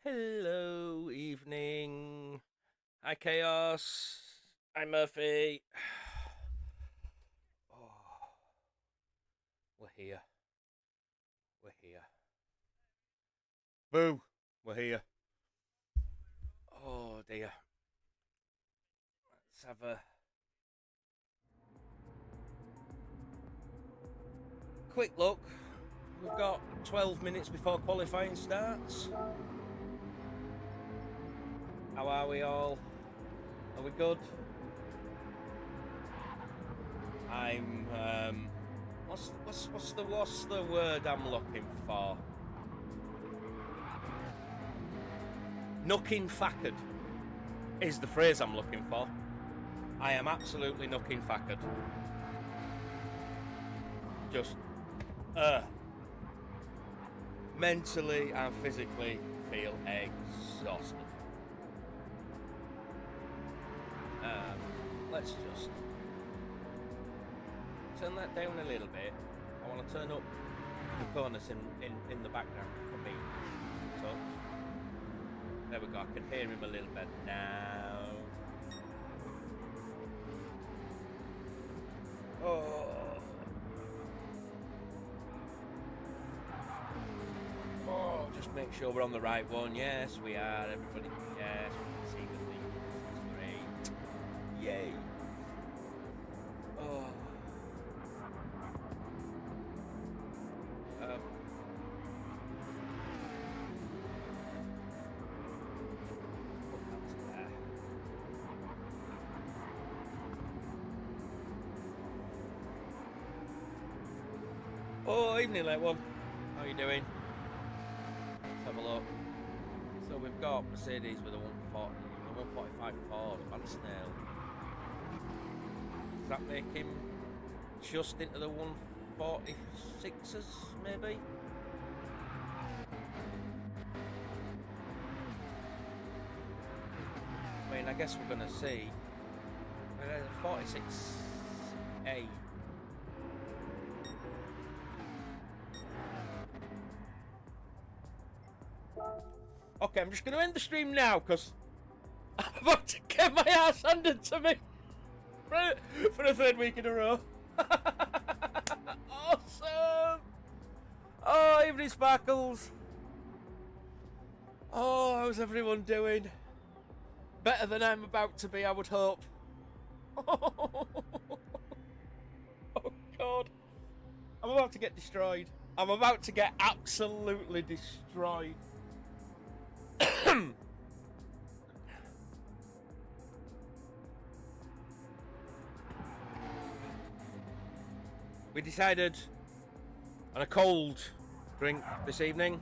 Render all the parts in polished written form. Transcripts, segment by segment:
Hello, evening. Hi, Chaos. Hi, Murphy. Oh, we're here. We're here. Boo. We're here. Oh, dear. Let's have a quick look. We've got 12 minutes before qualifying starts. How are we all? Are we good? I'm, what's the word I'm looking for? Nooking fackered is the phrase I'm looking for. I am absolutely nooking fackered. Just, mentally and physically feel exhausted. Let's just turn that down a little bit. I want to turn up the corners in the background for me. So there we go. I can hear him a little bit now. Oh. Oh, just make sure we're on the right one. Yes, we are. Everybody. Yes, we can see the thing. That's great. Yay. Oh. Oh, evening, late one. How you doing? Let's have a look. So we've got Mercedes with a 145 Ford, Van Snail. Does that make him just into the 146s, maybe? I mean, I guess we're going to see. 46A. Okay, I'm just going to end the stream now because I'm about to get my ass handed to me for the third week in a row. Awesome! Oh, evening sparkles. Oh, how's everyone doing? Better than I'm about to be, I would hope. Oh, God. I'm about to get destroyed. I'm about to get absolutely destroyed. We decided on a cold drink this evening.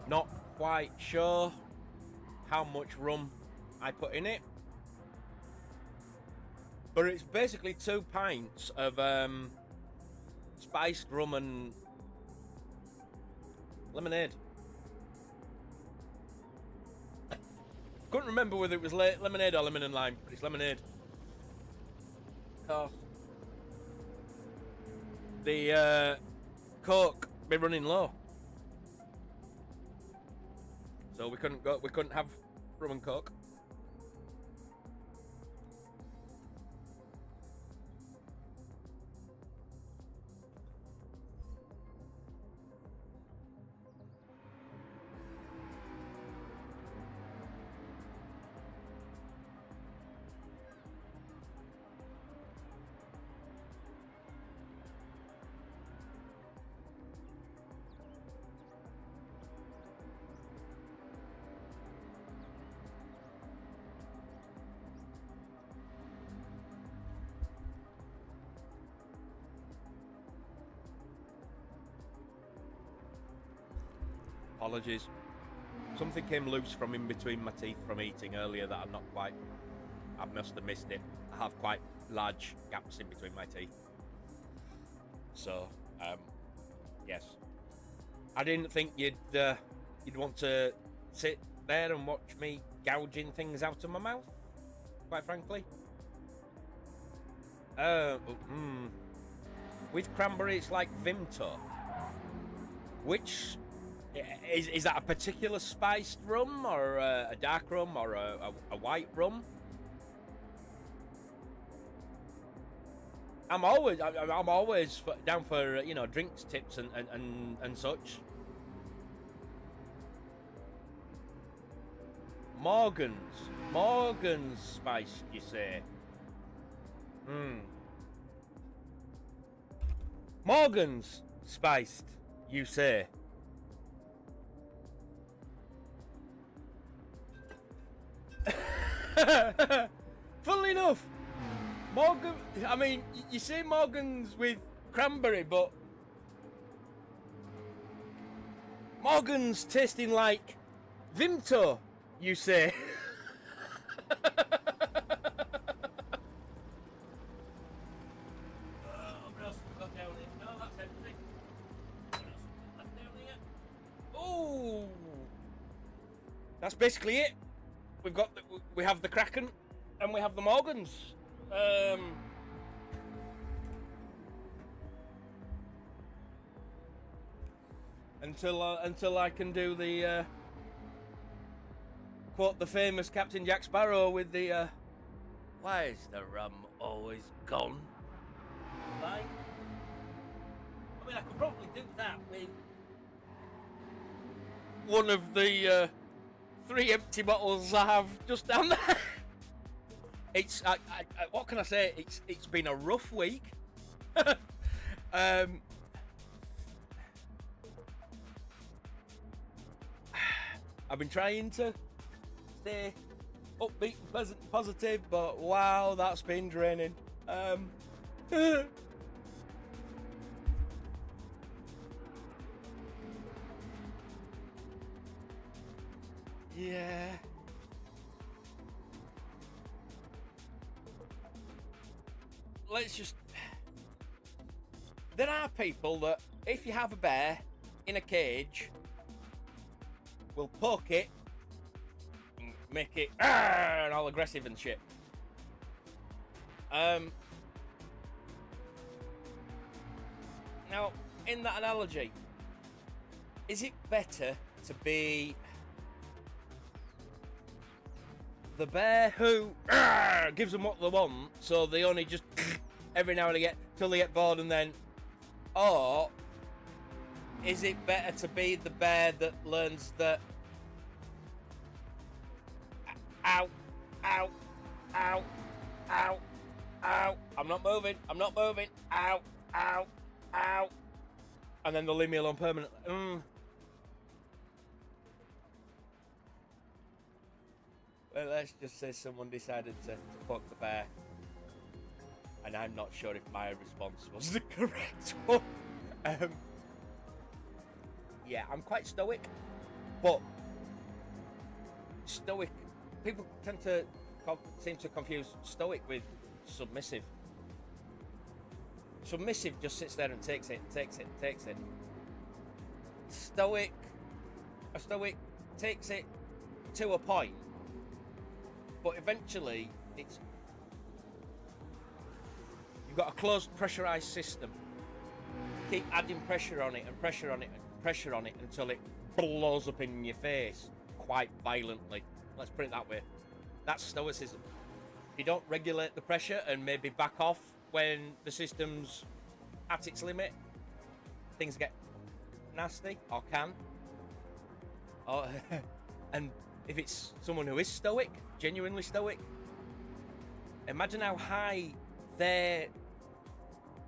Not quite sure how much rum I put in it, but it's basically 2 pints of spiced rum and lemonade. Couldn't remember whether it was lemonade or lemon and lime, but it's lemonade. Oh. The Coke be running low, so we couldn't have rum and Coke. Apologies. Something came loose from in between my teeth from eating earlier that I must have missed it. I have quite large gaps in between my teeth. So, yes. I didn't think you'd want to sit there and watch me gouging things out of my mouth, quite frankly. With cranberry, it's like Vimto. Which is that a particular spiced rum, or a dark rum, or a white rum? I'm always down for drinks tips and such. Morgan's spiced, you say? Morgan's spiced, you say? Funnily enough, Morgan. I mean, you say Morgan's with cranberry, but Morgan's tasting like Vimto, you say? Oh, that's basically it. We have the Kraken, and we have the Morgans. Until I can do the quote the famous Captain Jack Sparrow with the why is the rum always gone? Line. I mean, I could probably do that with one of the 3 empty bottles I have just down there. It's what can I say? It's been a rough week. I've been trying to stay upbeat and pleasant and positive, but wow, that's been draining. Yeah. There are people that, if you have a bear in a cage, will poke it and make it and all aggressive and shit. Now, in that analogy, is it better to be the bear who gives them what they want, so they only just every now and again till they get bored, and then, or is it better to be the bear that learns that ow, ow, ow, ow, ow, I'm not moving, ow, ow, ow, and then they'll leave me alone permanently. Well, let's just say someone decided to poke the bear, and I'm not sure if my response was the correct one. Yeah, I'm quite stoic, but stoic, people tend to seem to confuse stoic with submissive. Submissive just sits there and takes it. A stoic takes it to a point, but eventually you've got a closed pressurized system. Keep adding pressure on it and pressure on it and pressure on it until it blows up in your face quite violently. Let's put it that way. That's stoicism. If you don't regulate the pressure and maybe back off when the system's at its limit, things get nasty, or can. And if it's someone who is stoic, genuinely stoic, imagine how high their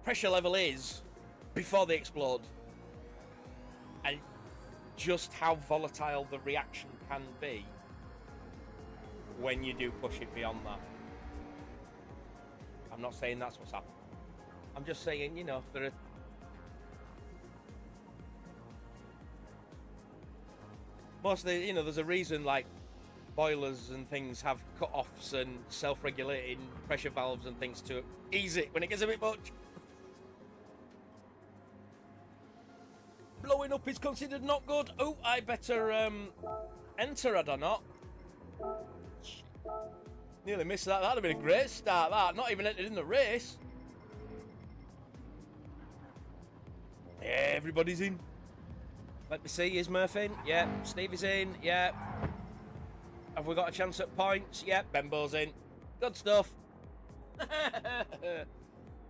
pressure level is before they explode, and just how volatile the reaction can be when you do push it beyond that. I'm not saying that's what's happened. I'm just saying, there are mostly, there's a reason like boilers and things have cut-offs and self-regulating pressure valves and things to ease it when it gets a bit much. Blowing up is considered not good. Oh, I better enter, had I not? Nearly missed that. That'd have been a great start, that. Not even entered in the race. Everybody's in. Let me see, is Murph in? Yeah. Steve is in? Yeah. Have we got a chance at points? Yeah. Bembo's in. Good stuff.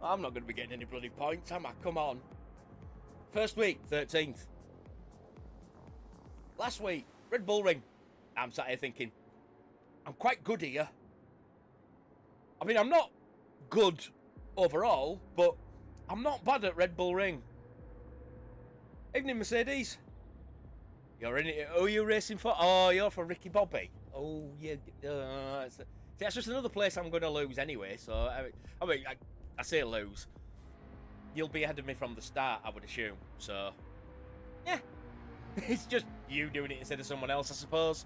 I'm not going to be getting any bloody points, am I? Come on. First week, 13th. Last week, Red Bull Ring. I'm sat here thinking, I'm quite good here. I mean, I'm not good overall, but I'm not bad at Red Bull Ring. Evening, Mercedes. You're in it. Who are you racing for? Oh, you're for Ricky Bobby. Oh, yeah. See, that's just another place I'm going to lose anyway. So, I say lose. You'll be ahead of me from the start, I would assume. So, yeah. It's just you doing it instead of someone else, I suppose.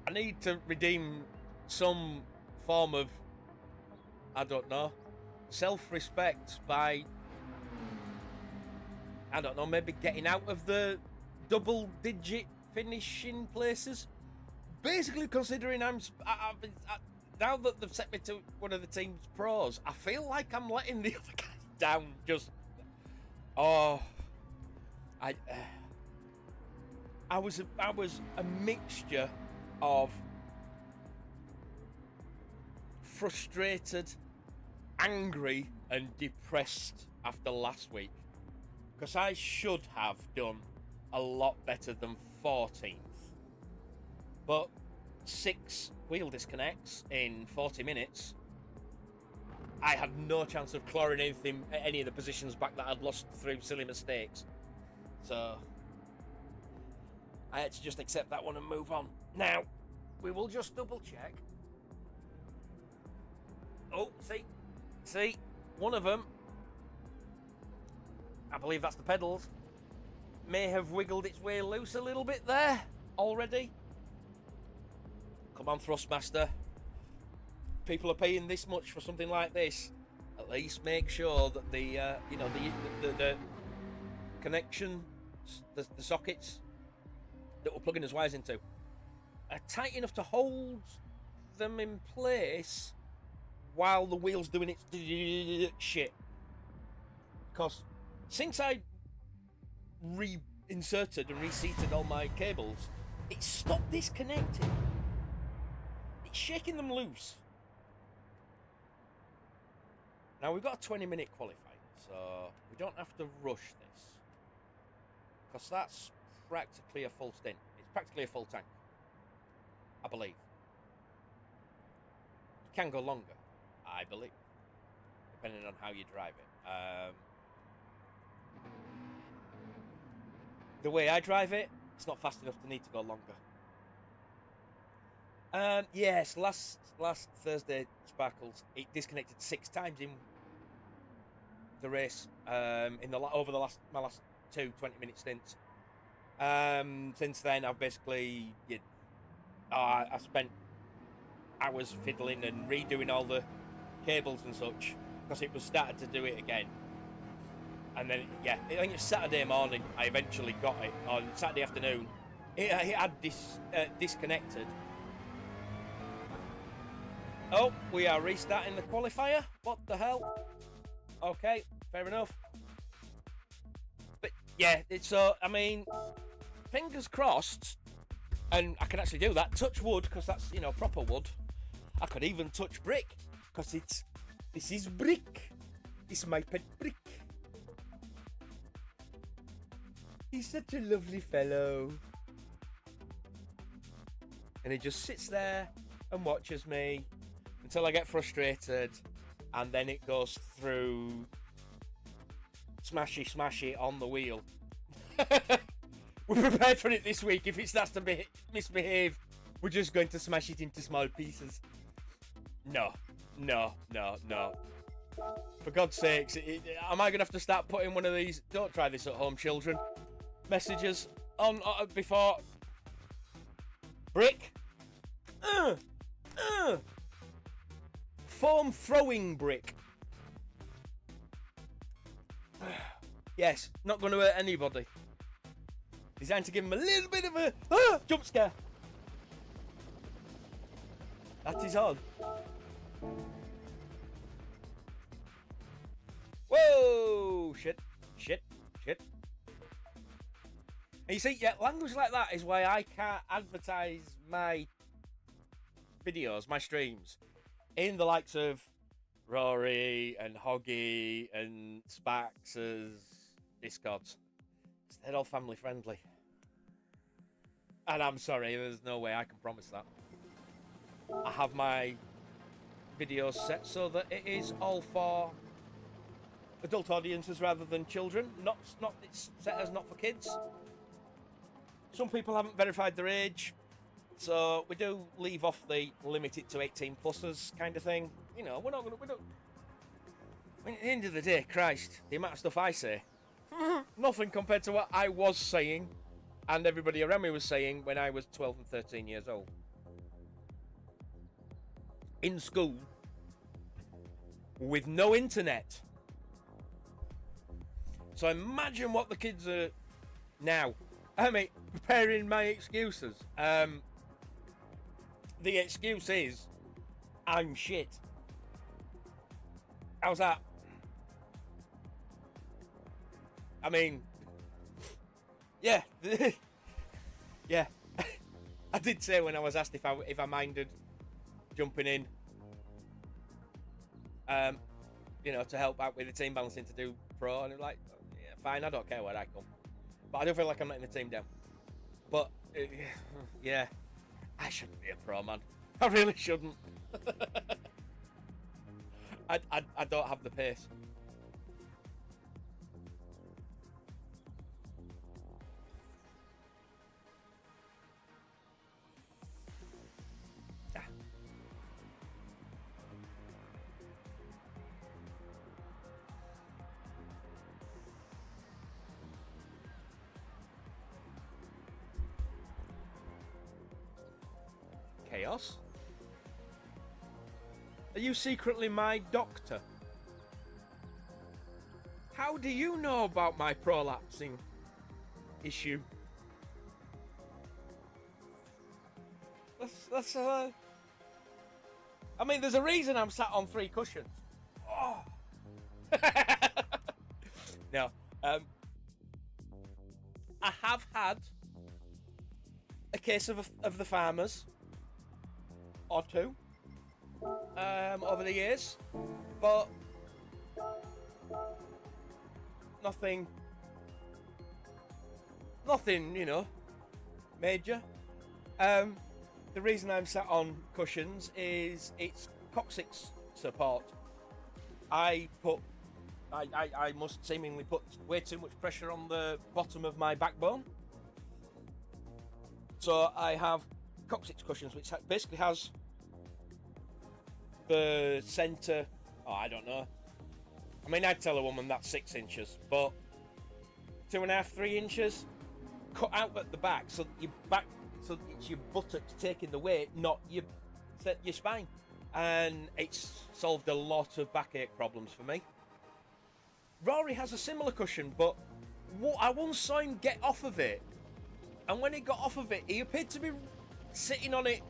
I need to redeem some form of, I don't know, self-respect by, I don't know, maybe getting out of the double-digit finishing places. Basically, considering now that they've set me to one of the team's pros, I feel like I'm letting the other guys down. Just, I was a mixture of frustrated, angry, and depressed after last week, because I should have done a lot better than 14th, but 6 wheel disconnects in 40 minutes. I had no chance of clawing any of the positions back that I'd lost through silly mistakes, so I had to just accept that one and move on. Now, we will just double check. Oh, see, one of them, I believe that's the pedals, may have wiggled its way loose a little bit there already. Come on, Thrustmaster. People are paying this much for something like this. At least make sure that the connection, the sockets that we're plugging his wires into are tight enough to hold them in place while the wheel's doing its shit. Because since I reinserted and reseated all my cables, it stopped disconnecting. It's shaking them loose. Now we've got a 20-minute qualifying, so we don't have to rush this, because that's practically a full stint. It's practically a full tank, I believe. It can go longer, I believe, depending on how you drive it. The way I drive it, it's not fast enough to need to go longer. Yes, last Thursday, Sparkles, it disconnected 6 times in the race. Over my last 2 20-minute stints. Since then, I've basically I spent hours fiddling and redoing all the cables and such, because it was started to do it again. And then, I think it's Saturday morning I eventually got it. On Saturday afternoon, it had disconnected. Oh, we are restarting the qualifier. What the hell? Okay, fair enough. But yeah, it's I mean, fingers crossed, and I can actually do that. Touch wood, because that's, proper wood. I could even touch brick, because this is brick. It's my pet brick. He's such a lovely fellow. And he just sits there and watches me until I get frustrated, and then it goes through smashy on the wheel. We're prepared for it this week. If it starts to misbehave, we're just going to smash it into small pieces. No. For God's sakes, am I going to have to start putting one of these "don't try this at home, children" messages on before brick? Foam throwing brick. Yes, not going to hurt anybody. Designed to give him a little bit of a jump scare. That is all. shit. And you see, yeah, language like that is why I can't advertise my videos, my streams, in the likes of Rory and Hoggy and Sparks' Discords. They're all family friendly. And I'm sorry, there's no way I can promise that. I have my videos set so that it is all for adult audiences rather than children. It's set as not for kids. Some people haven't verified their age, so we do leave off the limit it to 18 pluses kind of thing. You know, we don't. I mean, at the end of the day, Christ, the amount of stuff I say, nothing compared to what I was saying and everybody around me was saying when I was 12 and 13 years old. In school, with no internet. So imagine what the kids are now. I mean, preparing my excuses. The excuse is, I'm shit. How's that? I mean, yeah, yeah. I did say when I was asked if I minded jumping in, you know, to help out with the team balancing to do pro, and I'm like, yeah, fine, I don't care where I come, but I do feel like I'm letting the team down. But yeah, I shouldn't be a pro, man. I really shouldn't. I don't have the pace. Chaos? Are you secretly my doctor? How do you know about my prolapsing issue? That's I mean, there's a reason I'm sat on 3 cushions. Oh. Now, I have had a case of the farmers or 2 over the years, but nothing, you know, major. The reason I'm sat on cushions is it's coccyx support. I must seemingly put way too much pressure on the bottom of my backbone. So I have coccyx cushions, which basically has the centre, I don't know. I mean, I'd tell a woman that's 6 inches, but 2.5, 3 inches cut out at the back, so so it's your buttocks taking the weight, not your spine, and it's solved a lot of backache problems for me. Rory has a similar cushion, but I once saw him get off of it, and when he got off of it, he appeared to be sitting on it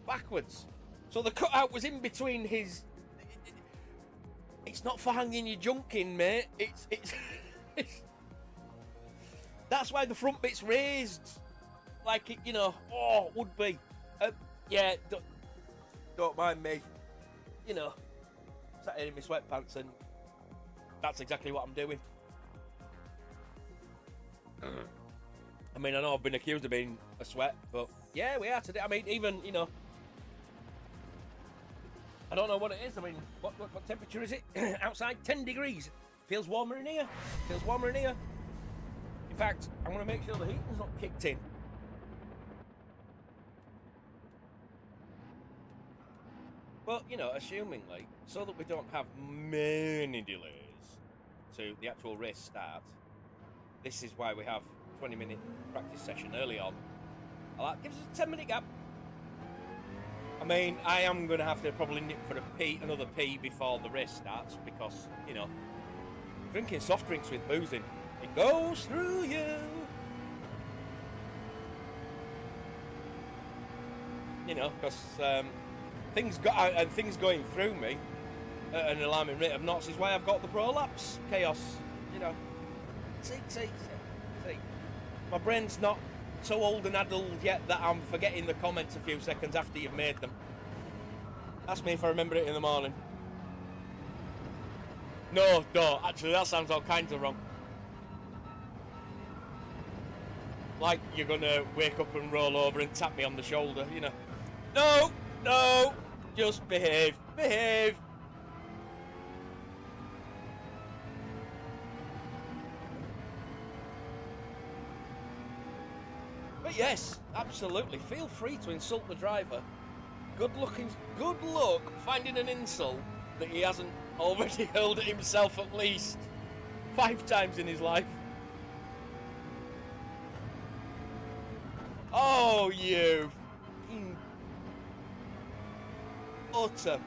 backwards. So the cutout was in between his. It's not for hanging your junk in, mate. It's that's why the front bit's raised, like it, you know. Oh, would be. Yeah, don't mind me. You know, sat here in my sweatpants, and that's exactly what I'm doing. I mean, I know I've been accused of being a sweat, but yeah, we are today. I mean, even, you know, I don't know what it is. I mean, what temperature is it outside? 10 degrees. Feels warmer in here. Feels warmer in here. In fact, I'm going to make sure the heating's not kicked in. But, you know, assumingly, so that we don't have many delays to the actual race start, this is why we have 20-minute practice session early on. That gives us a 10-minute gap. I mean, I am going to have to probably nip for another pee before the race starts, because, you know, drinking soft drinks with booze in, it goes through you. You know, because things going through me at an alarming rate of knots is why I've got the prolapse. Chaos, you know. See. My brain's not so old and addled yet that I'm forgetting the comments a few seconds after you've made them. Ask me if I remember it in the morning. No, actually that sounds all kinds of wrong. Like you're gonna wake up and roll over and tap me on the shoulder, you know. No, just behave. But yes, absolutely, feel free to insult the driver. Good luck finding an insult that he hasn't already hurled at himself at least 5 times in his life. Oh, you utter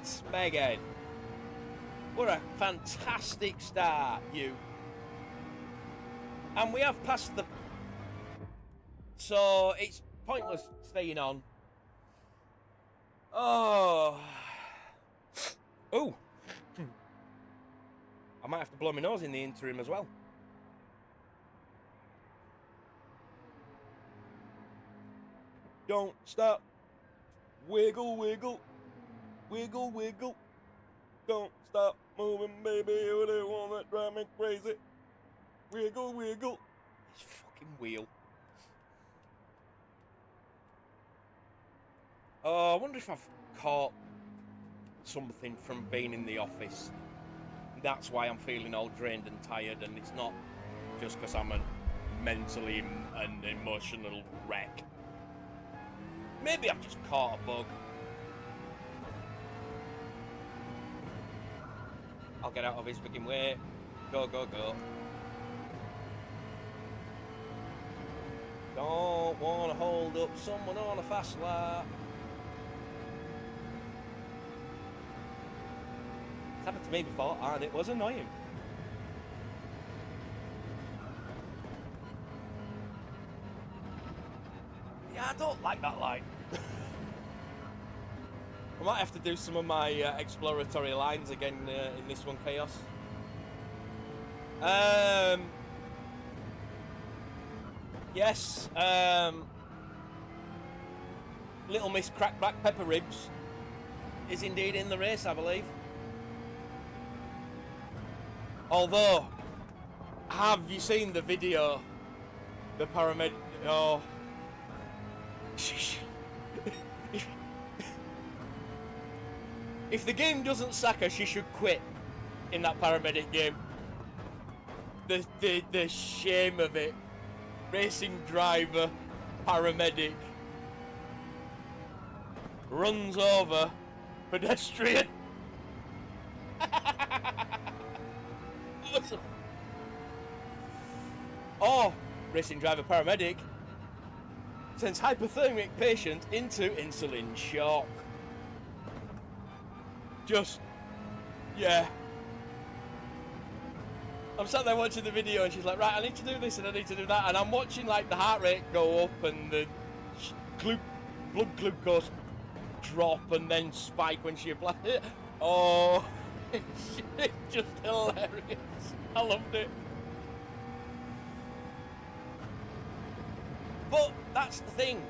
smeghead. What a fantastic start, you. And we have passed the... So, it's pointless staying on. Oh. Ooh. I might have to blow my nose in the interim as well. Don't stop. Wiggle, wiggle. Wiggle, wiggle. Don't stop moving, baby. You're the one that drives me crazy. Wiggle, wiggle. This fucking wheel. Oh, I wonder if I've caught something from being in the office. That's why I'm feeling all drained and tired, and it's not just because I'm a mentally and emotional wreck. Maybe I've just caught a bug. I'll get out of his fucking way. Go. Don't want to hold up someone on a fast lap. It's happened to me before, and it was annoying. Yeah, I don't like that light. I might have to do some of my exploratory lines again in this one, Chaos. Yes, Little Miss Crack Black Pepper Ribs is indeed in the race, I believe. Although, have you seen the video? The paramedic... Oh. If the game doesn't sack her, she should quit in that paramedic game. The shame of it. Racing driver, paramedic. Runs over pedestrian. Awesome. Or, racing driver, paramedic sends hypothermic patient into insulin shock. Just, yeah. I'm sat there watching the video and she's like, right, I need to do this and I need to do that. And I'm watching like the heart rate go up and the blood glucose drop and then spike when she applies it. Oh, it's just hilarious. I loved it. But that's the thing.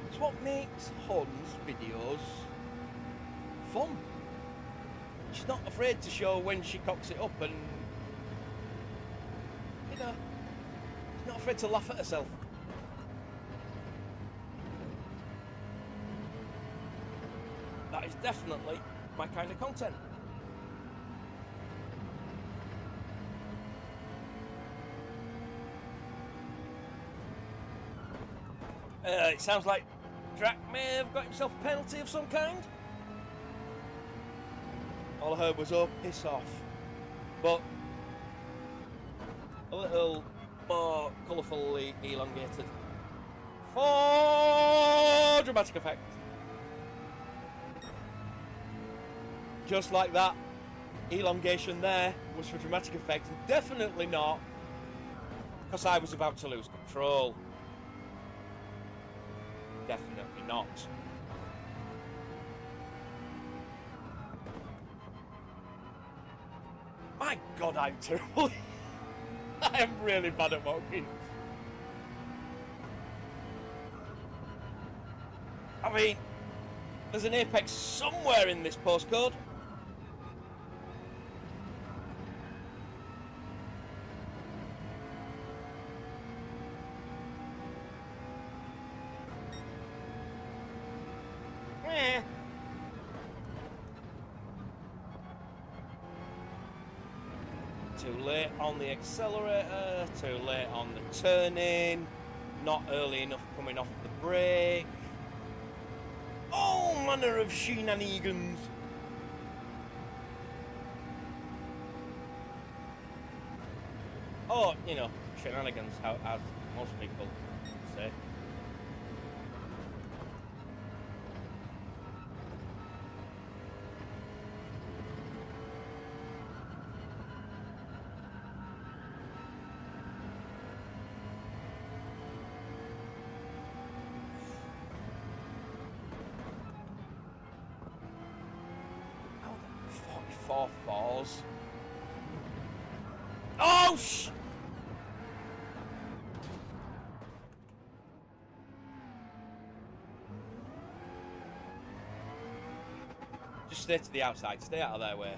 It's what makes Hun's videos fun. She's not afraid to show when she cocks it up and, you know, she's not afraid to laugh at herself. That is definitely my kind of content. It sounds like Drac may have got himself a penalty of some kind. All I heard was, oh, piss off. But a little more colourfully elongated for dramatic effect. Just like that, elongation there was for dramatic effect, and definitely not because I was about to lose control. Definitely not. My God, I'm terrible. I am really bad at Watkins. I mean, there's an apex somewhere in this postcode. Too late on the accelerator, too late on the turn-in, not early enough coming off the brake. All manner of shenanigans. Oh, you know, shenanigans, as most people say. Falls. Oh, just stay to the outside. Stay out of their way.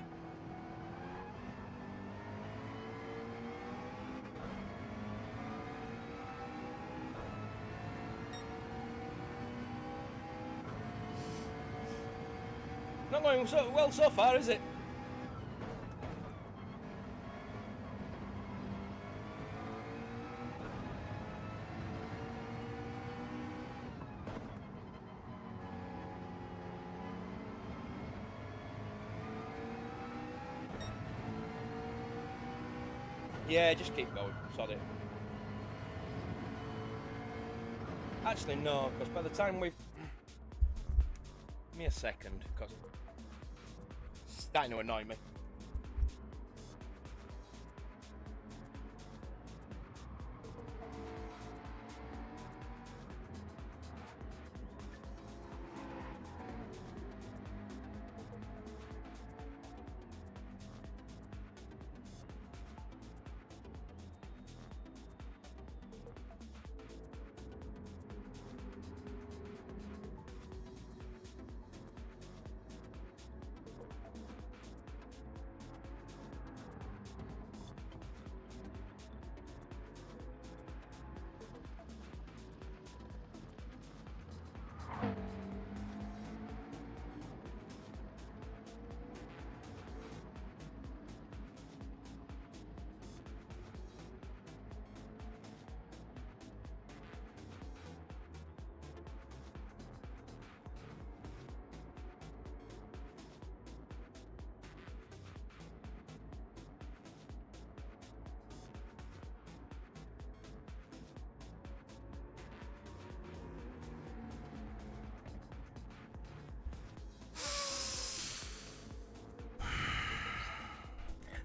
Not going so well so far, is it? Yeah, just keep going. Sorry. Actually, no, because by the time we've... Give me a second, because it's starting to annoy me.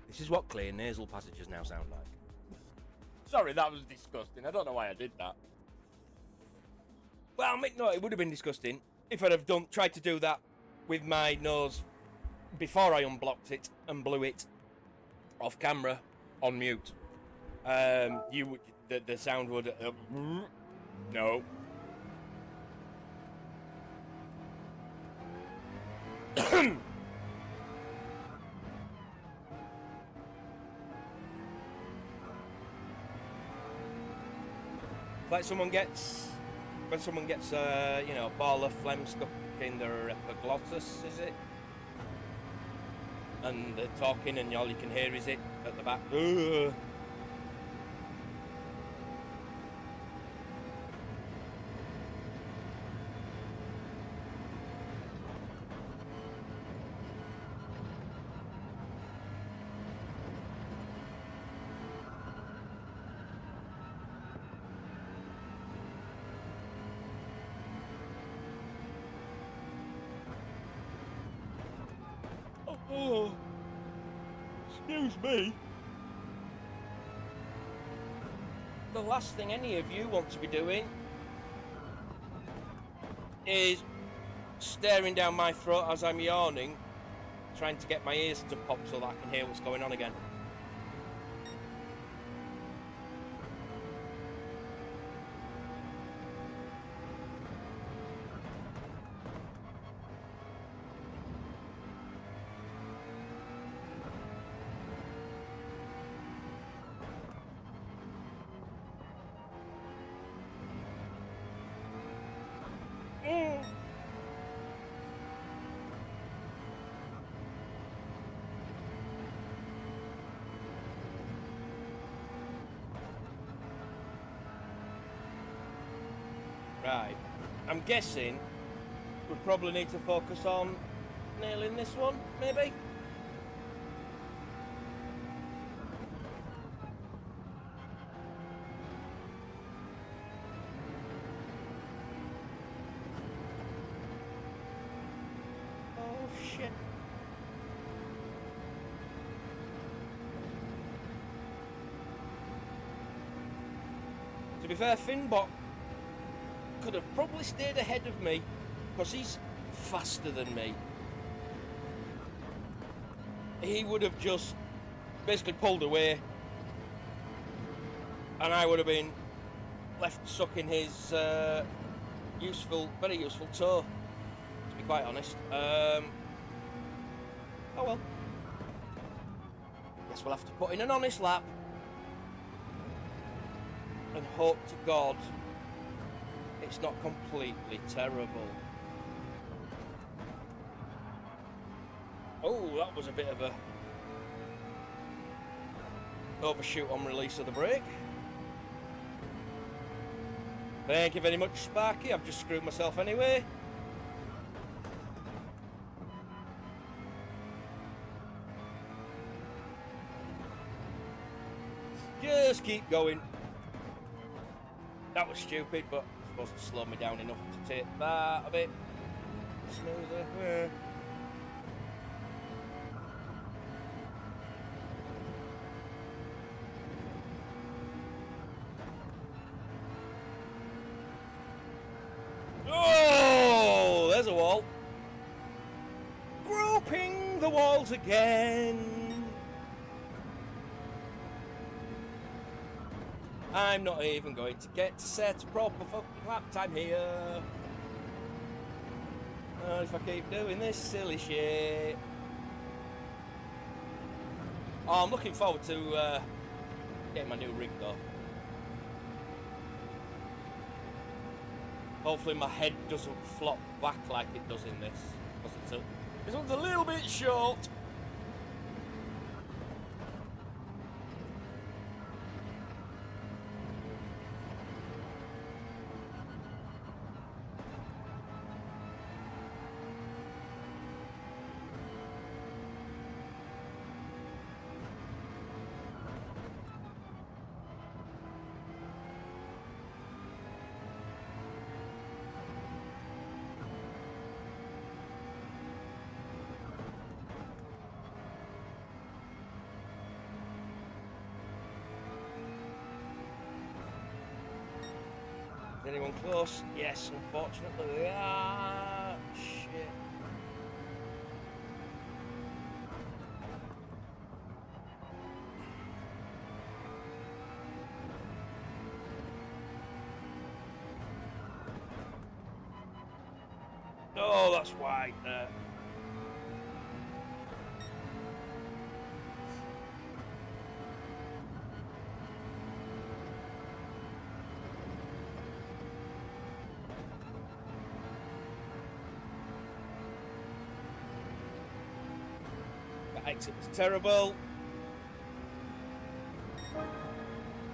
This is what clear nasal passages now sound like. Sorry, that was disgusting. I don't know why I did that. Well, no, it would have been disgusting if I'd have tried to do that with my nose before I unblocked it and blew it off camera on mute. The sound would no. Like when someone gets you know, a ball of phlegm stuck in their epiglottis, is it? And they're talking and all you can hear is it at the back. Oh, excuse me. The last thing any of you want to be doing is staring down my throat as I'm yawning, trying to get my ears to pop so that I can hear what's going on again. Right. I'm guessing we probably need to focus on nailing this one, maybe? Oh, shit. To be fair, Finbot could have probably stayed ahead of me because he's faster than me. He would have just basically pulled away and I would have been left sucking his very useful toe, to be quite honest. Oh well. Guess we'll have to put in an honest lap and hope to God it's not completely terrible. Oh, that was a bit of a overshoot on release of the brake. Thank you very much, Sparky. I've just screwed myself anyway. Just keep going. That was stupid, but it's supposed to slow me down enough to take that a bit smoother. Oh, there's a wall. Groping the walls again. I'm not even going to get set proper fucking lap time here. If I keep doing this silly shit. Oh, I'm looking forward to getting my new rig though. Hopefully my head doesn't flop back like it does in this. This one's a little bit short. Anyone close? Yes, unfortunately. Ah, shit. Oh, that's wide there. Exit was terrible,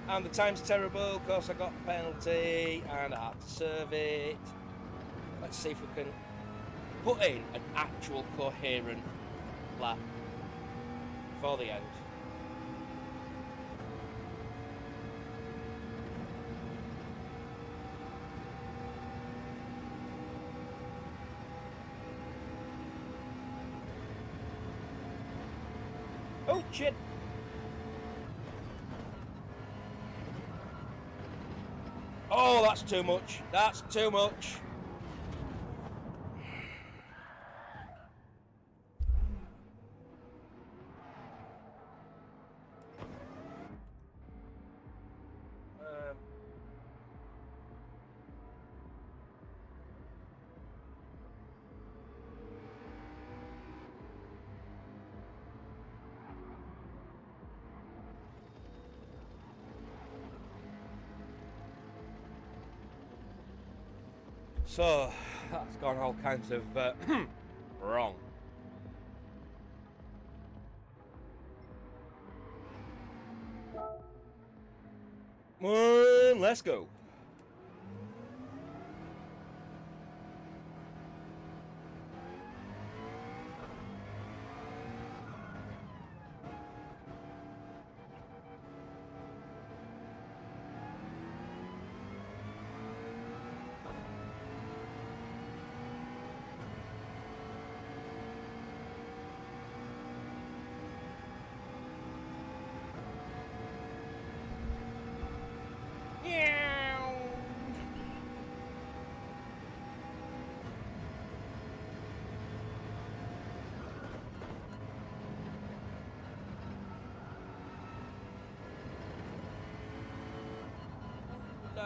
and the time's terrible. Of course, I got a penalty, and I had to serve it. Let's see if we can put in an actual coherent lap for the end. Oh, shit. Oh, that's too much. That's too much. So, that's gone all kinds of wrong. Well, let's go.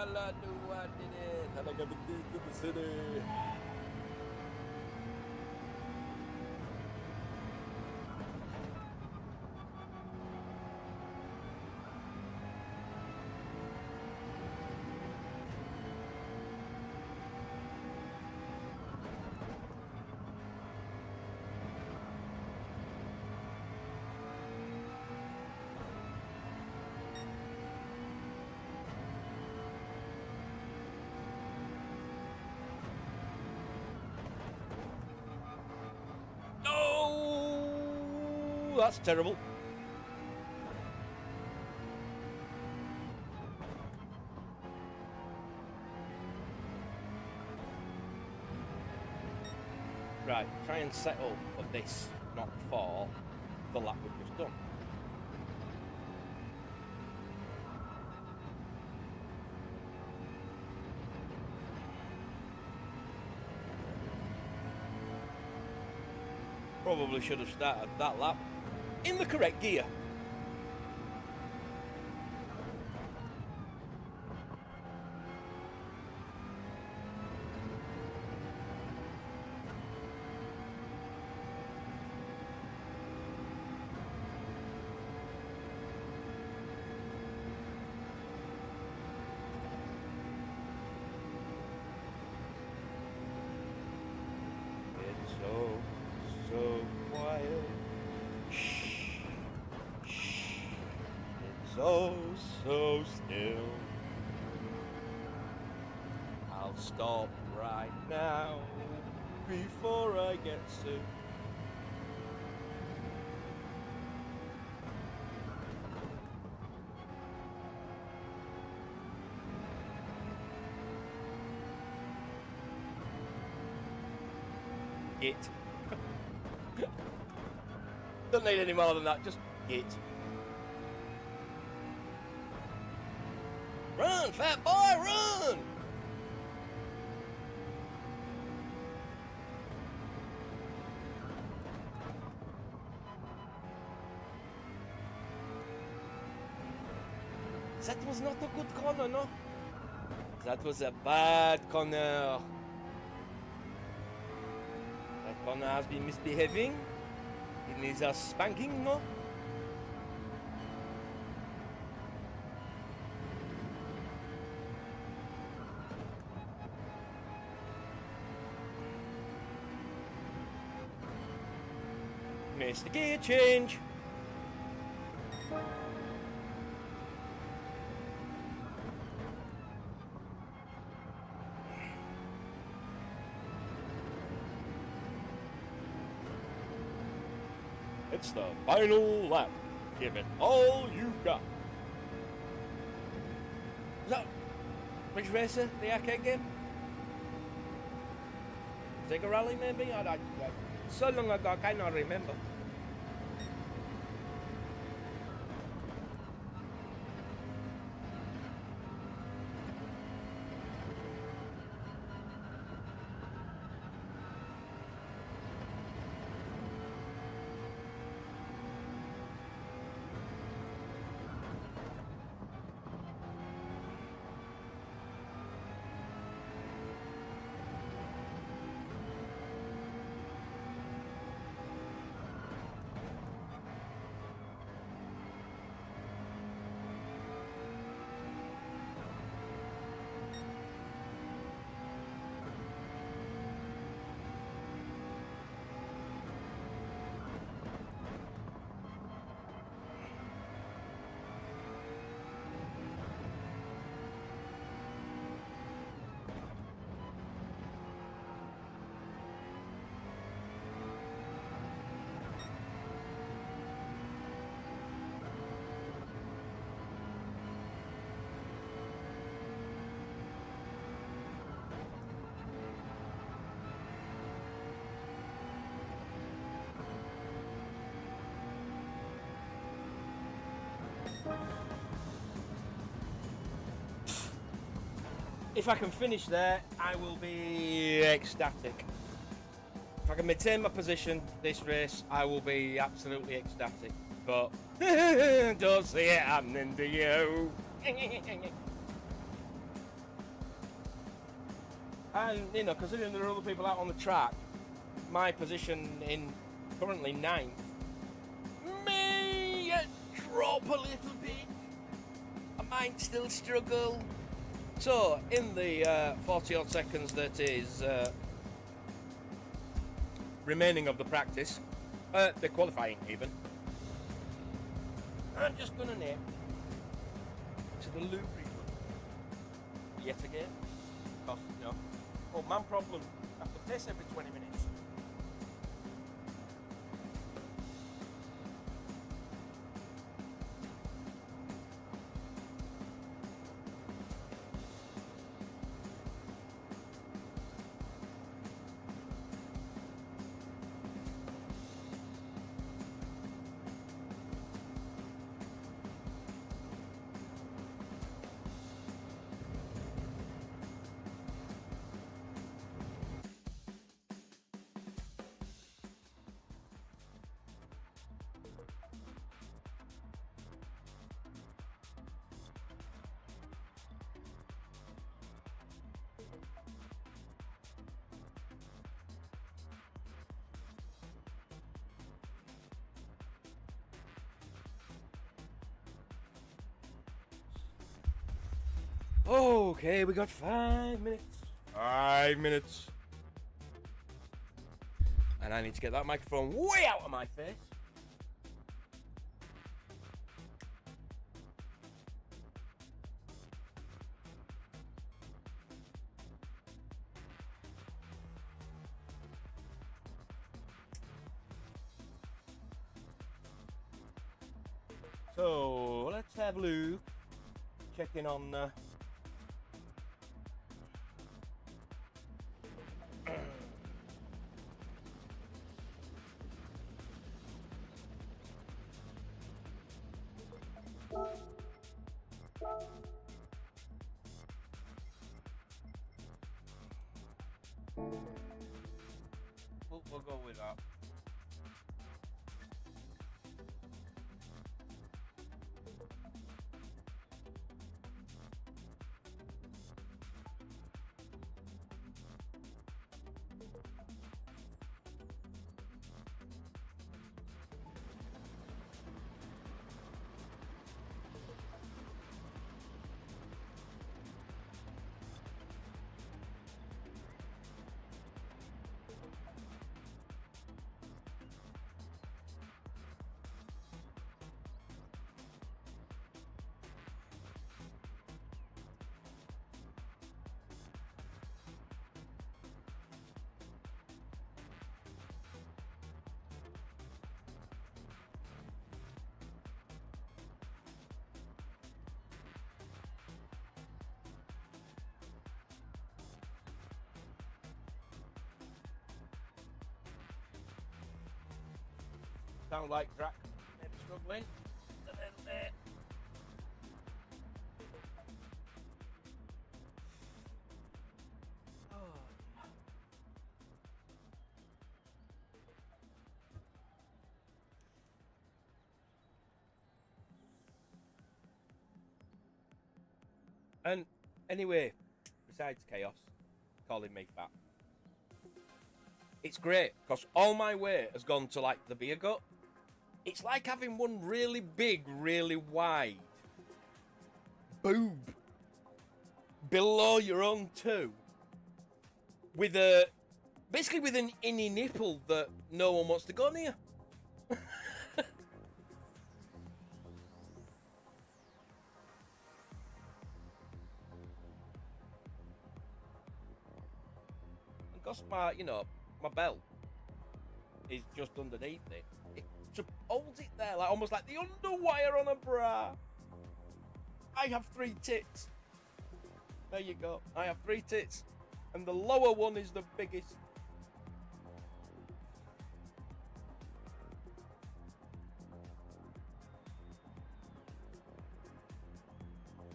I knew I did it. And I got the key to the city. No, that's terrible. Right, try and settle for this, not for the lap we've just done. Probably should have started that lap in the correct gear. It's so quiet. Shh, shh. It's so still. I'll stop right now before I get sick. Git. Don't need any more than that, just git. Run, fat boy, run! That was not a good corner, no? That was a bad corner. That corner has been misbehaving. It needs a spanking, no? Missed the gear change. It's the final lap. Give it all you've got. Is that Ridge Racer, the arcade game? Sega Rally, maybe? I so long ago, I cannot remember. If I can finish there, I will be ecstatic. If I can maintain my position this race, I will be absolutely ecstatic. But don't see it happening to you. And, you know, considering there are other people out on the track, my position in currently 9th may drop a little bit. I might still struggle. So, in the 40 odd seconds that is remaining of the practice, the qualifying even, I'm just gonna nip to the lubricant yet again. Because, you know, oh, man problem, I have to piss every 20 minutes. Okay, we got 5 minutes. 5 minutes. And I need to get that microphone way out of my face. So, let's have a look. Checking on... We'll go with that. Sound like Drac maybe struggling a little bit. Oh. And anyway, besides chaos, calling me fat. It's great because all my weight has gone to like the beer gut. It's like having one really big, really wide boob below your own two, with basically with an innie nipple that no one wants to go near. Because my belt is just underneath it. It holds it there, like almost like the underwire on a bra. I have 3 tits. There you go. I have 3 tits, and the lower one is the biggest.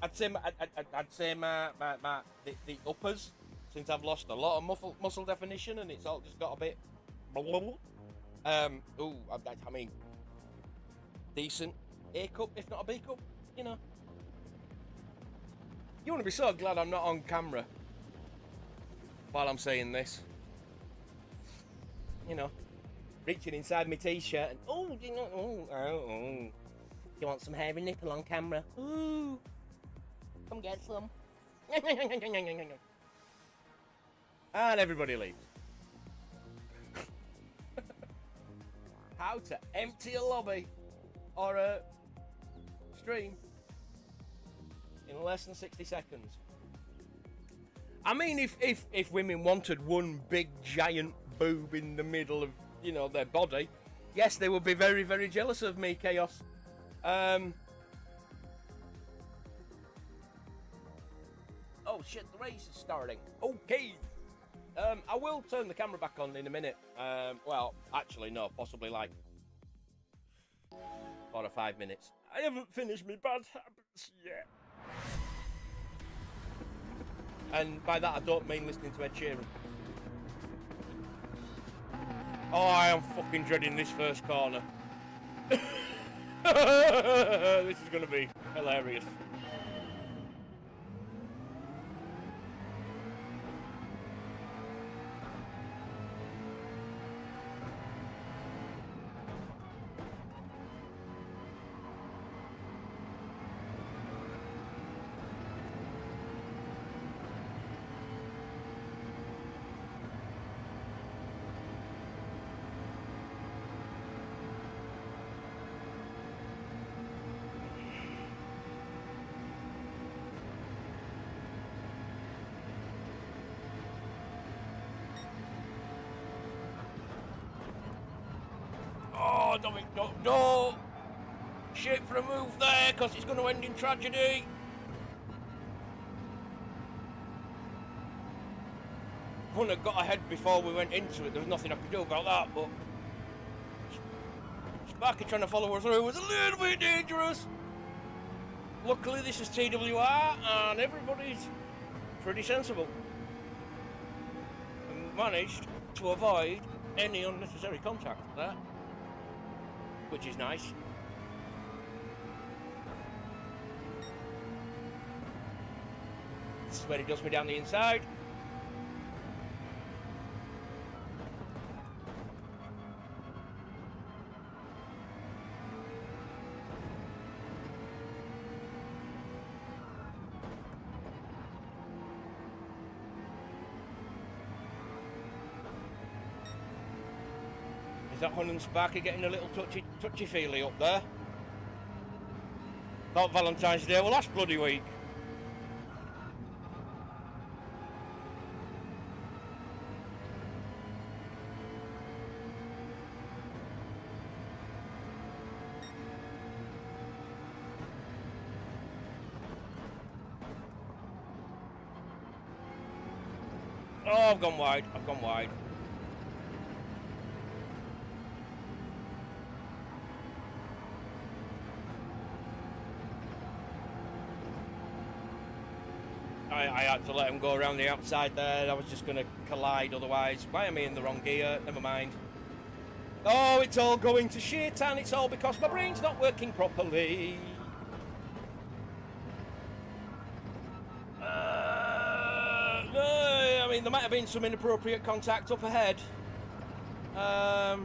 I'd say the uppers, since I've lost a lot of muscle definition, and it's all just got a bit. I mean, decent A cup, if not a B cup, you know. You want to be so glad I'm not on camera while I'm saying this. You know, reaching inside my t-shirt and you want some hairy nipple on camera? Ooh, come get some. And everybody leaves. How to empty a lobby or a stream in less than 60 seconds. I mean, if women wanted one big giant boob in the middle of, you know, their body, yes, they would be very, very jealous of me, Chaos. Oh shit, the race is starting. Okay. I will turn the camera back on in a minute. Well, actually, no, possibly like 4 or 5 minutes. I haven't finished my bad habits yet. And by that, I don't mean listening to Ed Sheeran. Oh, I am fucking dreading this first corner. This is going to be hilarious. Oh, no. Shit for a move there, because it's going to end in tragedy. Couldn't have got ahead before we went into it. There was nothing I could do about that, but Sparky trying to follow her through was a little bit dangerous. Luckily, this is TWR, and everybody's pretty sensible. And managed to avoid any unnecessary contact there, which is nice. This is where he does me down the inside. Is that Hun and Sparky getting a little touchy-feely up there? Thought Valentine's Day, well, last bloody week. Oh, I've gone wide. I had to let him go around the outside there. I was just going to collide otherwise. Why am I in the wrong gear? Never mind. Oh, it's all going to shit, and it's all because my brain's not working properly. No, I mean, there might have been some inappropriate contact up ahead. There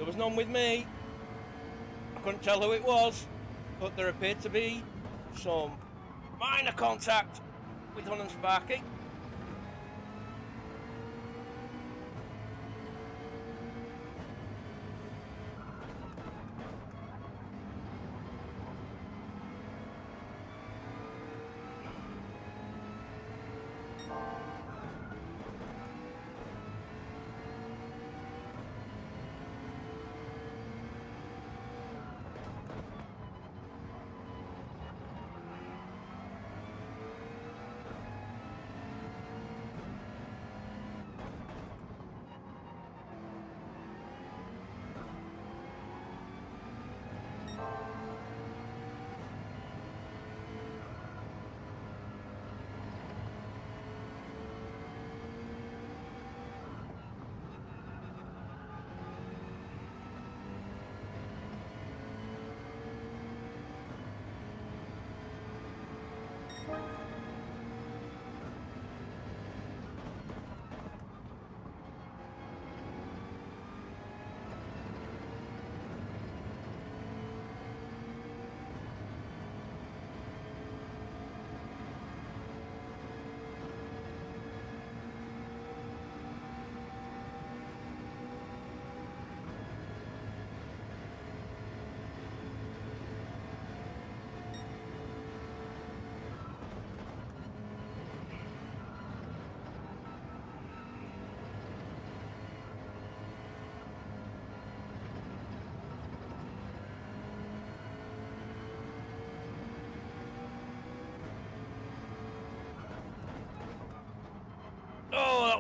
was none with me. I couldn't tell who it was, but there appeared to be some minor contact with Hun and Sparky.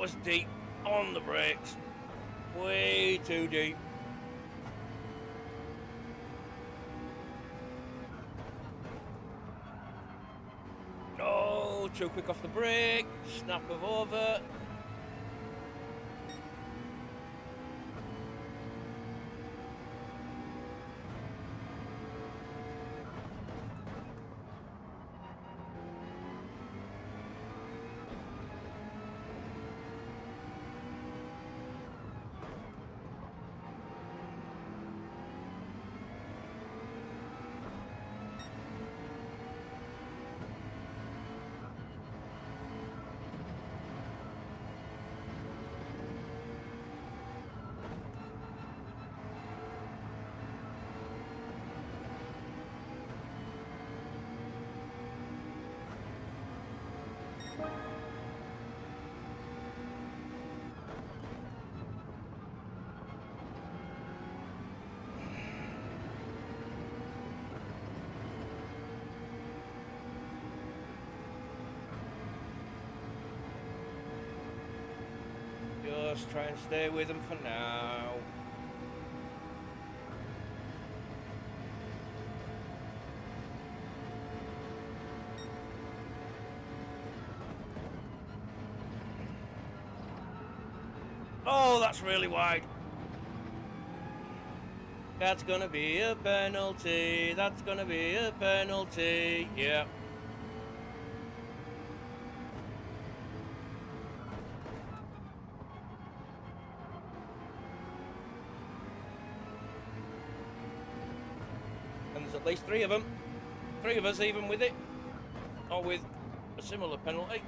was deep on the brakes. Way too deep. No, too quick off the brake. Snap of over. Just try and stay with them for now. Oh, that's really wide. That's gonna be a penalty. That's gonna be a penalty. Yeah. And there's at least 3 of them. 3 of us even with it. Or with a similar penalty.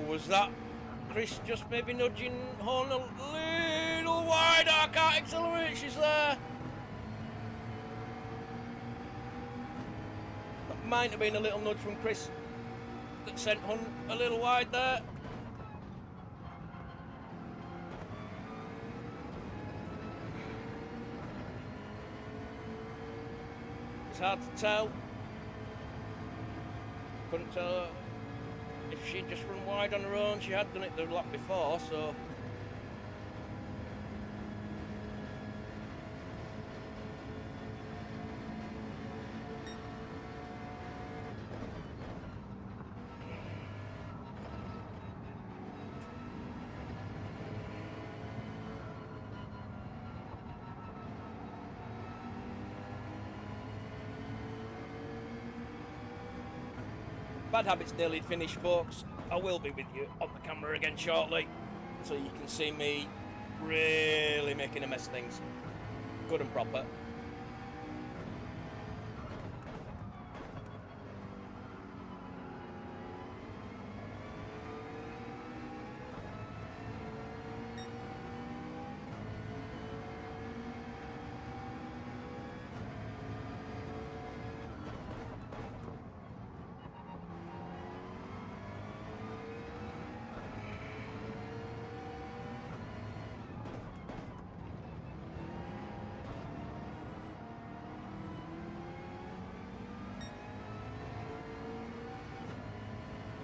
Was that Chris just maybe nudging Horn a little wide? I can't accelerate, she's there. That might have been a little nudge from Chris that sent Hunt a little wide there. It's hard to tell. Couldn't tell if she'd just run wide on her own. She had done it the lap before, so... Bad Habits nearly finished, folks. I will be with you on the camera again shortly, so you can see me really making a mess of things. Good and proper.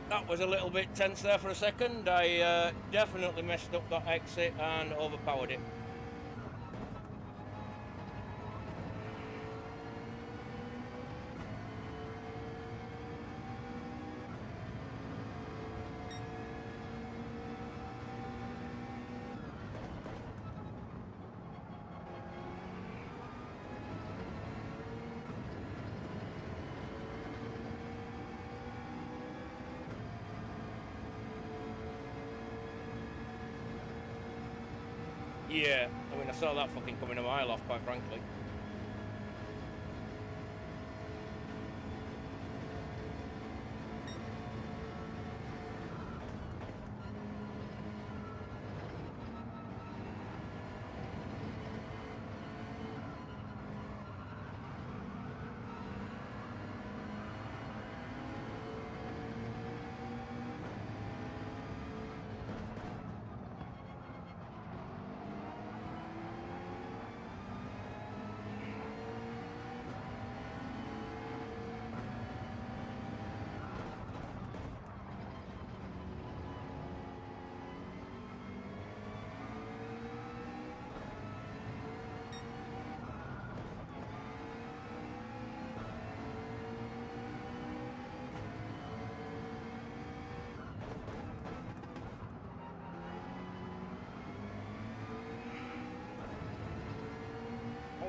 That was a little bit tense there for a second. I definitely messed up that exit and overpowered it. Yeah, I mean, I saw that fucking coming a mile off, quite frankly.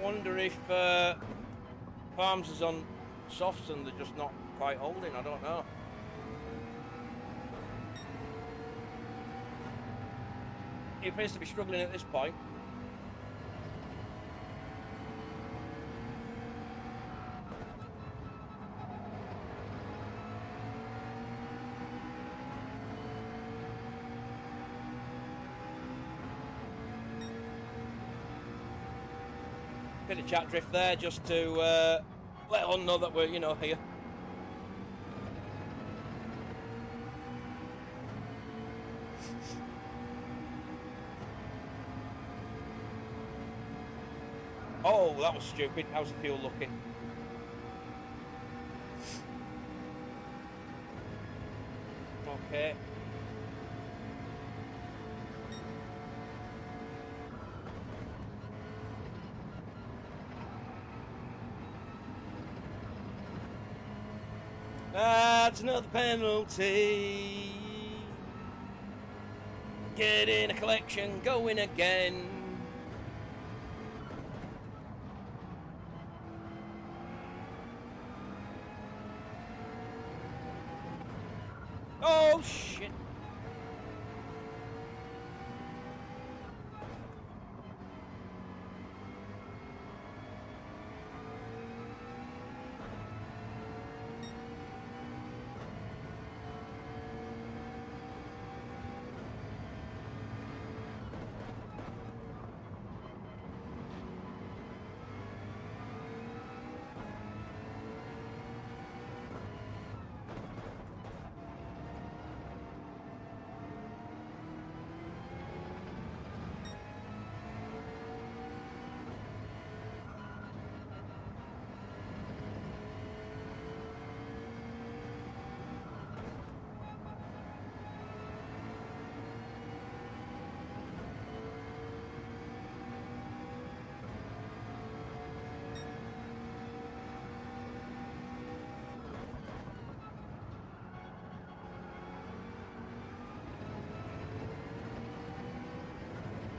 wonder if Palms is on softs and they're just not quite holding. I don't know. He appears to be struggling at this point. Bit of chat drift there just to let on know that we're, you know, here. Oh, that was stupid. How's the fuel looking? Okay. That's another penalty. Get in a collection, going again. Oh shit.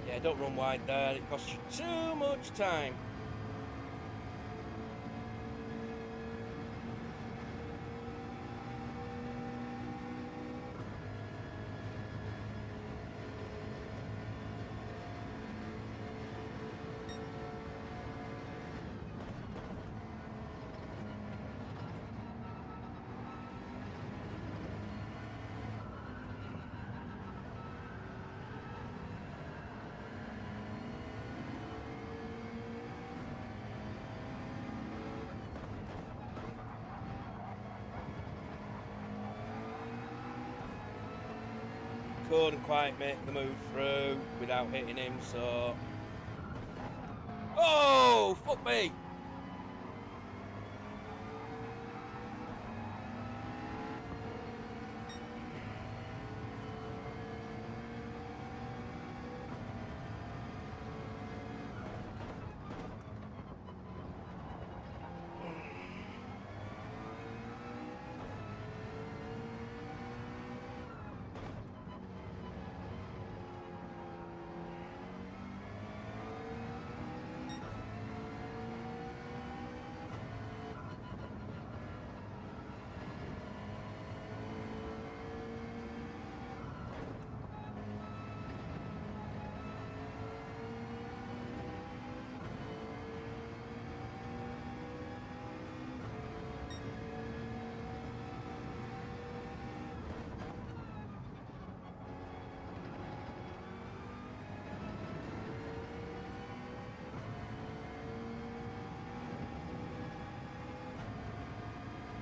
Yeah, don't run wide there, it costs you too much time. Couldn't quite make the move through without hitting him, so... Oh, fuck me!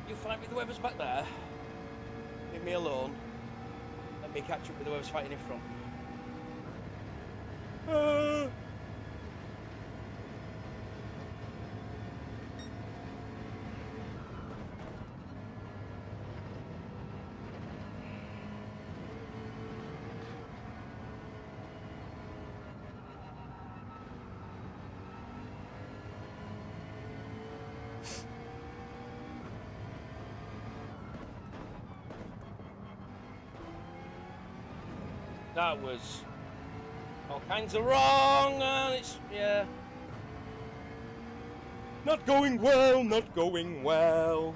You fight with whoever's back there. Leave me alone. Let me catch up with whoever's fighting in front. That was all kinds of wrong, and it's, yeah. Not going well, not going well.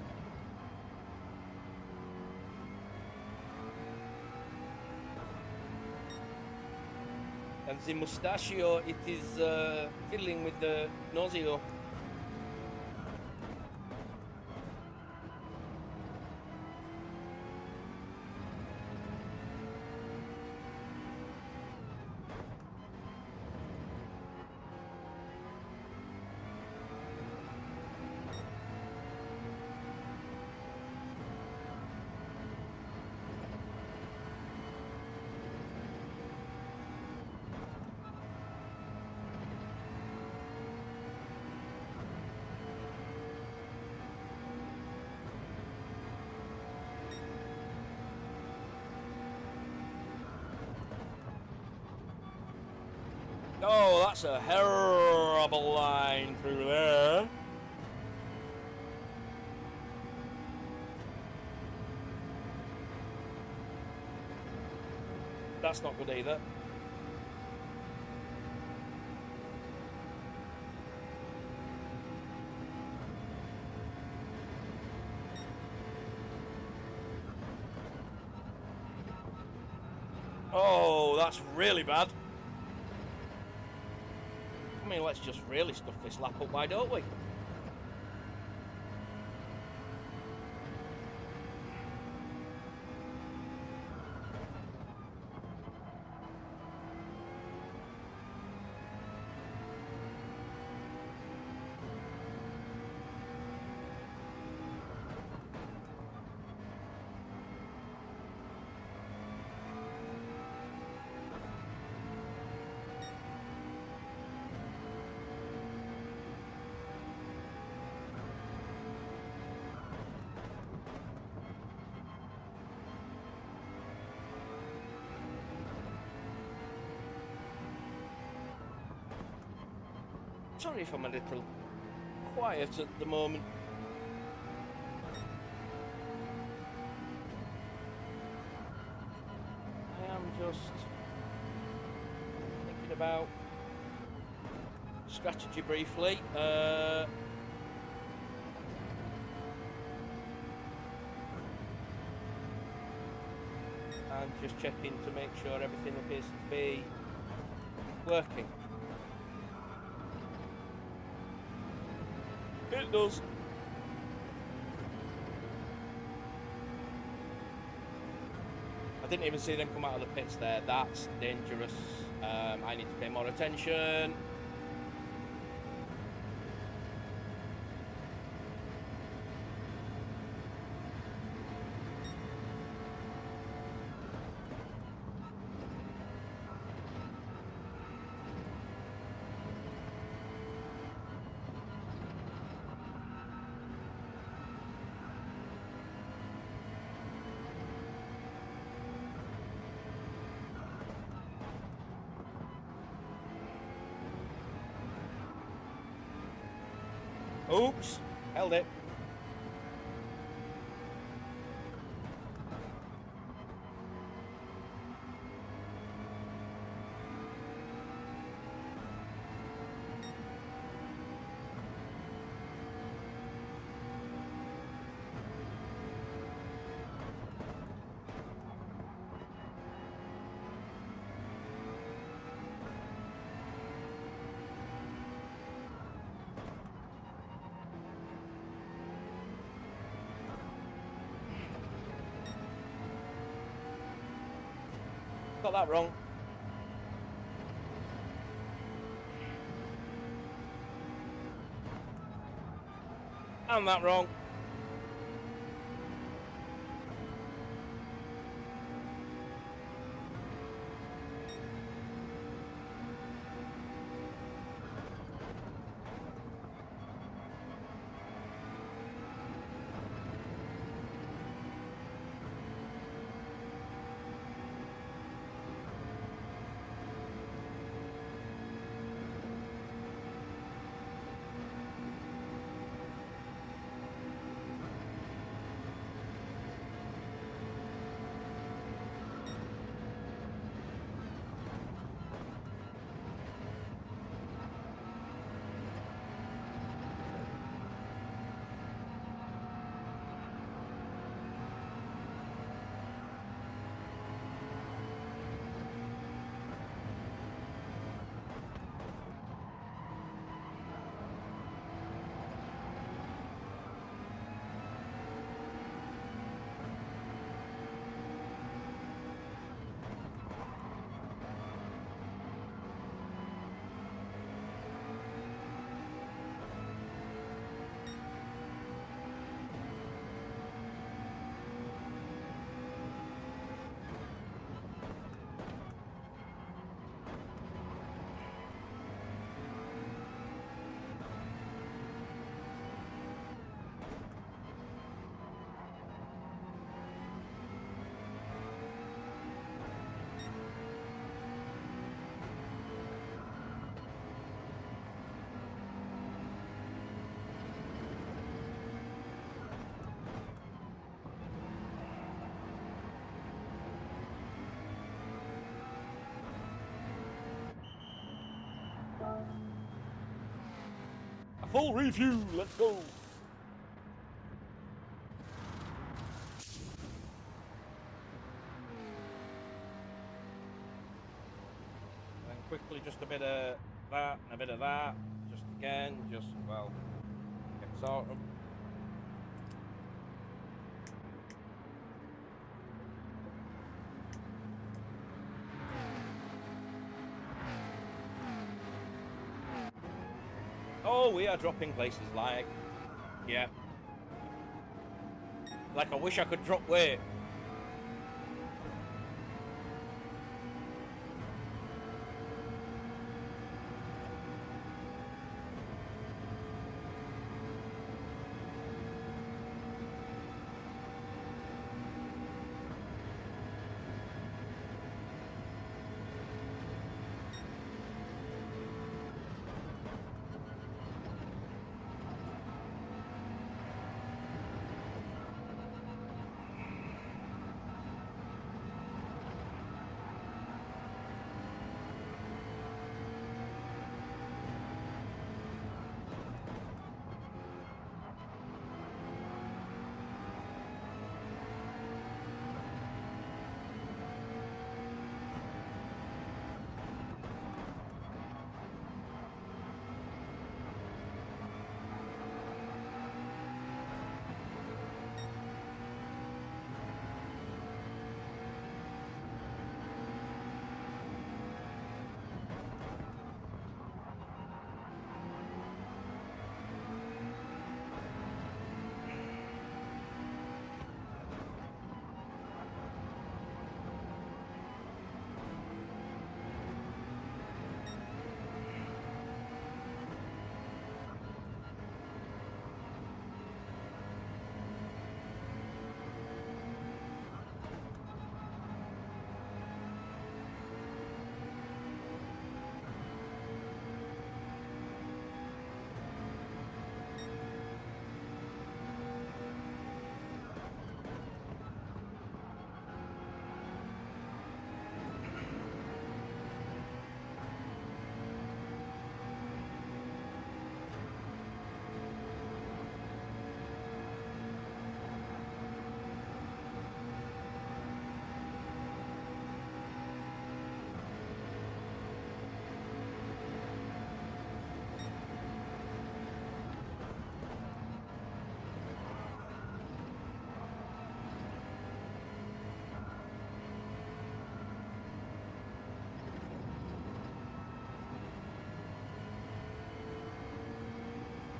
And the mustachio, it is fiddling with the nosio. Oh, that's a horrible line through there. That's not good either. Oh, that's really bad. I mean, let's just really stuff this lap up, why don't we? Sorry if I'm a little quiet at the moment. I am just thinking about strategy briefly. And just checking to make sure everything appears to be working. It does. I didn't even see them come out of the pits there. That's dangerous. I need to pay more attention. Oops, held it. Got that wrong. And that wrong. Full refuel, let's go. And quickly, just a bit of that and a bit of that. Just again, well, get sorted. Oh, we are dropping places like, yeah. Like I wish I could drop weight.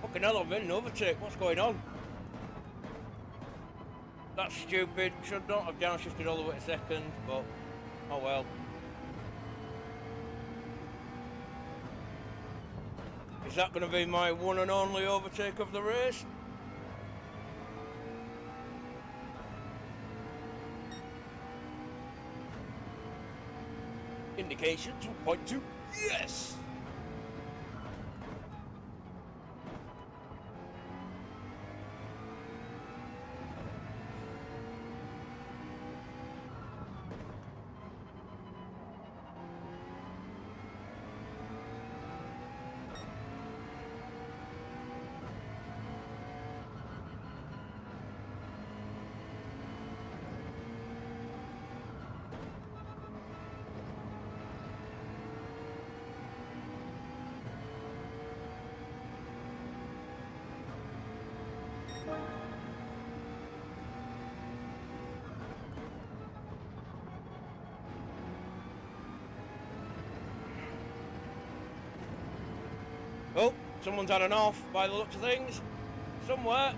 Fucking hell, I'm in an overtake. What's going on? That's stupid. Should not have downshifted all the way to second, but oh well. Is that going to be my one and only overtake of the race? Indication 2.2. Yes! Oh, someone's had an off by the looks of things. Somewhere.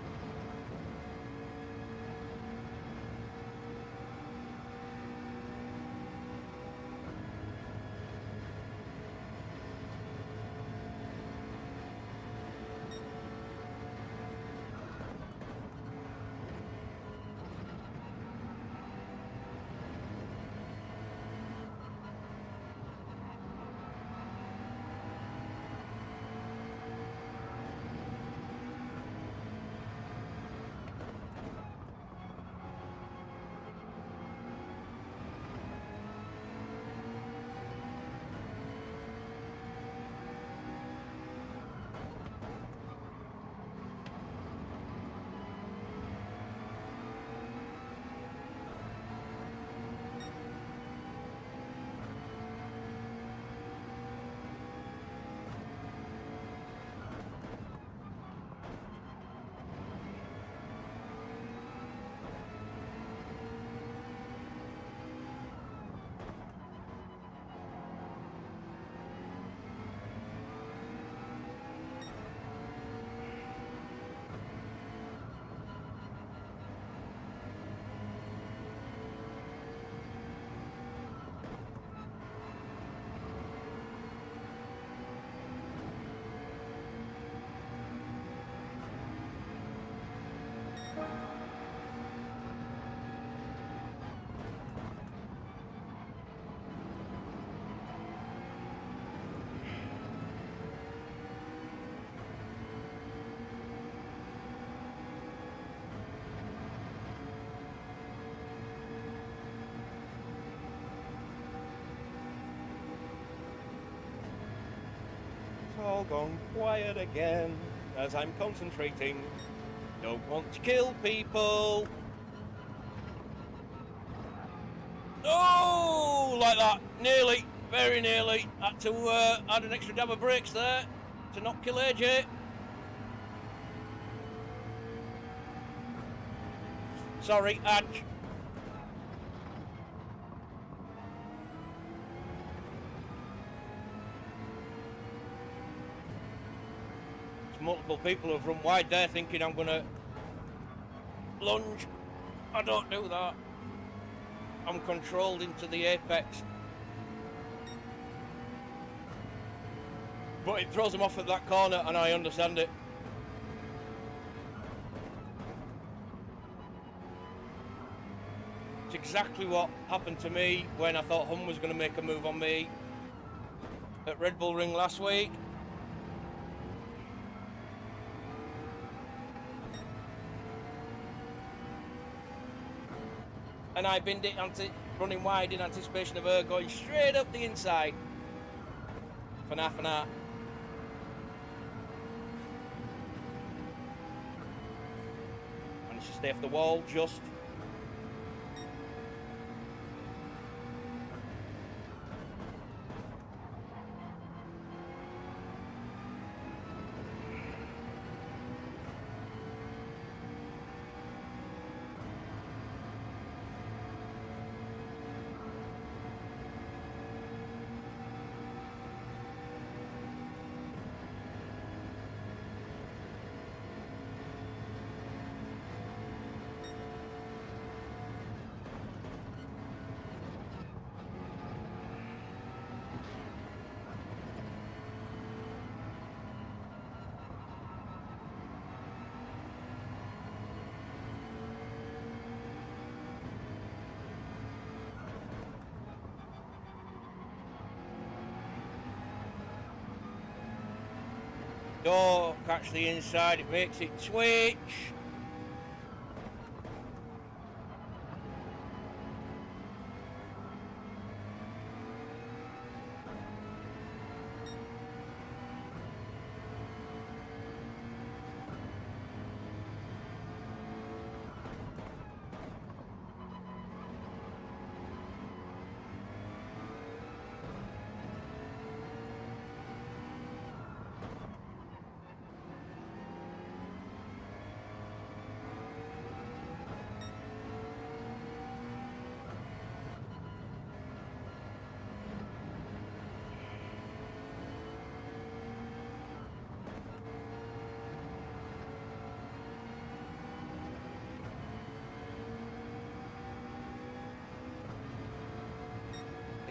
all gone quiet again as I'm concentrating. Don't want to kill people. Oh, like that. Nearly. Very nearly. Had to add an extra dab of brakes there to not kill AJ. Sorry, Ange. There's multiple people who've run wide there thinking I'm going to lunge. I don't do that. I'm controlled into the apex. But it throws them off at that corner, and I understand it. It's exactly what happened to me when I thought Hum was going to make a move on me at Red Bull Ring last week. And I binned it running wide in anticipation of her going straight up the inside. For that. Managed to stay off the wall just. Don't catch the inside, it makes it switch.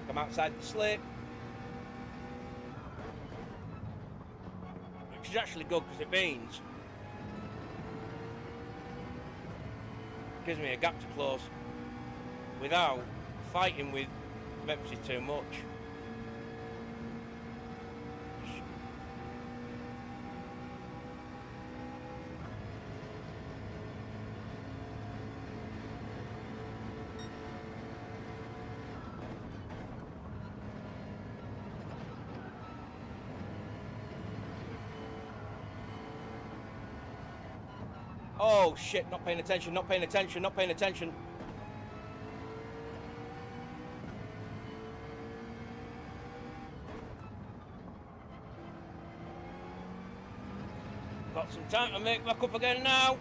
I'm outside the slip, which is actually good because it means it gives me a gap to close without fighting with Pepsi too much. Oh shit, not paying attention. Got some time to make back up again now.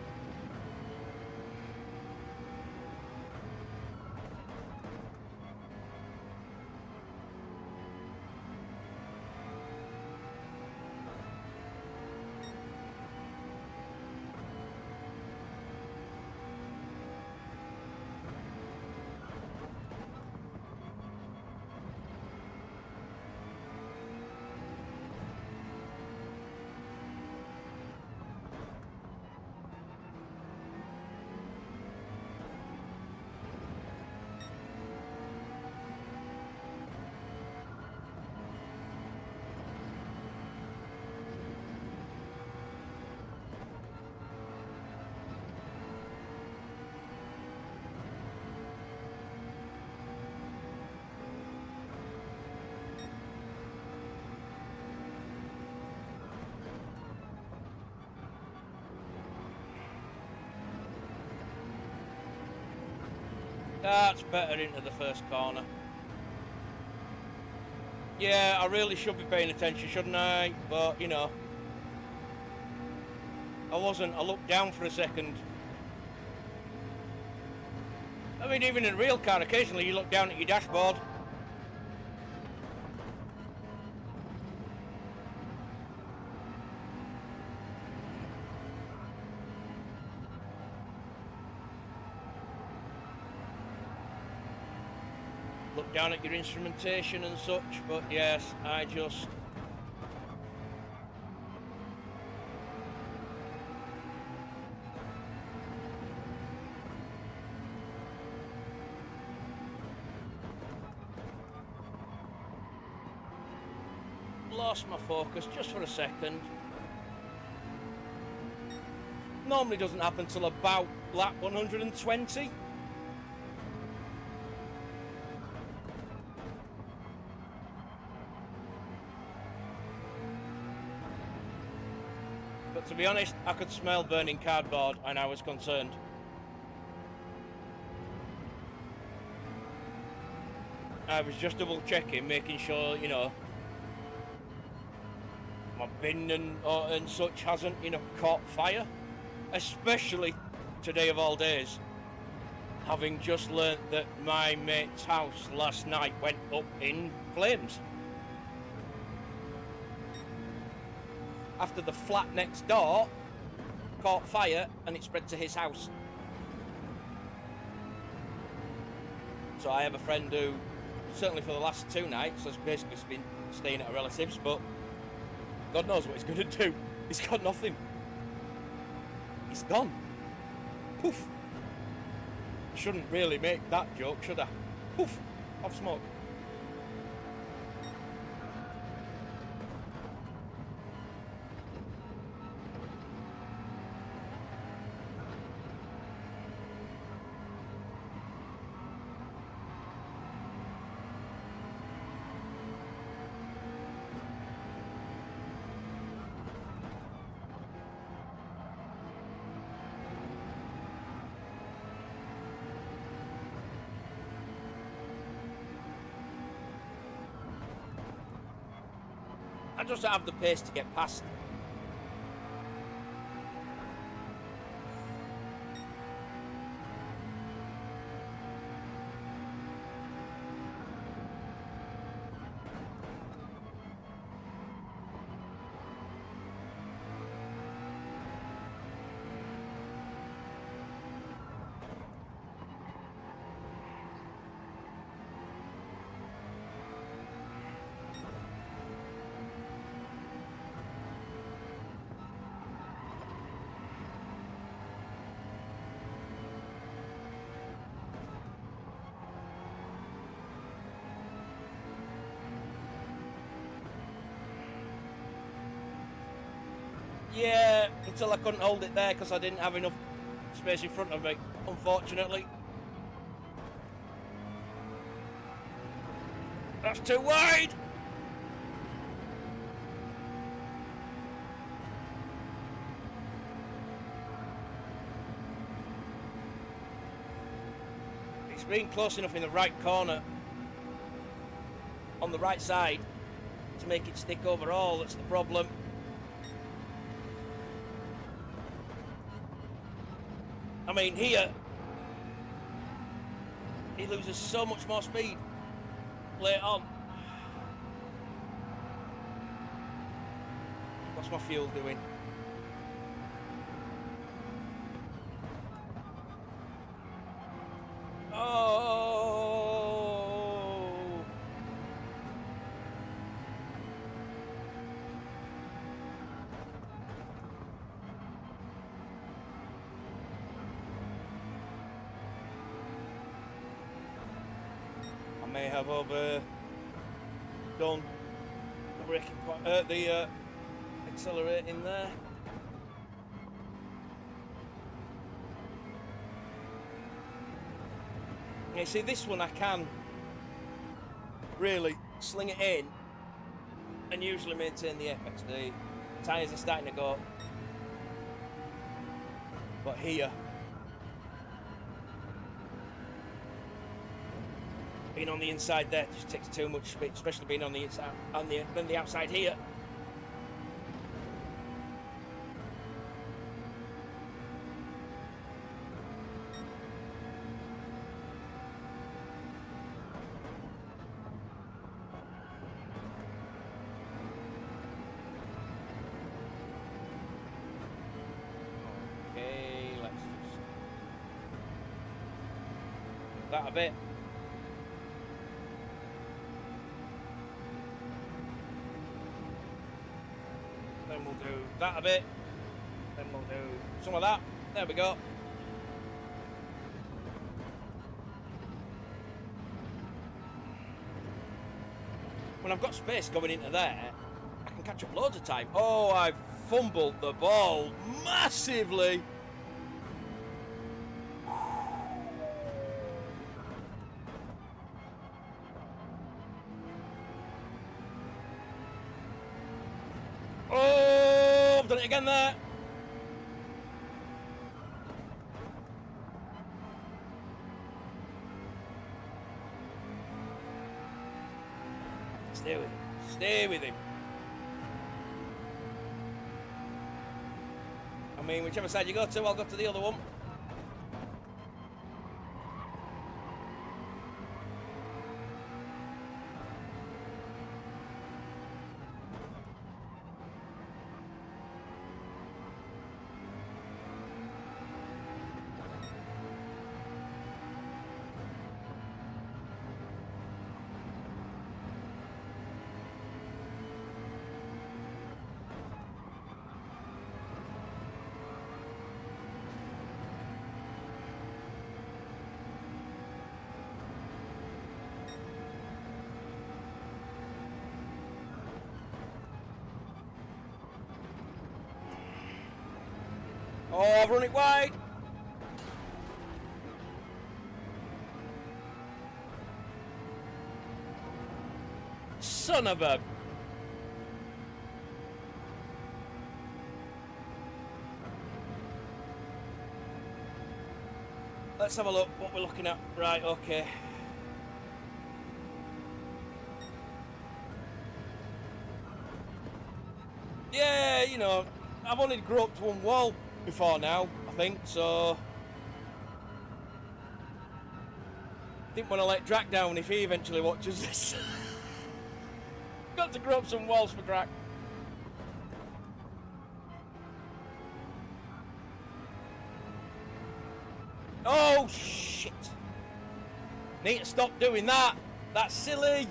That's better into the first corner. Yeah, I really should be paying attention, shouldn't I? But, you know, I wasn't. I looked down for a second. I mean, even in a real car, occasionally you look down at your dashboard. Look down at your instrumentation and such, but yes, I just... lost my focus just for a second. Normally doesn't happen till about lap 120. But to be honest, I could smell burning cardboard and I was concerned. I was just double checking, making sure, you know, my bin and such hasn't, you know, caught fire. Especially today of all days, having just learnt that my mate's house last night went up in flames. After the flat next door caught fire and it spread to his house. So I have a friend who, certainly for the last 2 nights, has basically been staying at a relative's, but God knows what he's going to do. He's got nothing. He's gone. Poof. I shouldn't really make that joke, should I? Poof. Off smoke. I just don't have the pace to get past. Yeah, until I couldn't hold it there because I didn't have enough space in front of me, unfortunately. That's too wide! It's been close enough in the right corner, on the right side, to make it stick overall. That's the problem. I mean, here, he loses so much more speed later on. What's my fuel doing? Oh! I may have overdone the braking point, the accelerating there. You see, this one I can really sling it in and usually maintain the apex. The tyres are starting to go. But here, Being on the inside there just takes too much speed, especially being on the inside, on the outside here. Okay, let's just that a bit. Then we'll do that a bit. Then we'll do some of that. There we go. When I've got space going into there, I can catch up loads of time. Oh, I've fumbled the ball massively. Oh, I've done it again there. Stay with him. Stay with him. I mean, whichever side you go to, I'll go to the other one. Oh, I've run it wide. Son of a... Let's have a look what we're looking at. Right, okay. Yeah, you know, I've only groped one wall before now, I think, so didn't want to let Drac down if he eventually watches this. Got to grope some walls for Drac. Oh shit! Need to stop doing that. That's silly.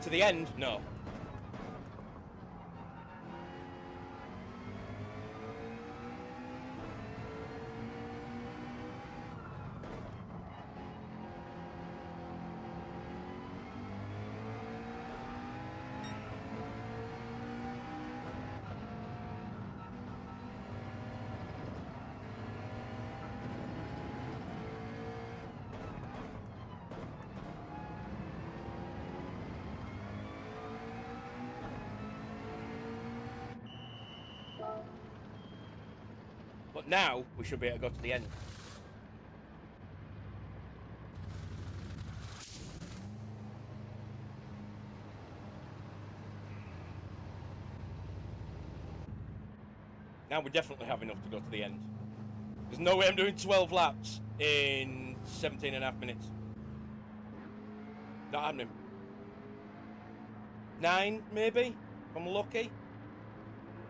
To the end? No. But now we should be able to go to the end. Now we definitely have enough to go to the end. There's no way I'm doing 12 laps in 17 and a half minutes. Not happening. 9 maybe, if I'm lucky.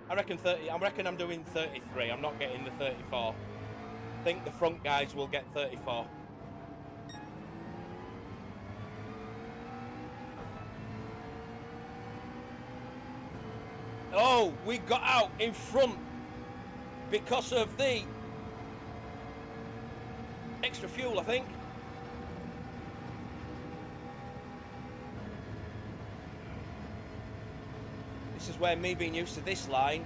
I reckon 30. I reckon I'm doing 33. I'm not getting the 34. I think the front guys will get 34. Oh, we got out in front because of the extra fuel, I think. This is where me being used to this line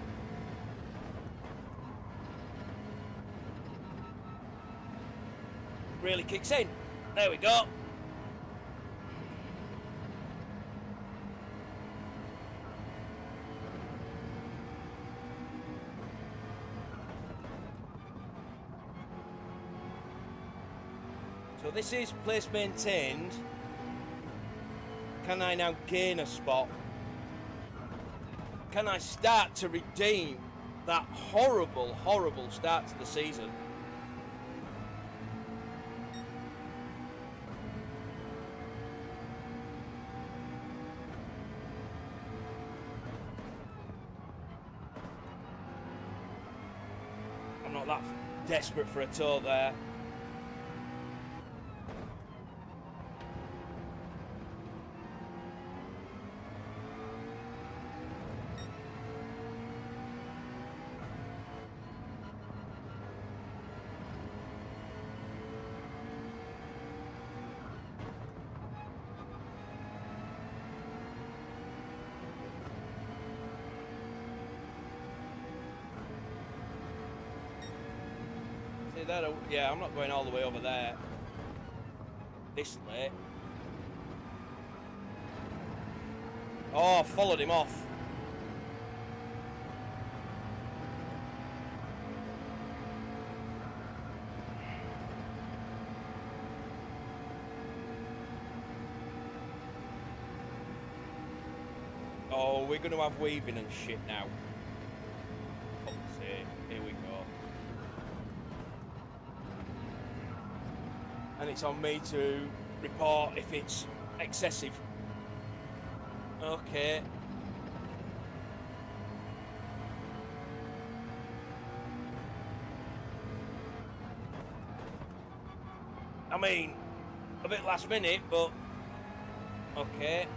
really kicks in. There we go. So this is place maintained. Can I now gain a spot? Can I start to redeem that horrible, horrible start to the season? I'm not that desperate for a tour there. Yeah, I'm not going all the way over there this late. Oh, I followed him off. Oh, we're going to have weaving and shit now. Fuck's sake, here we go. And it's on me to report if it's excessive. Okay. I mean, a bit last minute, but okay.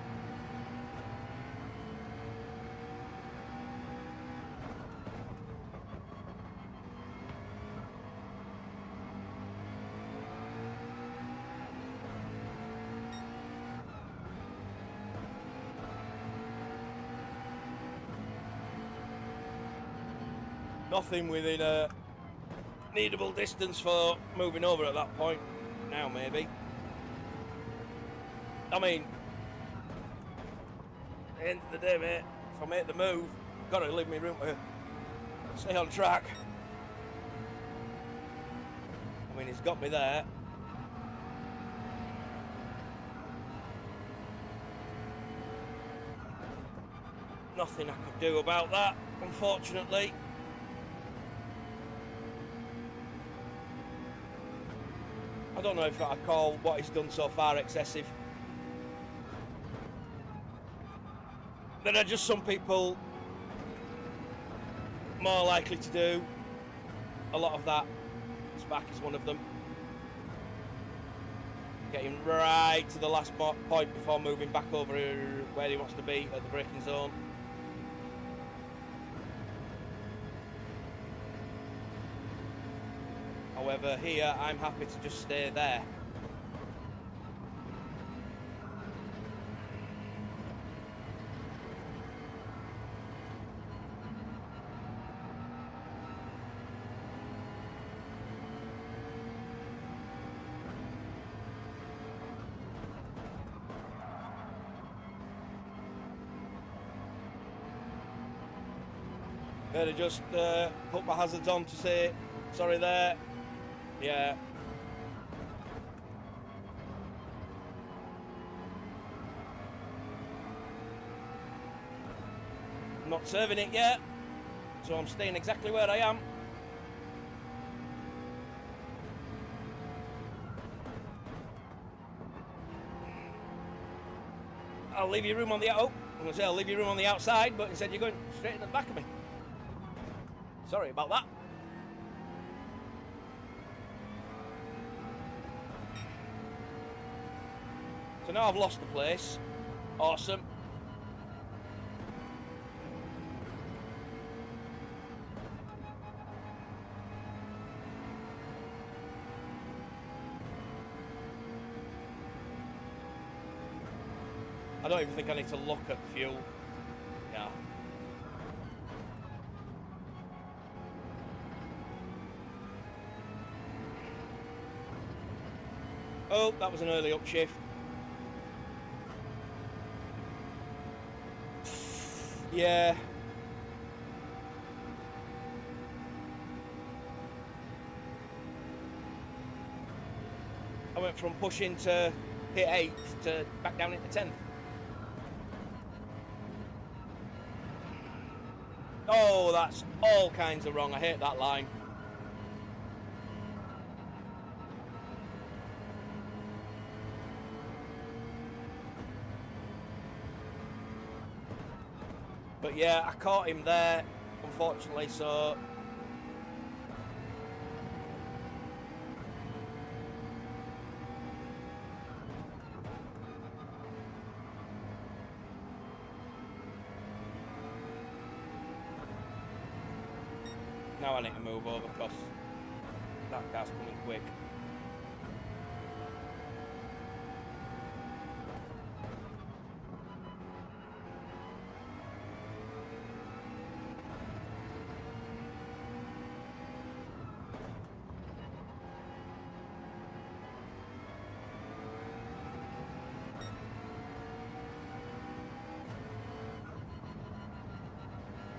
Nothing within a needable distance for moving over at that point. Now, maybe. I mean, at the end of the day, mate, if I make the move, got to leave me room to stay on track. I mean, he's got me there. Nothing I could do about that, unfortunately. I don't know if I call what he's done so far excessive. There are just some people more likely to do a lot of that. Spack is one of them. Getting right to the last point before moving back over where he wants to be at the braking zone. However, here I'm happy to just stay there. Better just put my hazards on to say sorry there. Yeah. I'm not serving it yet, so I'm staying exactly where I am. I'll leave you room on the I'm gonna say I'll leave you room on the outside, but instead you're going straight in the back of me. Sorry about that. So now I've lost the place. Awesome. I don't even think I need to look at fuel. Yeah. Oh, that was an early upshift. Yeah. I went from pushing to hit 8th to back down into 10th. Oh, that's all kinds of wrong. I hate that line. But yeah, I caught him there, unfortunately, so... Now I need to move over because that car's coming quick.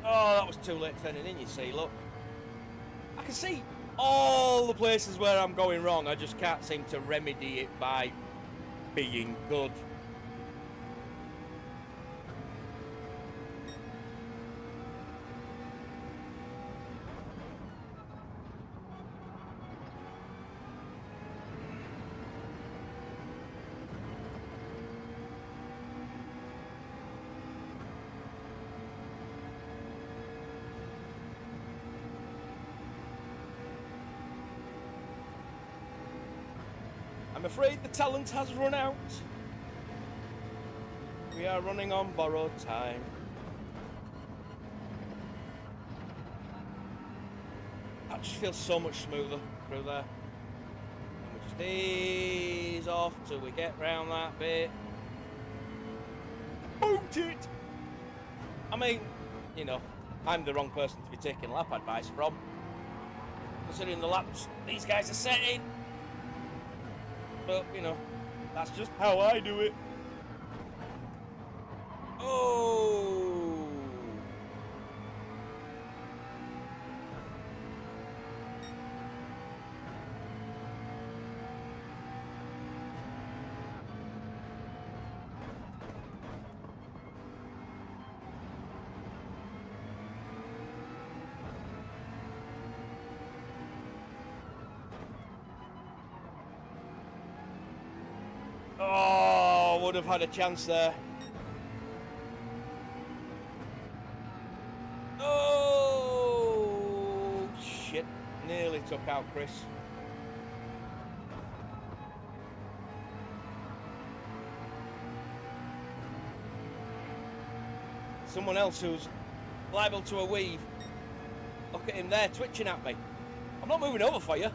Oh, that was too late turning in, you see, look. I can see all the places where I'm going wrong, I just can't seem to remedy it by being good. I'm afraid the talent has run out. We are running on borrowed time. That just feels so much smoother through there. And we just ease off till we get round that bit. Boot it! I mean, you know, I'm the wrong person to be taking lap advice from, considering the laps these guys are setting. But, you know, that's just how I do it. Oh! Oh, would have had a chance there. Oh, shit. Nearly took out Chris. Someone else who's liable to a weave. Look at him there, twitching at me. I'm not moving over for you.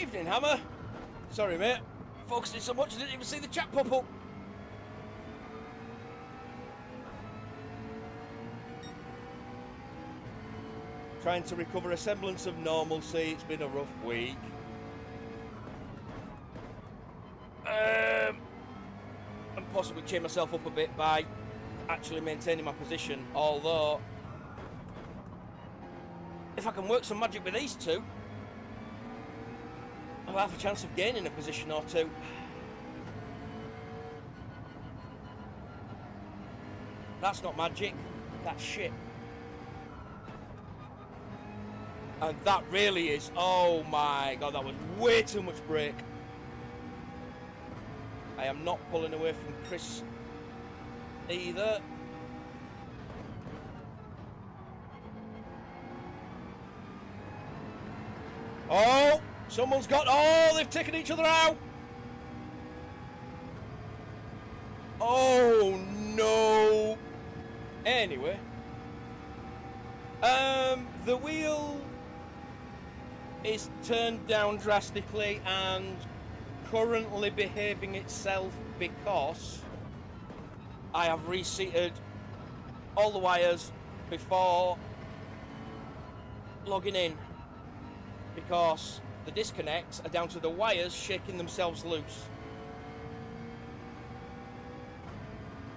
Evening, Hammer. Sorry, mate. Focusing so much I didn't even see the chat pop up. Trying to recover a semblance of normalcy. It's been a rough week. And possibly cheer myself up a bit by actually maintaining my position. Although, if I can work some magic with these two, I'll have a chance of gaining a position or two. That's not magic, that's shit. And that really is, oh my god, that was way too much brake. I am not pulling away from Chris either. Oh, someone's got... Oh, they've taken each other out. Oh, no. Anyway. The wheel is turned down drastically and currently behaving itself because I have reseated all the wires before logging in, because the disconnects are down to the wires shaking themselves loose.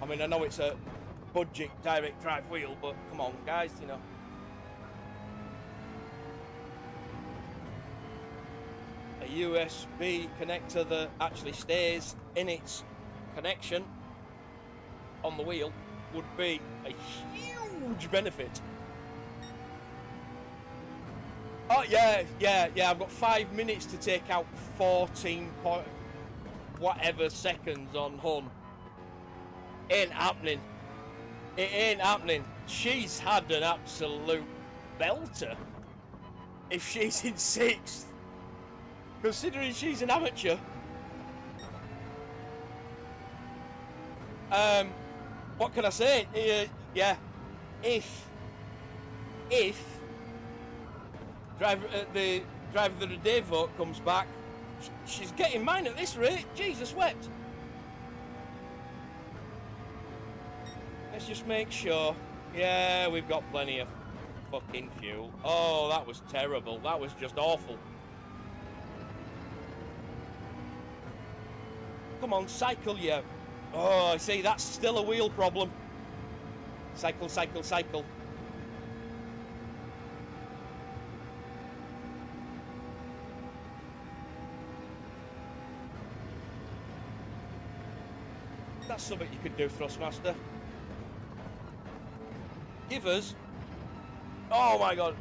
I mean, I know it's a budget direct drive wheel, but come on guys, you know. A USB connector that actually stays in its connection on the wheel would be a huge benefit. Oh yeah, I've got 5 minutes to take out 14 point whatever seconds on Hun. Ain't happening. It ain't happening. She's had an absolute belter if she's in 6th. Considering she's an amateur. What can I say? Yeah, if the driver of the day vote comes back, she's getting mine at this rate. Jesus wept. Let's just make sure. Yeah, we've got plenty of fucking fuel. Oh, that was terrible. That was just awful. Come on, cycle, you. Oh, I see, that's still a wheel problem. Cycle, cycle, cycle. That's something you could do, Thrustmaster. Give us... Oh my god.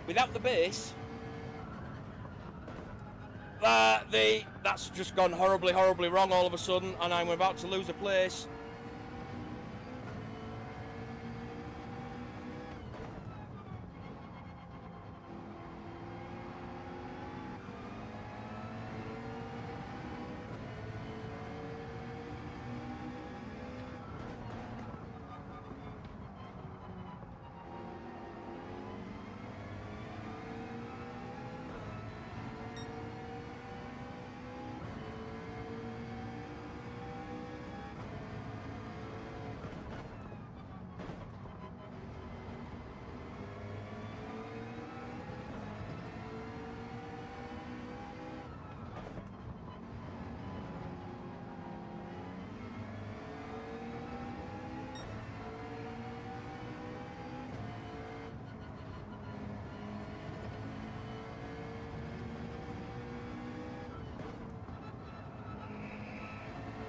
Without the base... That's just gone horribly, horribly wrong all of a sudden, and I'm about to lose a place.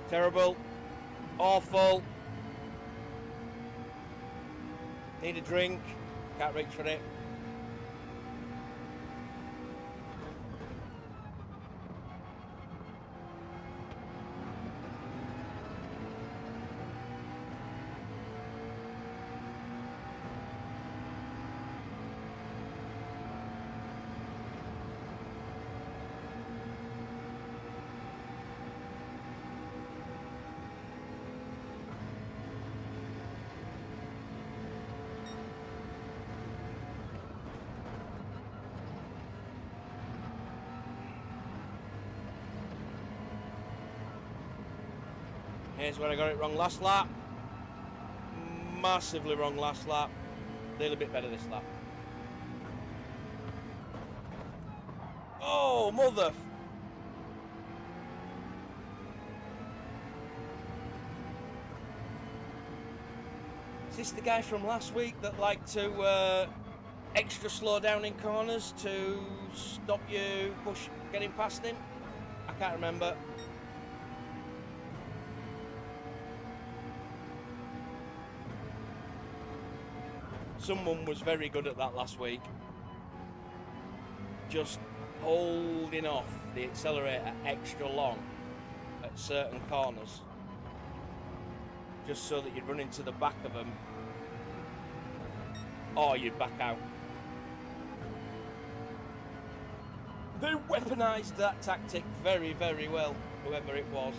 Terrible. Awful. Need a drink. Can't reach for it. Here's where I got it wrong last lap. Massively wrong last lap. Little bit better this lap. Oh, mother. Is this the guy from last week that liked to extra slow down in corners to stop you getting past him? I can't remember. Someone was very good at that last week. Just holding off the accelerator extra long at certain corners. Just so that you'd run into the back of them. Or you'd back out. They weaponised that tactic very, very well, whoever it was.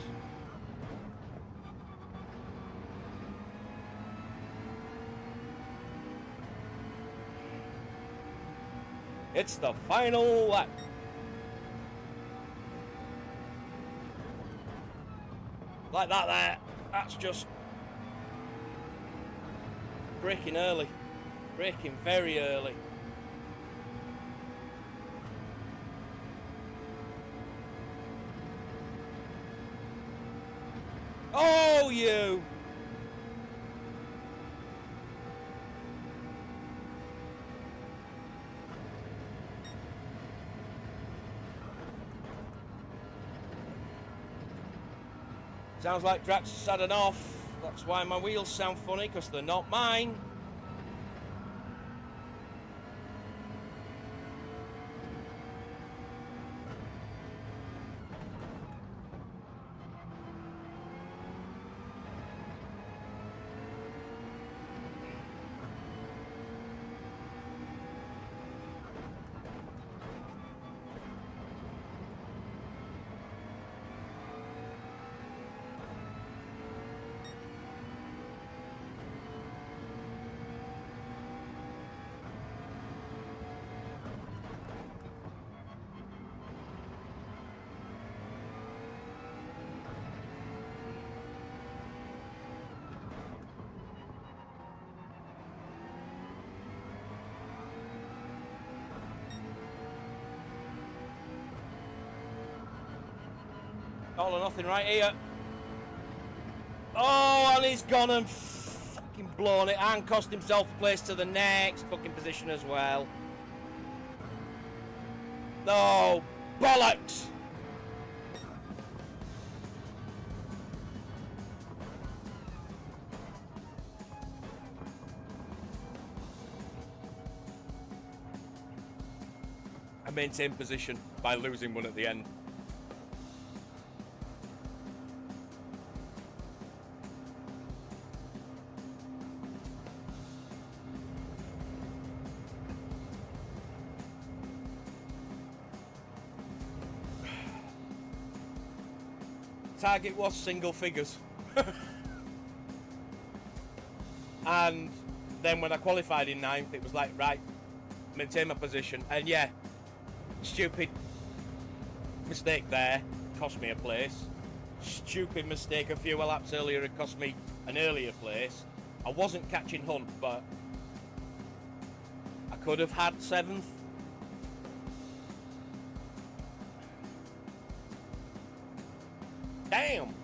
It's the final lap. Like that there. That's just braking early. Braking very early. Oh, you! Sounds like Drax has had enough. That's why my wheels sound funny, because they're not mine. All or nothing right here. Oh, and he's gone and fucking blown it and cost himself a place to the next fucking position as well. No, bollocks! I maintained position by losing one at the end. Target was single figures. And then when I qualified in 9th, it was like, right, maintain my position. And yeah, stupid mistake there, cost me a place. Stupid mistake a few laps earlier, it cost me an earlier place. I wasn't catching Hunt, but I could have had 7th. Damn!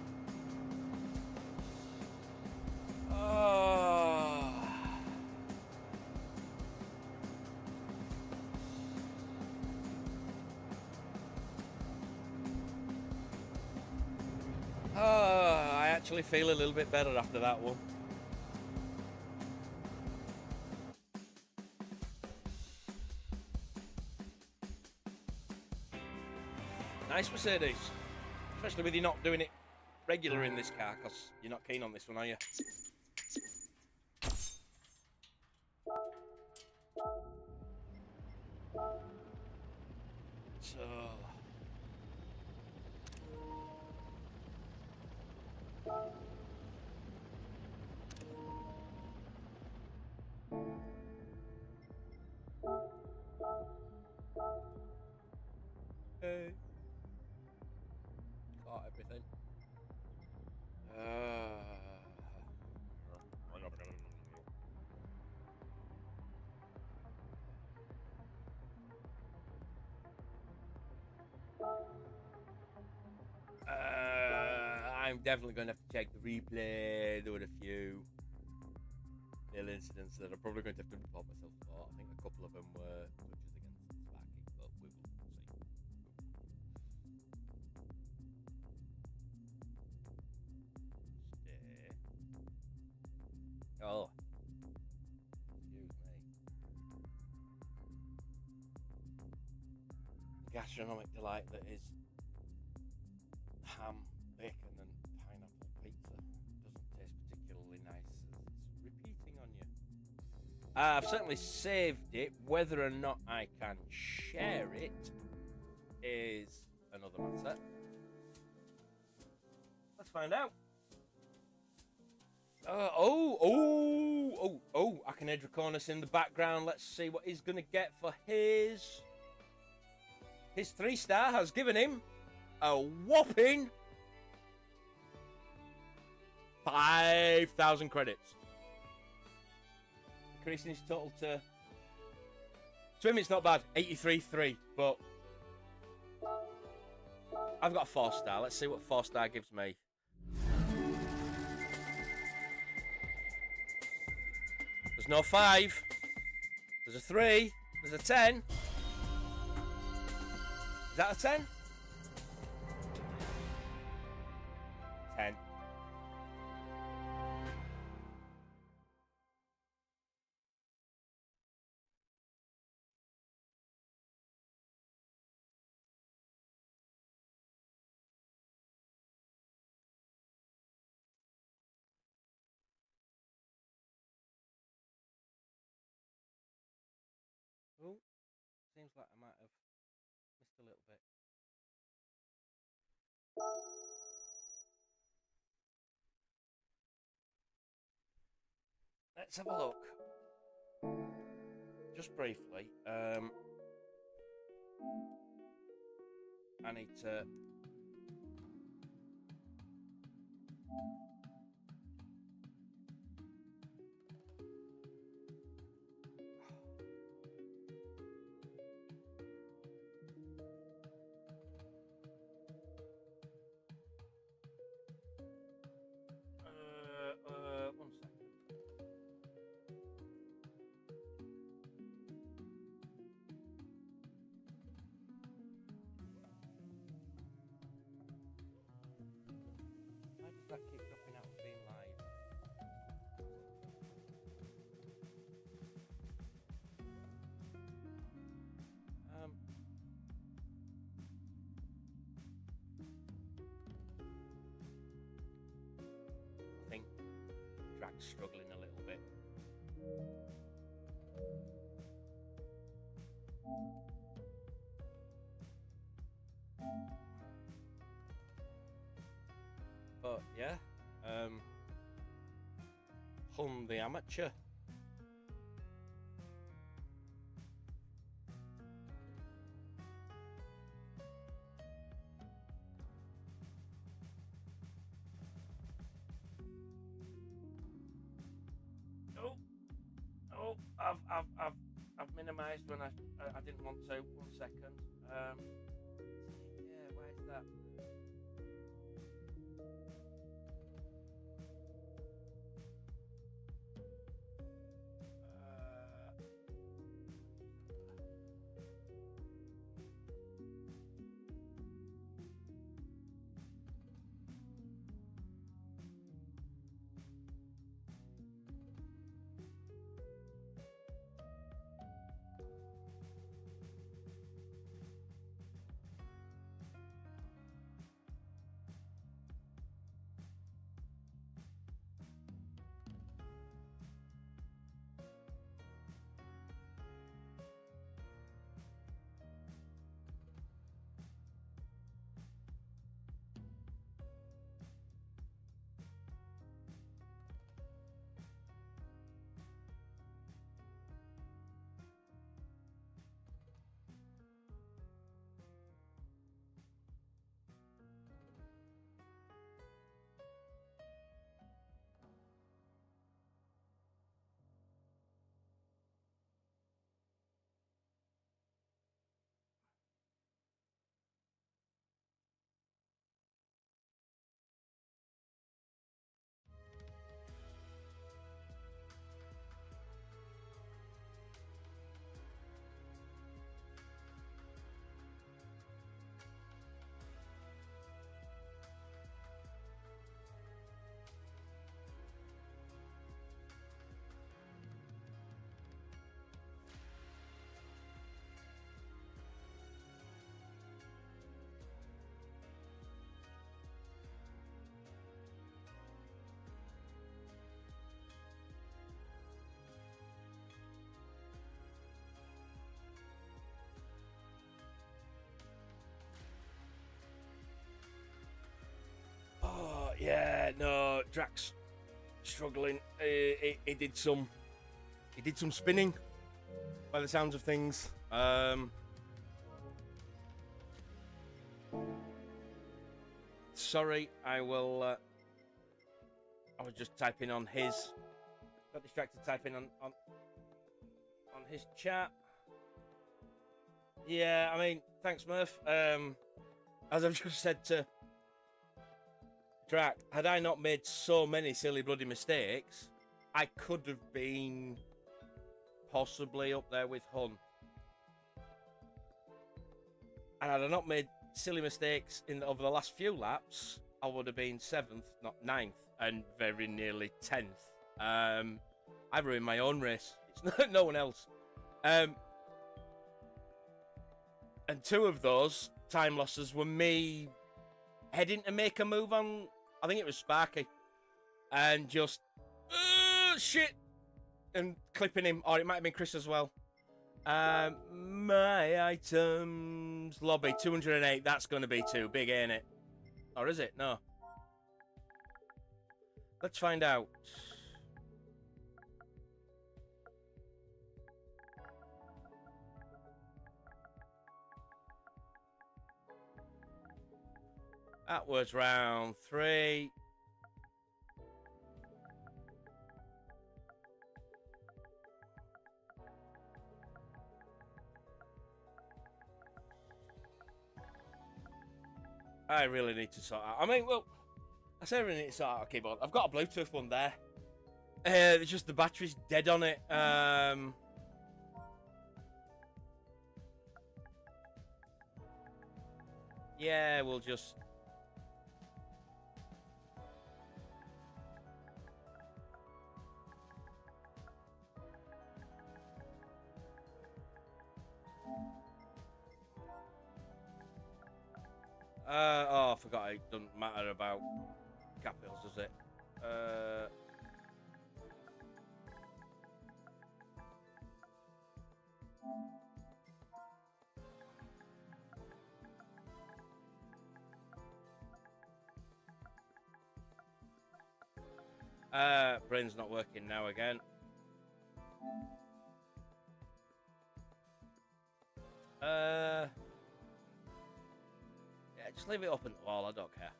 I actually feel a little bit better after that one. Nice Mercedes. Especially with you not doing it regular in this car, because you're not keen on this one, are you? So... Hey. Caught everything. I'm definitely going to have to check the replay. There were a few little incidents that I'm probably going to have to report myself for. I think a couple of them were touches against Sparky, but we will see. Stay. Oh. Excuse me. Gastronomic delight that is ham, bacon and pineapple pizza doesn't taste particularly nice. It's repeating on you. I've certainly saved it. Whether or not I can share it, is another matter. Let's find out. I can hear Draconis in the background. Let's see what he's going to get for his 3-star has given him a whopping 5,000 credits. Increasing his total to... Swimming's not bad, 83.3, but... I've got a 4-star. Let's see what 4-star gives me. There's no 5. There's a 3. There's a 10. Is that a 10? 10. Oh, seems like I might have missed a little bit. Let's have a look. Just briefly. I need to... one second. Why does that keep dropping out of being live? I think Drag's struggling a little bit. But yeah, Hun the amateur. I've minimised when I didn't want to. 1 second. Yeah, why is that? track's struggling. He did some spinning, by the sounds of things. Sorry, I will. I was just typing on his. Got distracted typing on his chat. Yeah, I mean, thanks, Murph. As I've just said to Track, had I not made so many silly bloody mistakes, I could have been possibly up there with Hun. And had I not made silly mistakes over the last few laps, I would have been 7th, not 9th, and very nearly 10th. I ruined my own race. It's no one else. And 2 of those time losses were me heading to make a move on, I think it was Sparky, and just, shit, and clipping him, or it might have been Chris as well. My items, lobby, 208, that's going to be too big, ain't it? Or is it? No. Let's find out. That was round 3. I really need to sort out. I mean, well, I say I really need to sort out a keyboard. I've got a Bluetooth one there. It's just the battery's dead on it. Yeah, we'll just. Oh, I forgot. It doesn't matter about capitals, does it? Brain's not working now again. Yeah, just leave it up in the wall. I don't care.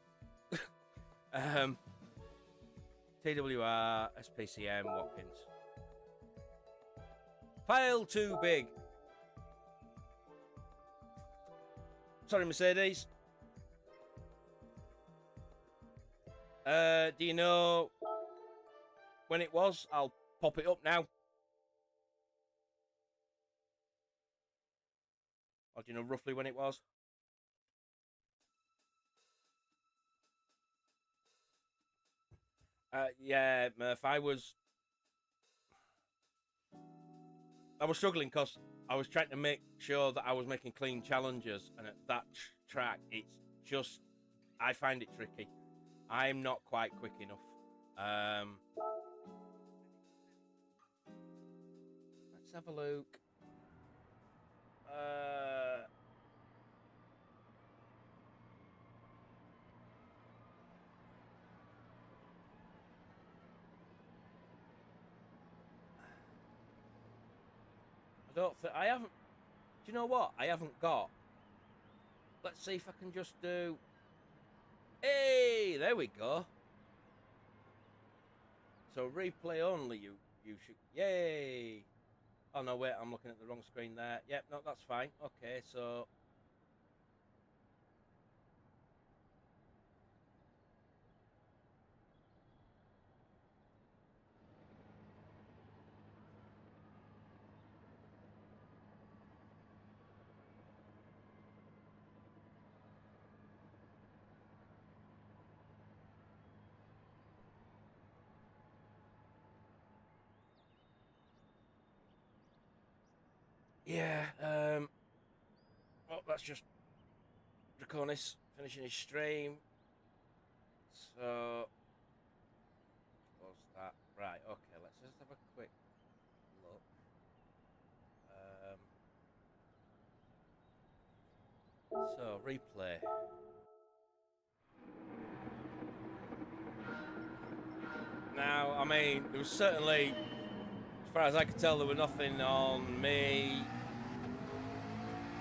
TWR, SPCM, Watkins. File too big. Sorry, Mercedes. Do you know when it was? I'll pop it up now. Or do you know roughly when it was? Yeah, Murph, I was struggling because I was trying to make sure that I was making clean challenges, and at that track, it's just, I find it tricky. I'm not quite quick enough. Let's have a look. I don't think I haven't. Do you know what? I haven't got. Let's see if I can just do. Hey, there we go. So replay only. You should. Yay! Oh no, wait. I'm looking at the wrong screen there. Yep, no, that's fine. Okay, so. Yeah. Oh, that's just Draconis finishing his stream. So. What's that? Right. Okay. Let's just have a quick look. So replay. I mean, there was certainly, as far as I could tell, there was nothing on me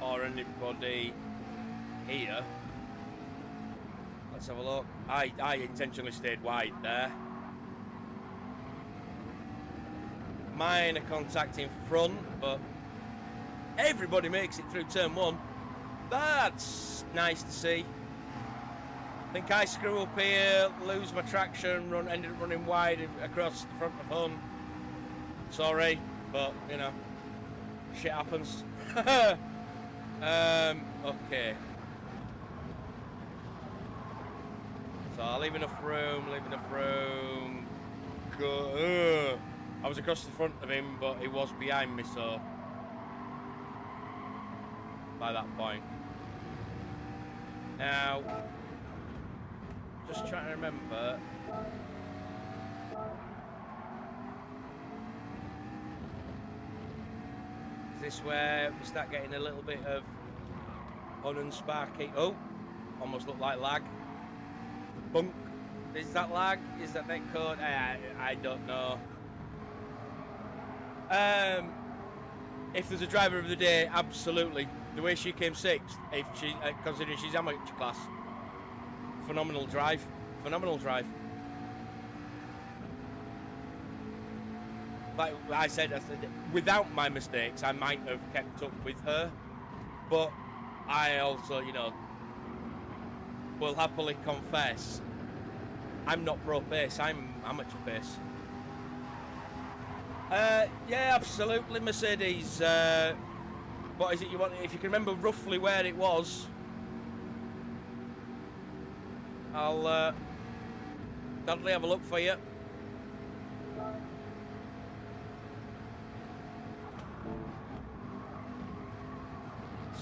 or anybody here. Let's have a look. I intentionally stayed wide there. Minor contact in front, but everybody makes it through turn 1. That's nice to see. I think I screw up here, lose my traction, ended up running wide across the front of Hun. Sorry, but you know, shit happens. Okay. So I'll leave enough room, Go. I was across the front of him, but he was behind me, so by that point. Now, just trying to remember. Is this where we start getting a little bit of Hun and Sparky? Oh, almost looked like lag. Bunk. Is that lag? Is that net code? I don't know. If there's a driver of the day, absolutely. The way she came 6th, if she considering she's amateur class, phenomenal drive. Like I said, without my mistakes, I might have kept up with her, but I also, you know, will happily confess, I'm not pro pace. I'm amateur pace. Yeah, absolutely, Mercedes. What is it you want? If you can remember roughly where it was, I'll definitely have a look for you.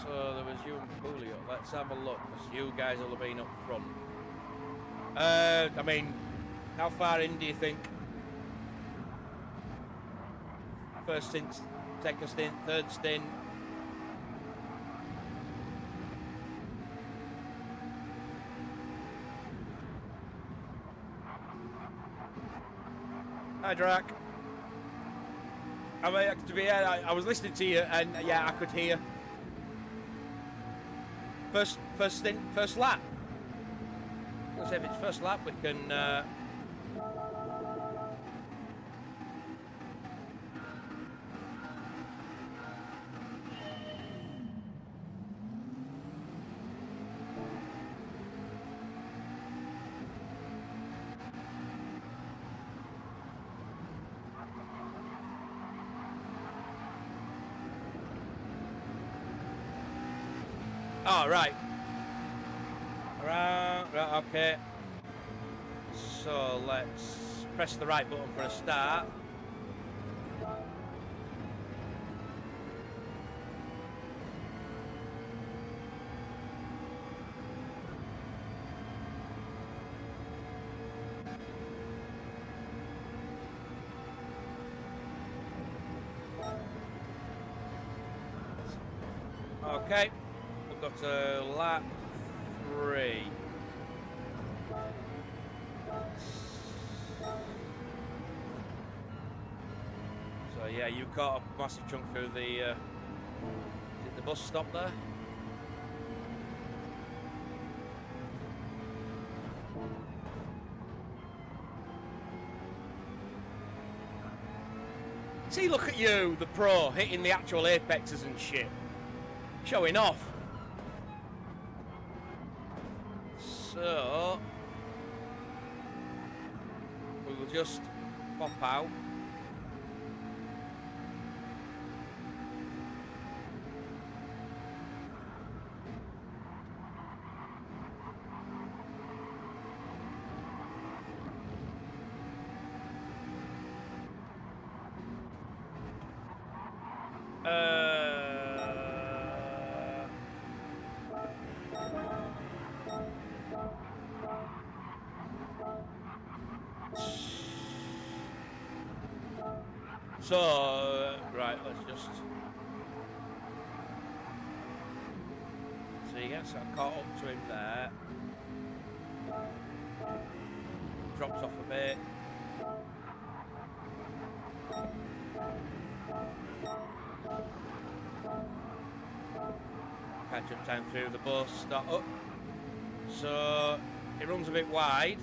So there was you and Julio. Let's have a look, because you guys will have been up front. I mean, how far in do you think? First stint, second stint, third stint. Hi, Drac. I mean, to be honest, I was listening to you, and yeah, I could hear. First stint, first lap. Let's say if it's first lap, we can. Oh, right. Right, okay. So let's press the right button for a start. Okay. Got to lap 3. So yeah, you caught a massive chunk through the. Is it the bus stop there? See, look at you, the pro, hitting the actual apexes and shit, showing off. So we will just pop out. So, right, let's just. So you get sort of caught up to him there. Drops off a bit. catch-up time through the bus. Start up. So it runs a bit wide.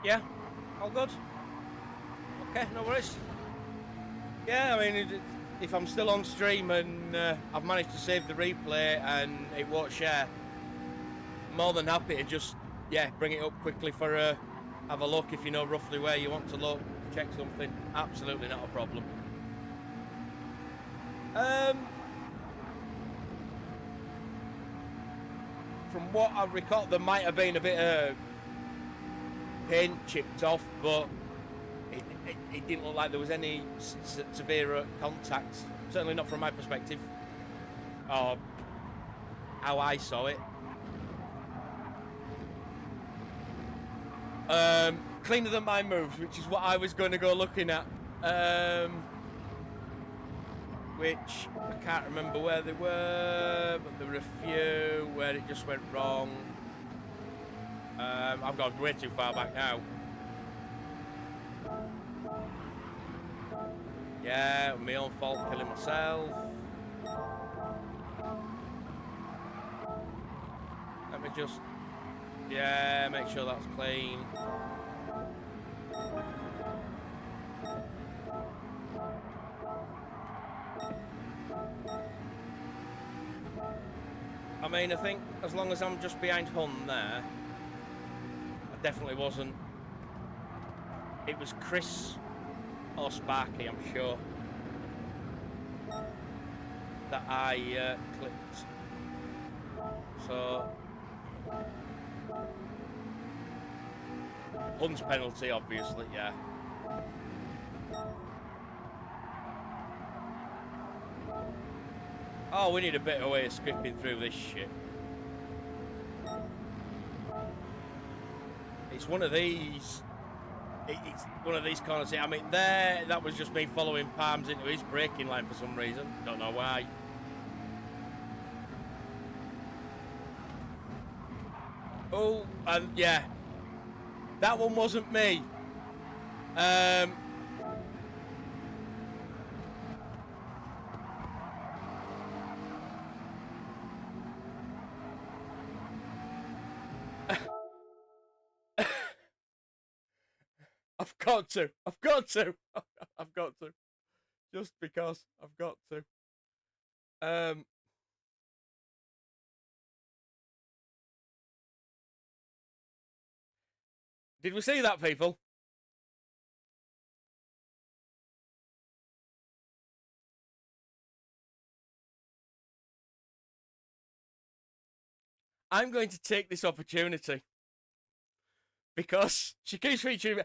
Yeah, all good. Okay, no worries. Yeah, I mean, if I'm still on stream and I've managed to save the replay and it won't share, more than happy to just, yeah, bring it up quickly for have a look if you know roughly where you want to look, check something. Absolutely not a problem. From what I recall, there might have been a bit of paint chipped off, but it didn't look like there was any severe contact. Certainly not from my perspective, or how I saw it. Cleaner than my moves, which is what I was going to go looking at. Which I can't remember where they were, but there were a few where it just went wrong. I've gone way too far back now. Yeah, my own fault, killing myself. Let me just, yeah, make sure that's clean. I mean, I think as long as I'm just behind Hun there, definitely wasn't. It was Chris or Sparky, I'm sure, that I clipped. So Hun's penalty, obviously, yeah. Oh, we need a better way of skipping through this shit. It's one of these. It's one of these corners. I mean, that was just me following Palms into his braking line for some reason. Don't know why. Oh, and yeah, that one wasn't me. I've got to. I've got to. Just because I've got to. Did we see that, people? I'm going to take this opportunity because she keeps featuring me.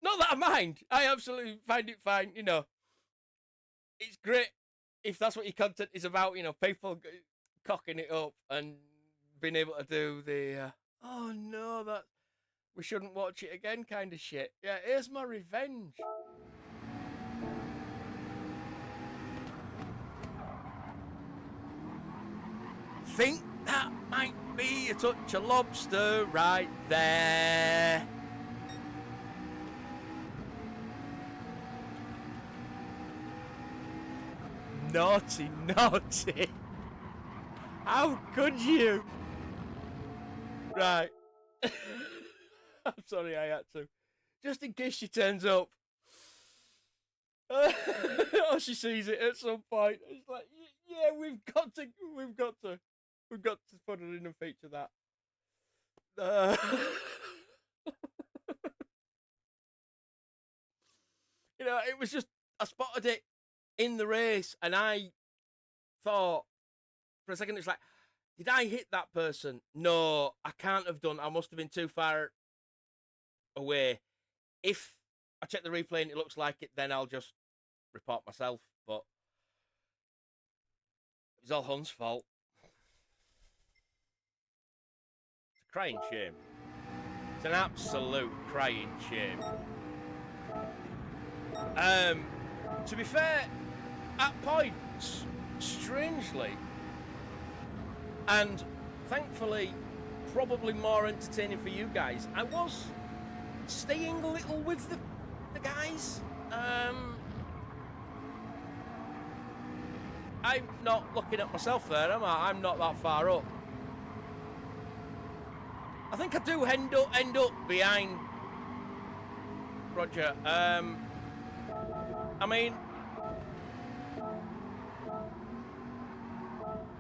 Not that I mind. I absolutely find it fine. You know, it's great if that's what your content is about. You know, people cocking it up and being able to do the oh no, that we shouldn't watch it again kind of shit. Yeah, here's my revenge. Think that might be a touch of lobster right there. Naughty, naughty. How could you? Right. I'm sorry I had to. Just in case she turns up. Or she sees it at some point. It's like, yeah, we've got to put her in and feature that. You know, it was just, I spotted it in the race and I thought for a second, it's like, did I hit that person? No, I can't have done. I must have been too far away. If I check the replay and it looks like it, then I'll just report myself. But It's all Hunt's fault. It's a crying shame. It's an absolute crying shame. To be fair, at points, strangely, and thankfully, probably more entertaining for you guys, I was staying a little with the guys. I'm not looking at myself there, am I? I'm not that far up. I think I do end up behind Roger. I mean,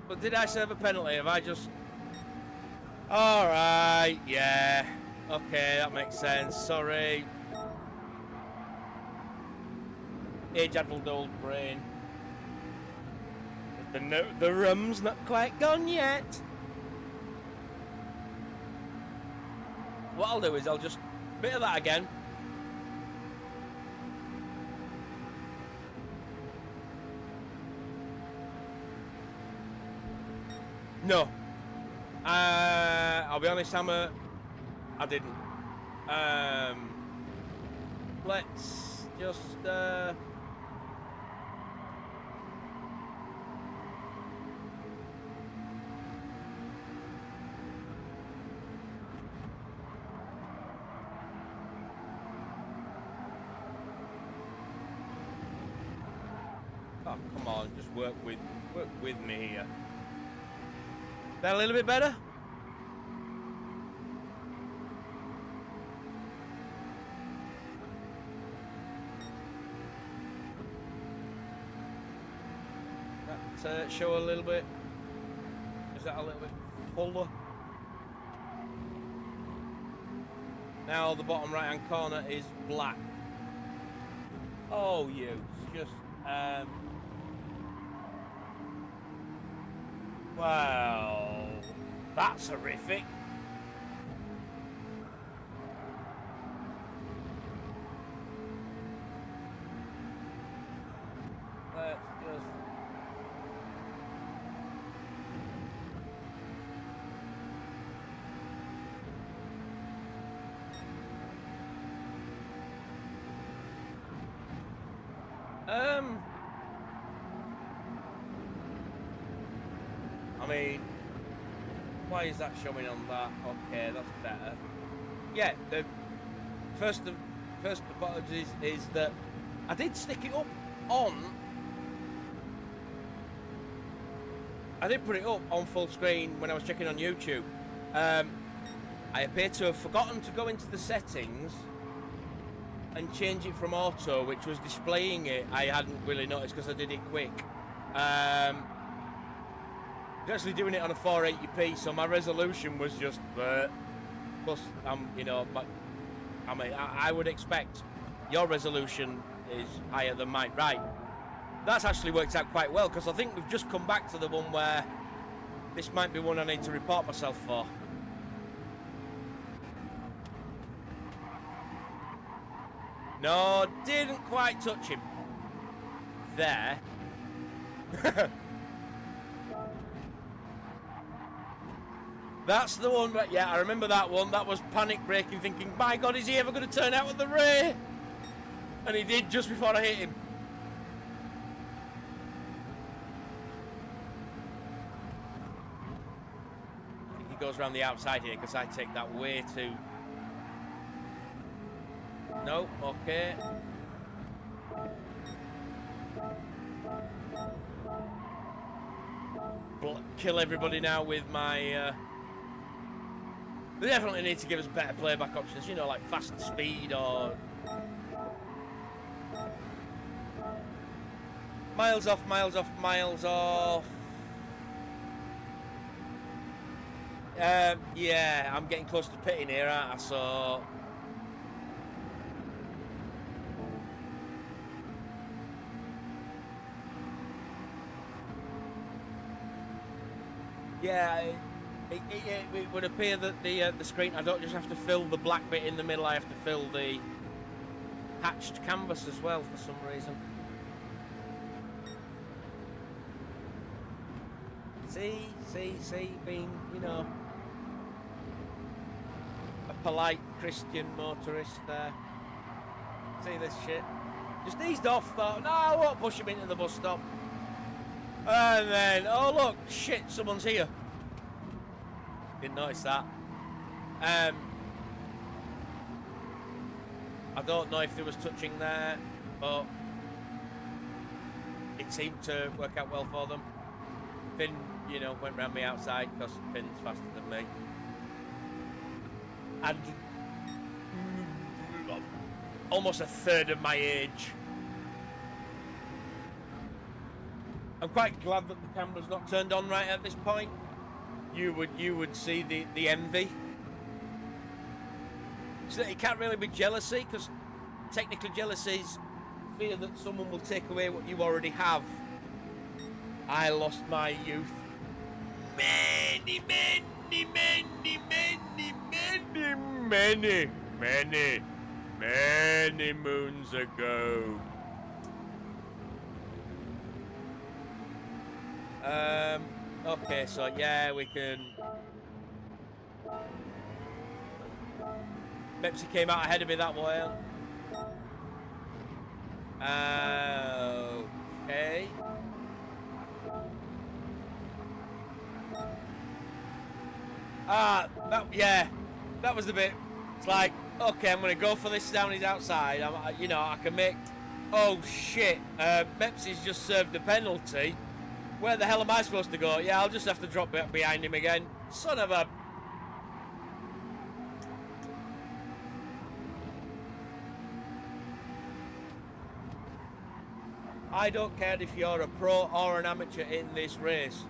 but did I serve a penalty? Have I just... All right, yeah. Okay, that makes sense. Sorry. Age-addled old brain. The rum's not quite gone yet. What I'll do is I'll just... Bit of that again. No. I'll be honest, Hammer. I didn't. Let's just... Oh, come on, just work with me here. That a little bit better? That show a little bit. Is that a little bit fuller? Now the bottom right hand corner is black. Oh, you just well, that's horrific. Let's just... I mean, why is that showing on that? Okay, that's better. Yeah, the first apologies is that I did stick it up on. I did put it up on full screen when I was checking on YouTube. I appear to have forgotten to go into the settings and change it from auto, which was displaying it. I hadn't really noticed because I did it quick. I was actually doing it on a 480p, so my resolution was just plus, you know, I would expect your resolution is higher than mine. Right, that's actually worked out quite well, because I think we've just come back to the one where this might be one I need to report myself for. No, didn't quite touch him there. That's the one, but yeah, I remember that one. That was panic braking, thinking, by God, is he ever going to turn out at the rear? And he did just before I hit him. I think he goes around the outside here because I take that way too. No, okay. Kill everybody now with my... They definitely need to give us better playback options, you know, like fast speed or... Miles off, miles off, miles off. Yeah, I'm getting close to pitting here, aren't I? So... Yeah, it would appear that the screen, I don't just have to fill the black bit in the middle, I have to fill the hatched canvas as well for some reason. See, being, you know, a polite Christian motorist there. See this shit? Just eased off, thought, no, I won't push him into the bus stop. And then, oh look, shit, someone's here. Didn't notice that. I don't know if there was touching there, but it seemed to work out well for them. Finn, you know, went round me outside because Finn's faster than me. And almost a third of my age. I'm quite glad that the camera's not turned on right at this point. You would see the envy. So it can't really be jealousy, because technically jealousy is fear that someone will take away what you already have. I lost my youth many moons ago. Okay, so yeah, we can. Pepsi came out ahead of me that way. Okay. That was the bit. It's like, okay, I'm gonna go for this down his outside. I can make. Oh shit! Pepsi's just served a penalty. Where the hell am I supposed to go? Yeah, I'll just have to drop behind him again. Son of a. I don't care if you're a pro or an amateur in this race.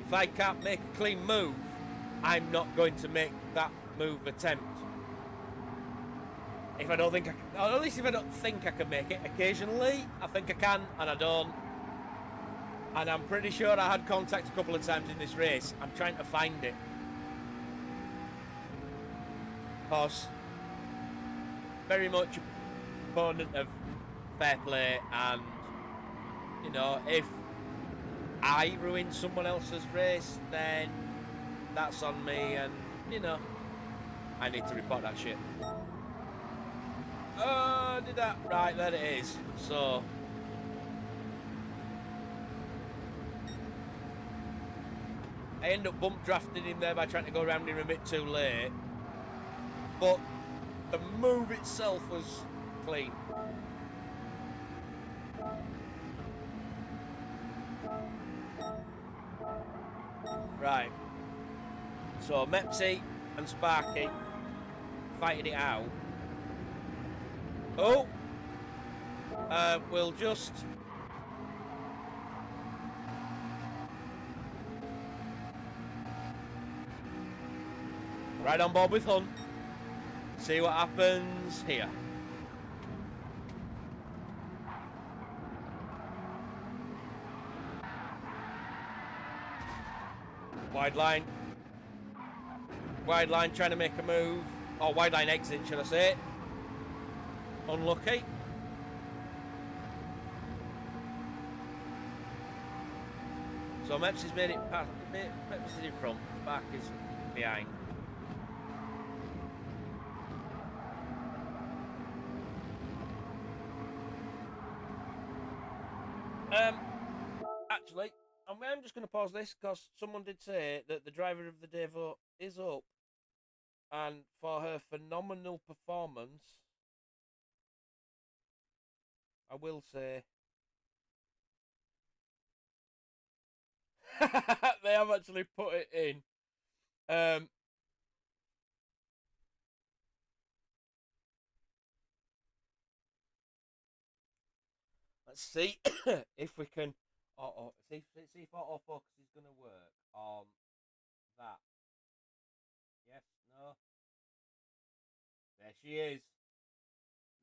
If I can't make a clean move, I'm not going to make that move attempt. If I don't think I can, or at least if I don't think I can make it, occasionally I think I can and I don't. And I'm pretty sure I had contact a couple of times in this race. I'm trying to find it. Because very much opponent of fair play, and you know, if I ruin someone else's race, then that's on me, and you know, I need to report that shit. Oh, did that? Right, there it is. So I end up bump drafting him there by trying to go around him a bit too late, but the move itself was clean. Right, so Mepsi and Sparky fighting it out. Oh, we'll just right on board with Hunt. See what happens here. Wide line trying to make a move, or wide line exit should I say. Unlucky. So Mepsi's made it past. Mepsi's in front, Spark is behind. Actually, I'm just going to pause this because someone did say that the driver of the day vote is up, and for her phenomenal performance, I will say they have actually put it in. Let's see if we can. See if autofocus is going to work on that. Yes, no. There she is.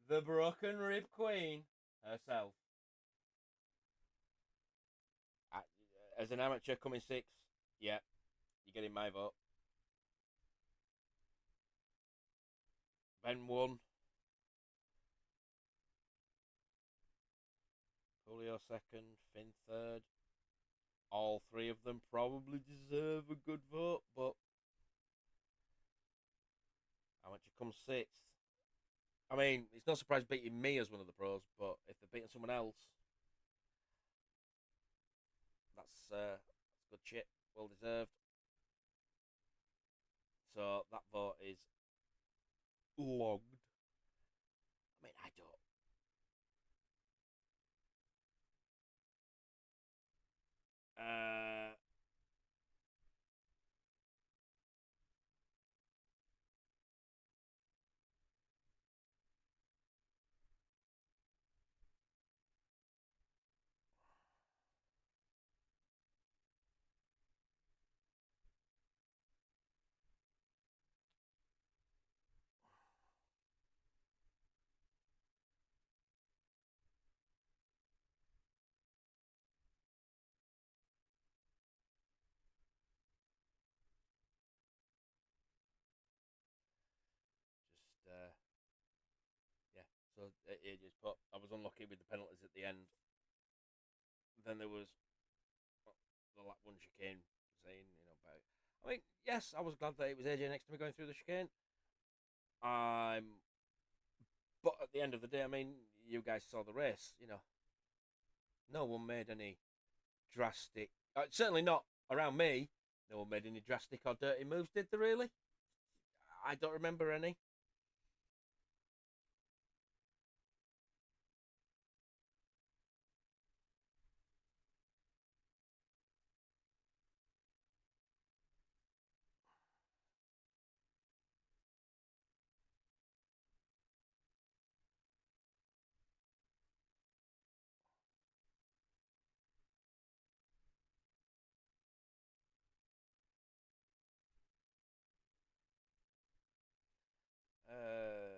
The broken rib queen herself. As an amateur coming sixth, yeah, you're getting my vote. Ben won. Julio second, Finn third. all three of them probably deserve a good vote, but how much it comes sixth? I mean, it's no surprise beating me as one of the pros, but if they're beating someone else, that's good shit, well deserved. So that vote is logged. I mean, I don't. Just yeah. So it just put. I was unlucky with the penalties at the end. Then there was the lap one chicane saying, about. I mean, yes, I was glad that it was AJ next to me going through the chicane. But at the end of the day, I mean, you guys saw the race. No one made any drastic. Certainly not around me. No one made any drastic or dirty moves, did they? Really? I don't remember any. Uh,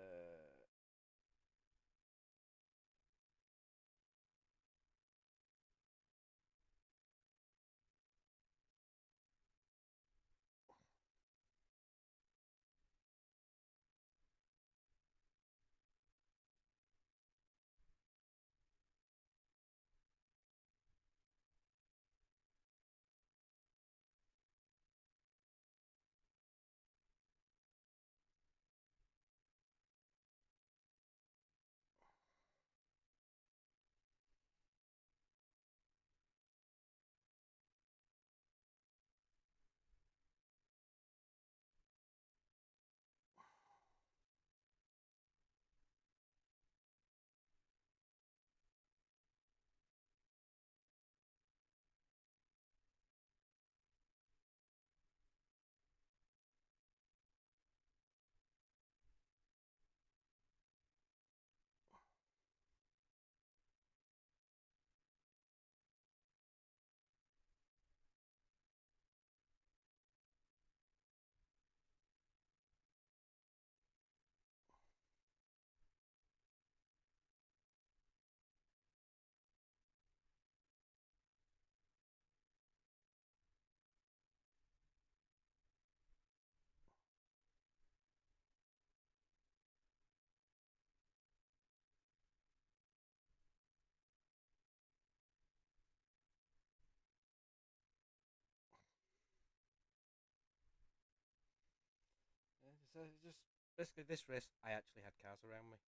just basically this race, I actually had cars around me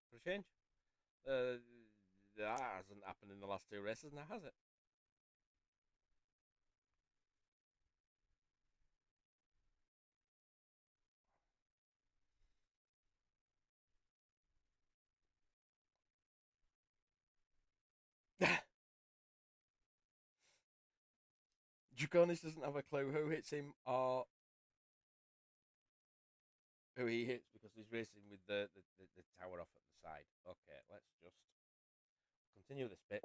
for a change. Uh, that hasn't happened in the last two races now, has it? Draconis doesn't have a clue who hits him or who he hits because he's racing with the tower off at the side. Okay, let's just continue this bit.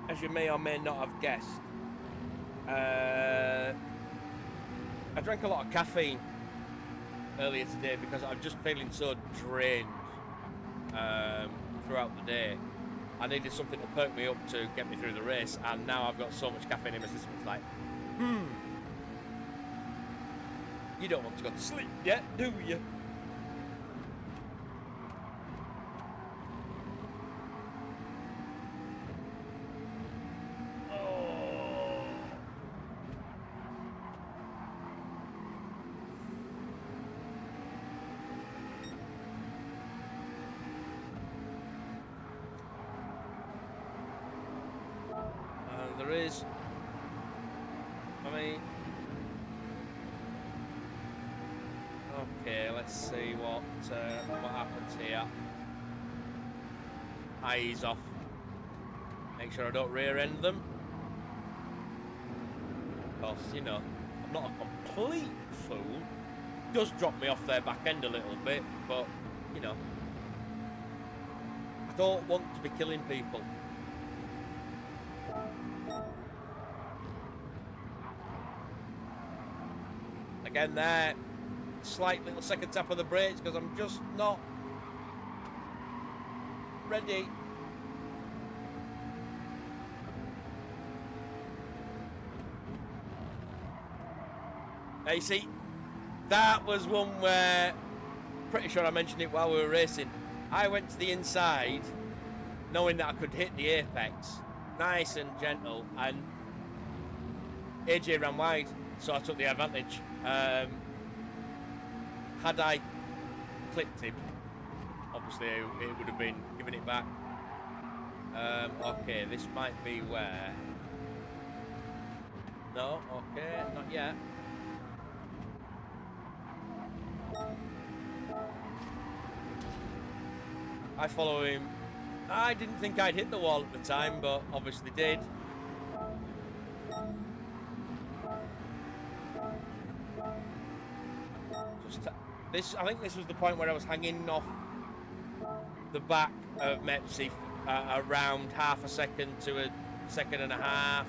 As you may or may not have guessed, I drank a lot of caffeine earlier today because I'm just feeling so drained throughout the day. I needed something to perk me up to get me through the race, and now I've got so much caffeine in my system. It's like, you don't want to go to sleep yet, do you? there is. I mean, okay, let's see what happens here. Eyes off. Make sure I don't rear end them. Because, you know, I'm not a complete fool. Does drop me off their back end a little bit, but, you know, I don't want to be killing people. Again there, slight little second tap of the brakes because I'm just not ready. Now you see, that was one where, pretty sure I mentioned it while we were racing. I went to the inside, knowing that I could hit the apex, nice and gentle, and AJ ran wide, so I took the advantage. Had I clipped him, obviously it would have been giving it back. Okay, this might be where... No, okay, not yet. I follow him. I didn't think I'd hit the wall at the time, but obviously did. Just I think this was the point where I was hanging off the back of Mepsi around half a second to a second and a half.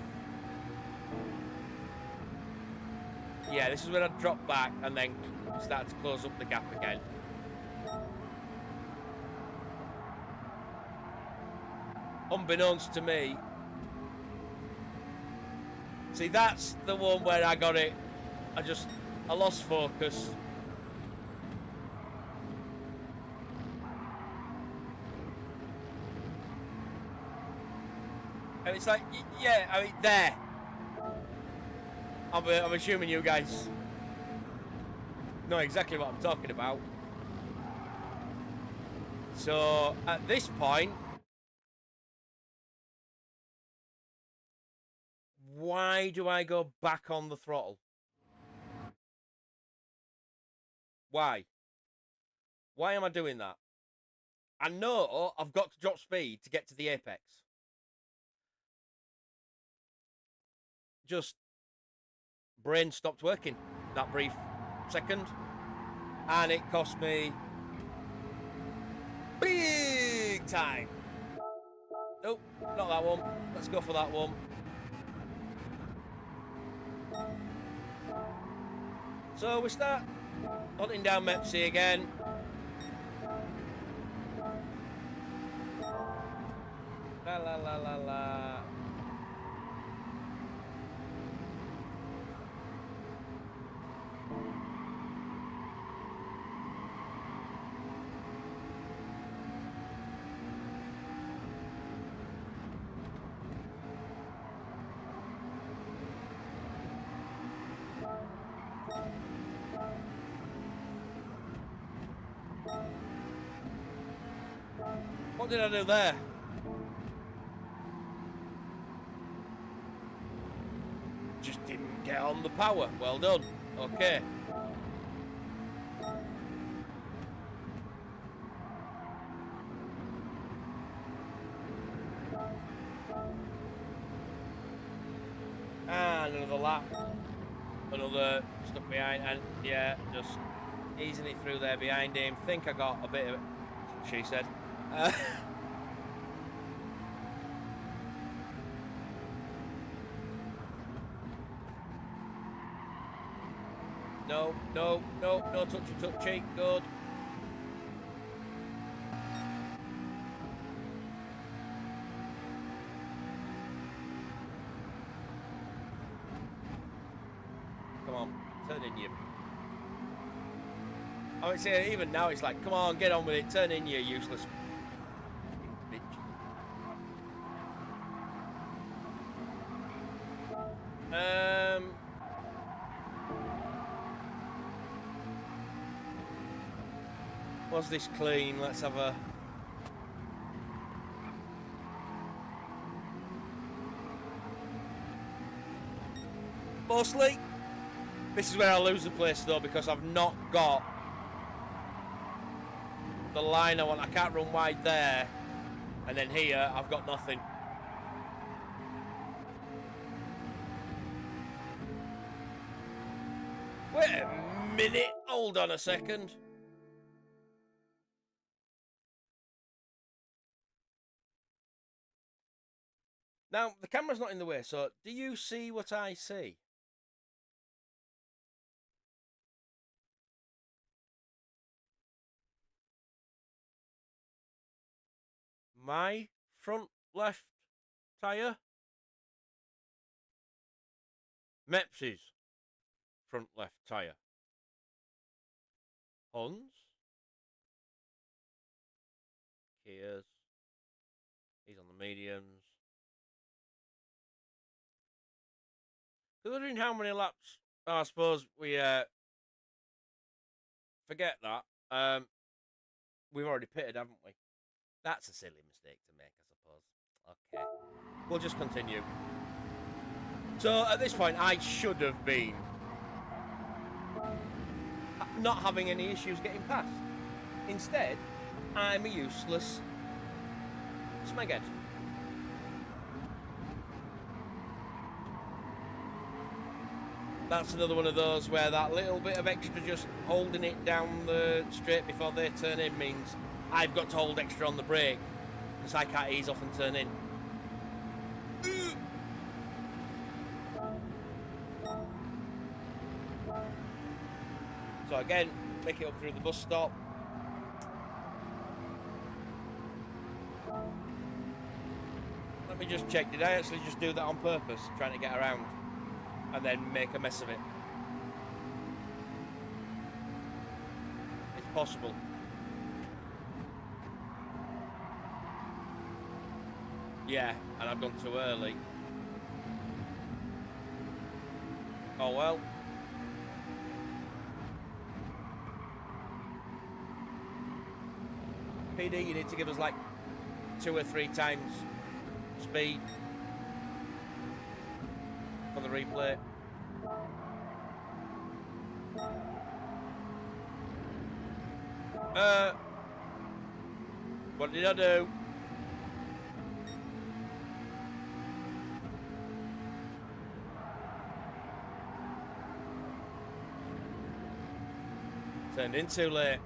Yeah, this is when I dropped back and then started to close up the gap again. Unbeknownst to me. See, that's the one where I got it. I lost focus. And it's like, yeah, I mean, there. I'm assuming you guys know exactly what I'm talking about. So, at this point, why do I go back on the throttle? Why? Why am I doing that? I know I've got to drop speed to get to the apex. Just brain stopped working that brief second, and it cost me big time. Nope, not that one. Let's go for that one. So we start hunting down Mepsi again. La la la la la. What did I do there? Just didn't get on the power. Well done. Okay. And another lap. Another stuck behind, and yeah, just easing it through there behind him. Think I got a bit of it, she said. No, no, no, no touchy, good. Come on, turn in you. I would say even now it's like, come on, get on with it, turn in you useless bitch. Was this clean? Let's have a... Mostly. This is where I lose the place though, because I've not got the line I want. I can't run wide there, and then here I've got nothing. Wait a minute, hold on a second. Now, the camera's not in the way, so do you see what I see? My front left tyre? Meps's front left tyre. Huns? Kia's. He's on the mediums. Considering how many laps, I suppose we forget that. We've already pitted, haven't we? That's a silly mistake to make, I suppose. Okay. We'll just continue. So, at this point, I should have been not having any issues getting past. Instead, I'm a useless smeghead. That's another one of those where that little bit of extra just holding it down the straight before they turn in means I've got to hold extra on the brake because I can't ease off and turn in. So again, make it up through the bus stop. Let me just check, did I actually just do that on purpose, trying to get around and then make a mess of it? It's possible. Yeah, and I've gone too early. Oh well. PD, you need to give us like 2 or 3 times speed for the replay. What did I do? Turned in too late.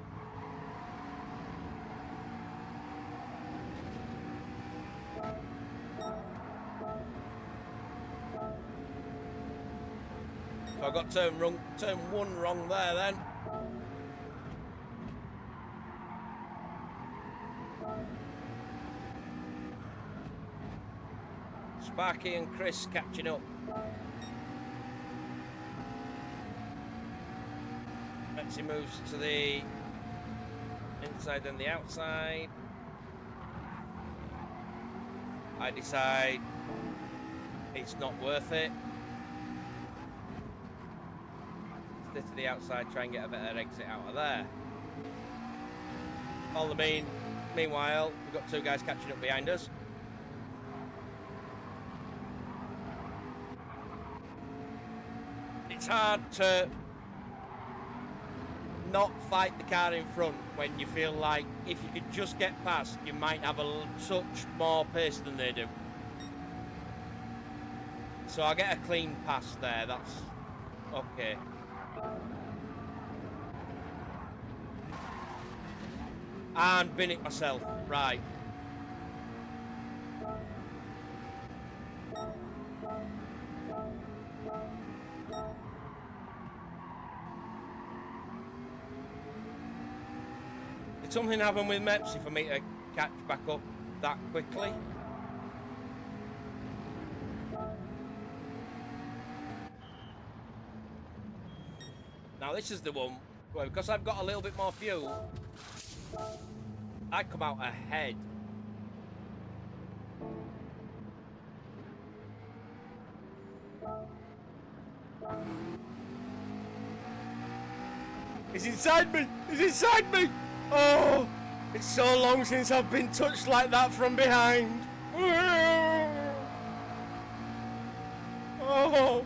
So I got turn 1 wrong there then. Sparky and Chris catching up. Betsy moves to the inside and the outside. I decide it's not worth it. Stay to the outside, try and get a better exit out of there. Meanwhile, we've got 2 guys catching up behind us. It's hard to not fight the car in front when you feel like if you could just get past, you might have a touch more pace than they do. So I get a clean pass there, that's okay. And bin it myself, right. Did something happen with Mepsy for me to catch back up that quickly? Now this is the one where, because I've got a little bit more fuel, I come out ahead. He's inside me! He's inside me! Oh! It's so long since I've been touched like that from behind. Oh!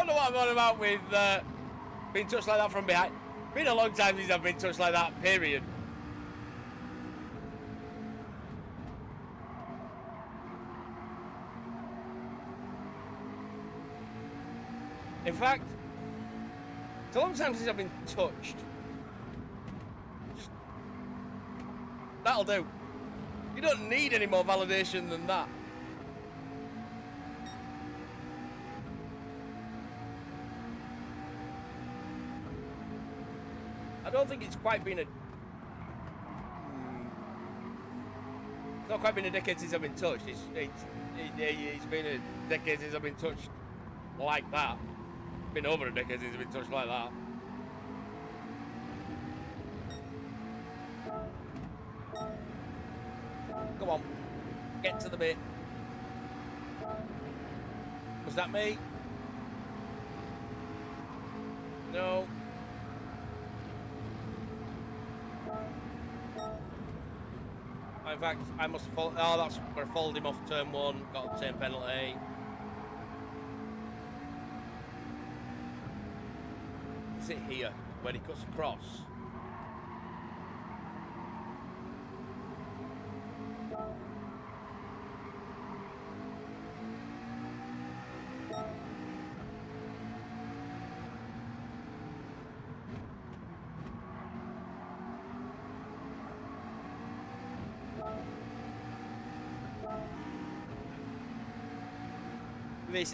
don't know what I'm on about with being touched like that from behind. Been a long time since I've been touched like that, period. In fact, it's a long time since I've been touched. Just, that'll do. You don't need any more validation than that. I don't think it's quite been a... It's not quite been a decade since I've been touched. It's been a decade since I've been touched like that. It's been over a decade since I've been touched like that. Come on, get to the bit. Was that me? No. In fact, I must have followed. Oh, that's where I followed him off turn 1, got the same penalty. Is it here where he cuts across?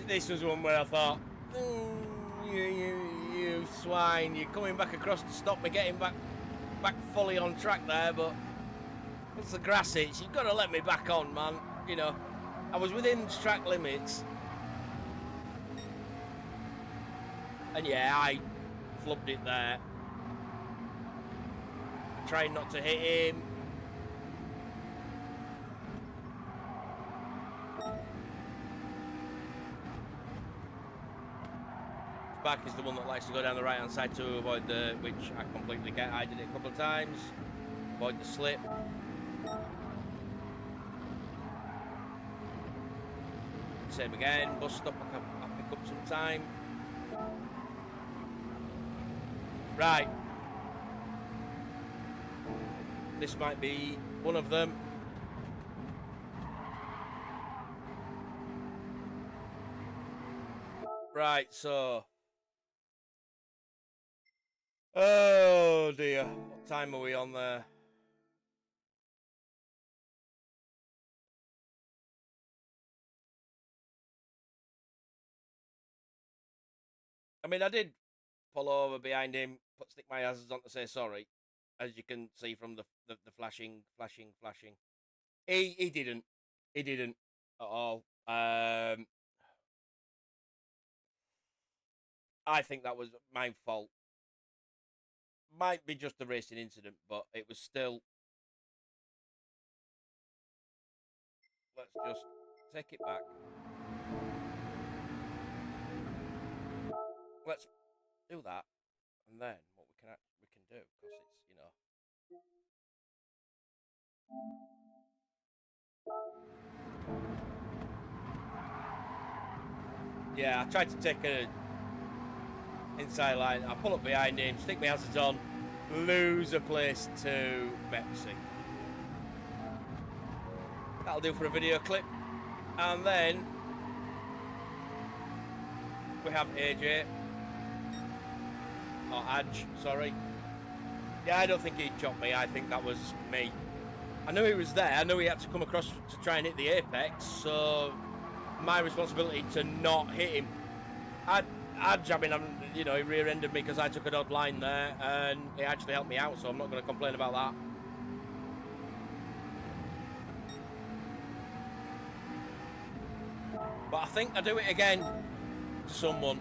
This was one where I thought, you swine, you're coming back across to stop me getting back fully on track there, but once the grass hits, you've got to let me back on, man. You know, I was within track limits, and yeah, I flubbed it there. Trying not to hit him. Back is the one that likes to go down the right hand side to avoid the, which I completely get. I did it a couple of times. Avoid the slip. Same again. Bus stop. I'll pick up some time. Right. This might be one of them. Right, so. Oh dear, what time are we on there? I mean, I did pull over behind him, stick my hazards on to say sorry, as you can see from the flashing. He didn't at all. I think that was my fault. Might be just a racing incident, but it was still. Let's just take it back. Let's do that, and then what we can do, because it's, you know. Yeah, I tried to take a inside line. I pull up behind him, stick my hazards on, lose a place to Pepsi. That'll do for a video clip. And then we have AJ. Or Adge, sorry. Yeah, I don't think he chopped me. I think that was me. I knew he was there. I knew he had to come across to try and hit the apex. So my responsibility to not hit him. Adge, I mean, you know, he rear-ended me because I took an odd line there, and he actually helped me out, so I'm not going to complain about that. But I think I do it again to someone.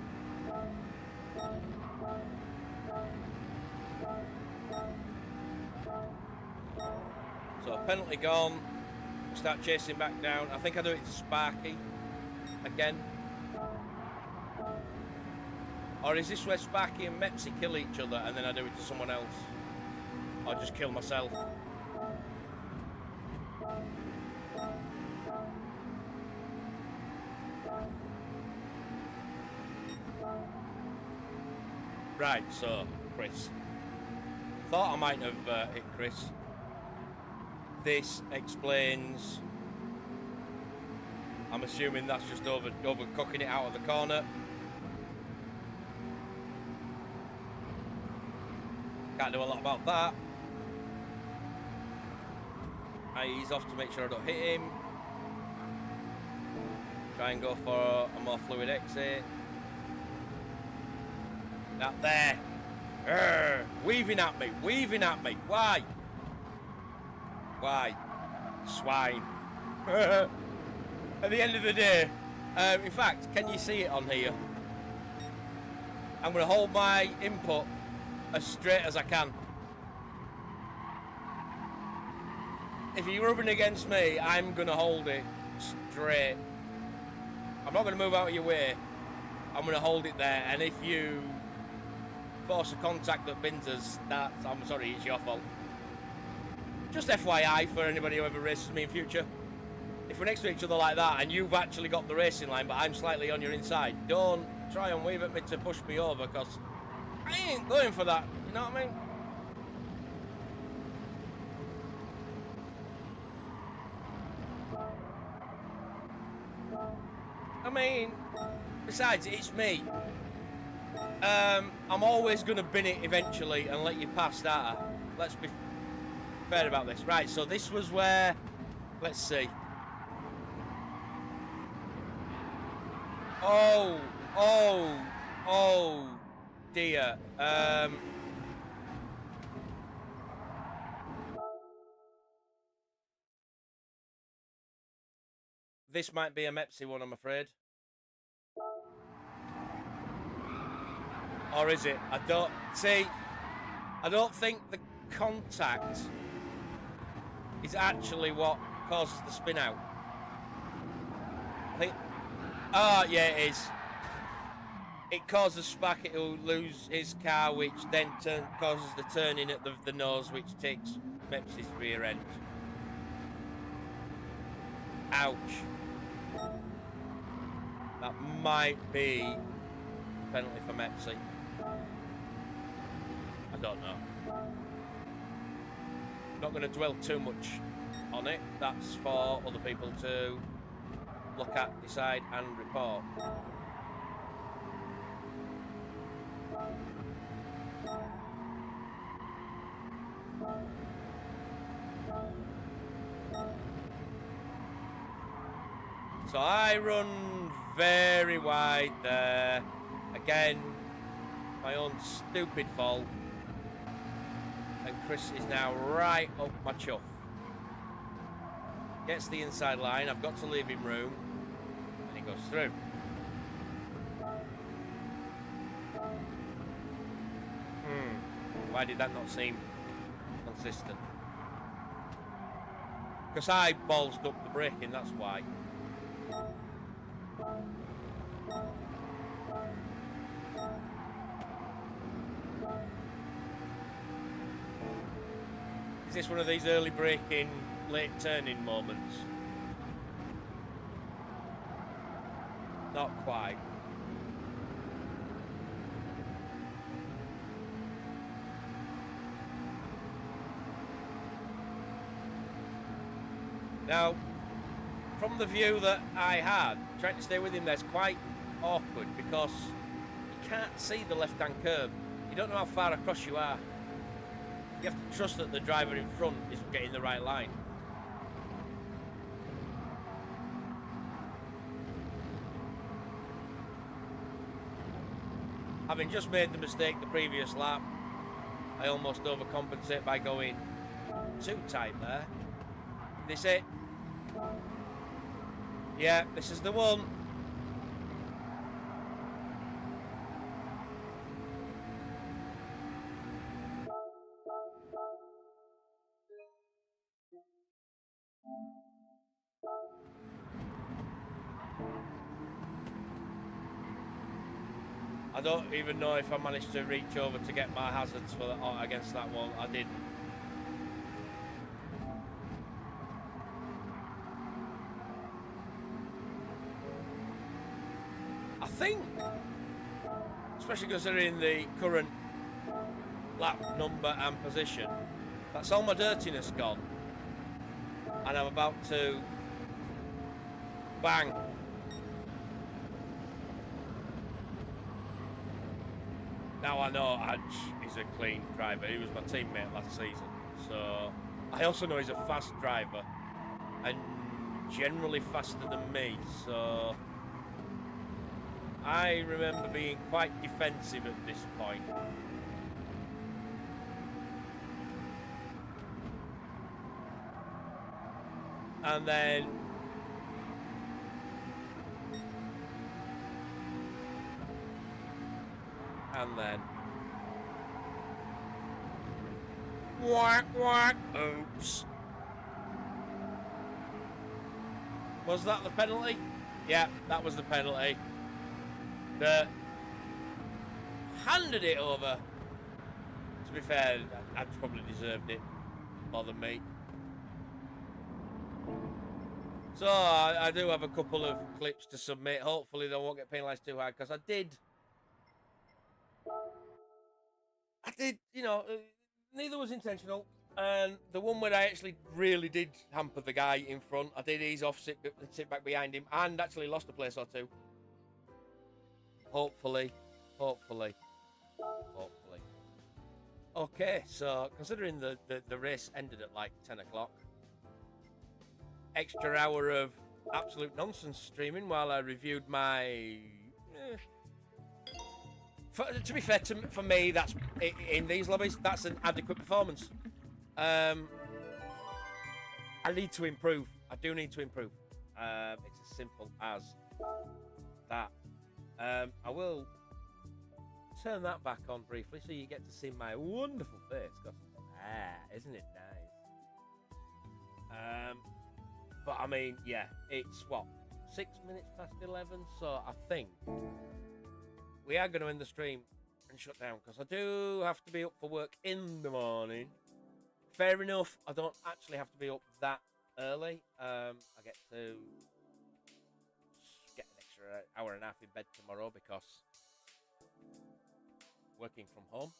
So penalty gone. Start chasing back down. I think I do it to Sparky again. Or is this where Sparky and Mepsi kill each other and then I do it to someone else? Or just kill myself? Right, so, Chris. Thought I might have hit Chris. This explains... I'm assuming that's just overcooking it out of the corner. Can't do a lot about that. I ease off to make sure I don't hit him. Try and go for a more fluid exit. That there. Weaving at me. Why? Why? Swine. At the end of the day, in fact, can you see it on here? I'm going to hold my input as straight as I can. If you're rubbing against me, I'm going to hold it straight. I'm not going to move out of your way. I'm going to hold it there, and if you force a contact that bins us, I'm sorry, it's your fault. Just FYI for anybody who ever races me in future. If we're next to each other like that and you've actually got the racing line but I'm slightly on your inside, don't try and weave at me to push me over, because I ain't going for that, you know what I mean? Besides, it's me. I'm always going to bin it eventually and let you pass that. Let's be fair about this. Right, so this was where... Let's see. Oh dear. This might be a Mepsy one, I'm afraid. Or is it? I don't think the contact is actually what causes the spin out. I think... yeah, it is. It causes Spackett to lose his car, which then causes the turning at the nose, which takes Mepsy's rear end. Ouch. That might be a penalty for Mepsy. I don't know. Not going to dwell too much on it. That's for other people to look at, decide and report. So I run very wide there. Again, my own stupid fault. And Chris is now right up my chuff. Gets the inside line. I've got to leave him room. And he goes through. Why did that not seem consistent? Because I ballsed up the braking, that's why. Is this one of these early braking, late turning moments? Not quite. Now, from the view that I had, trying to stay with him there's quite awkward because you can't see the left-hand curb. You don't know how far across you are. You have to trust that the driver in front is getting the right line. Having just made the mistake the previous lap, I almost overcompensate by going too tight there. This it? Yeah, this is the one. I don't even know if I managed to reach over to get my hazards for against that one. I didn't. I think especially considering the current lap number and position. That's all my dirtiness gone, and I'm about to bang. Now I know Adge is a clean driver. He was my teammate last season, so I also know he's a fast driver and generally faster than me, so I remember being quite defensive at this point. And then whack whack, oops. Was that the penalty? Yeah, that was the penalty. That handed it over. To be fair, I'd probably deserved it more than me. So I do have a couple of clips to submit. Hopefully they won't get penalised too hard, because I did, you know, neither was intentional. And the one where I actually really did hamper the guy in front, I did ease off, sit back behind him, and actually lost a place or two. Hopefully. Okay, so considering the race ended at like 10 o'clock, extra hour of absolute nonsense streaming while I reviewed my... to be fair, for me, that's in these lobbies, that's an adequate performance. I need to improve. I do need to improve. It's as simple as that. I will turn that back on briefly so you get to see my wonderful face. Isn't it nice? But I mean, yeah, it's what, 6 minutes past 11, so I think we are going to end the stream and shut down, because I do have to be up for work in the morning. Fair enough, I don't actually have to be up that early. I get to get an extra hour and a half in bed tomorrow because working from home.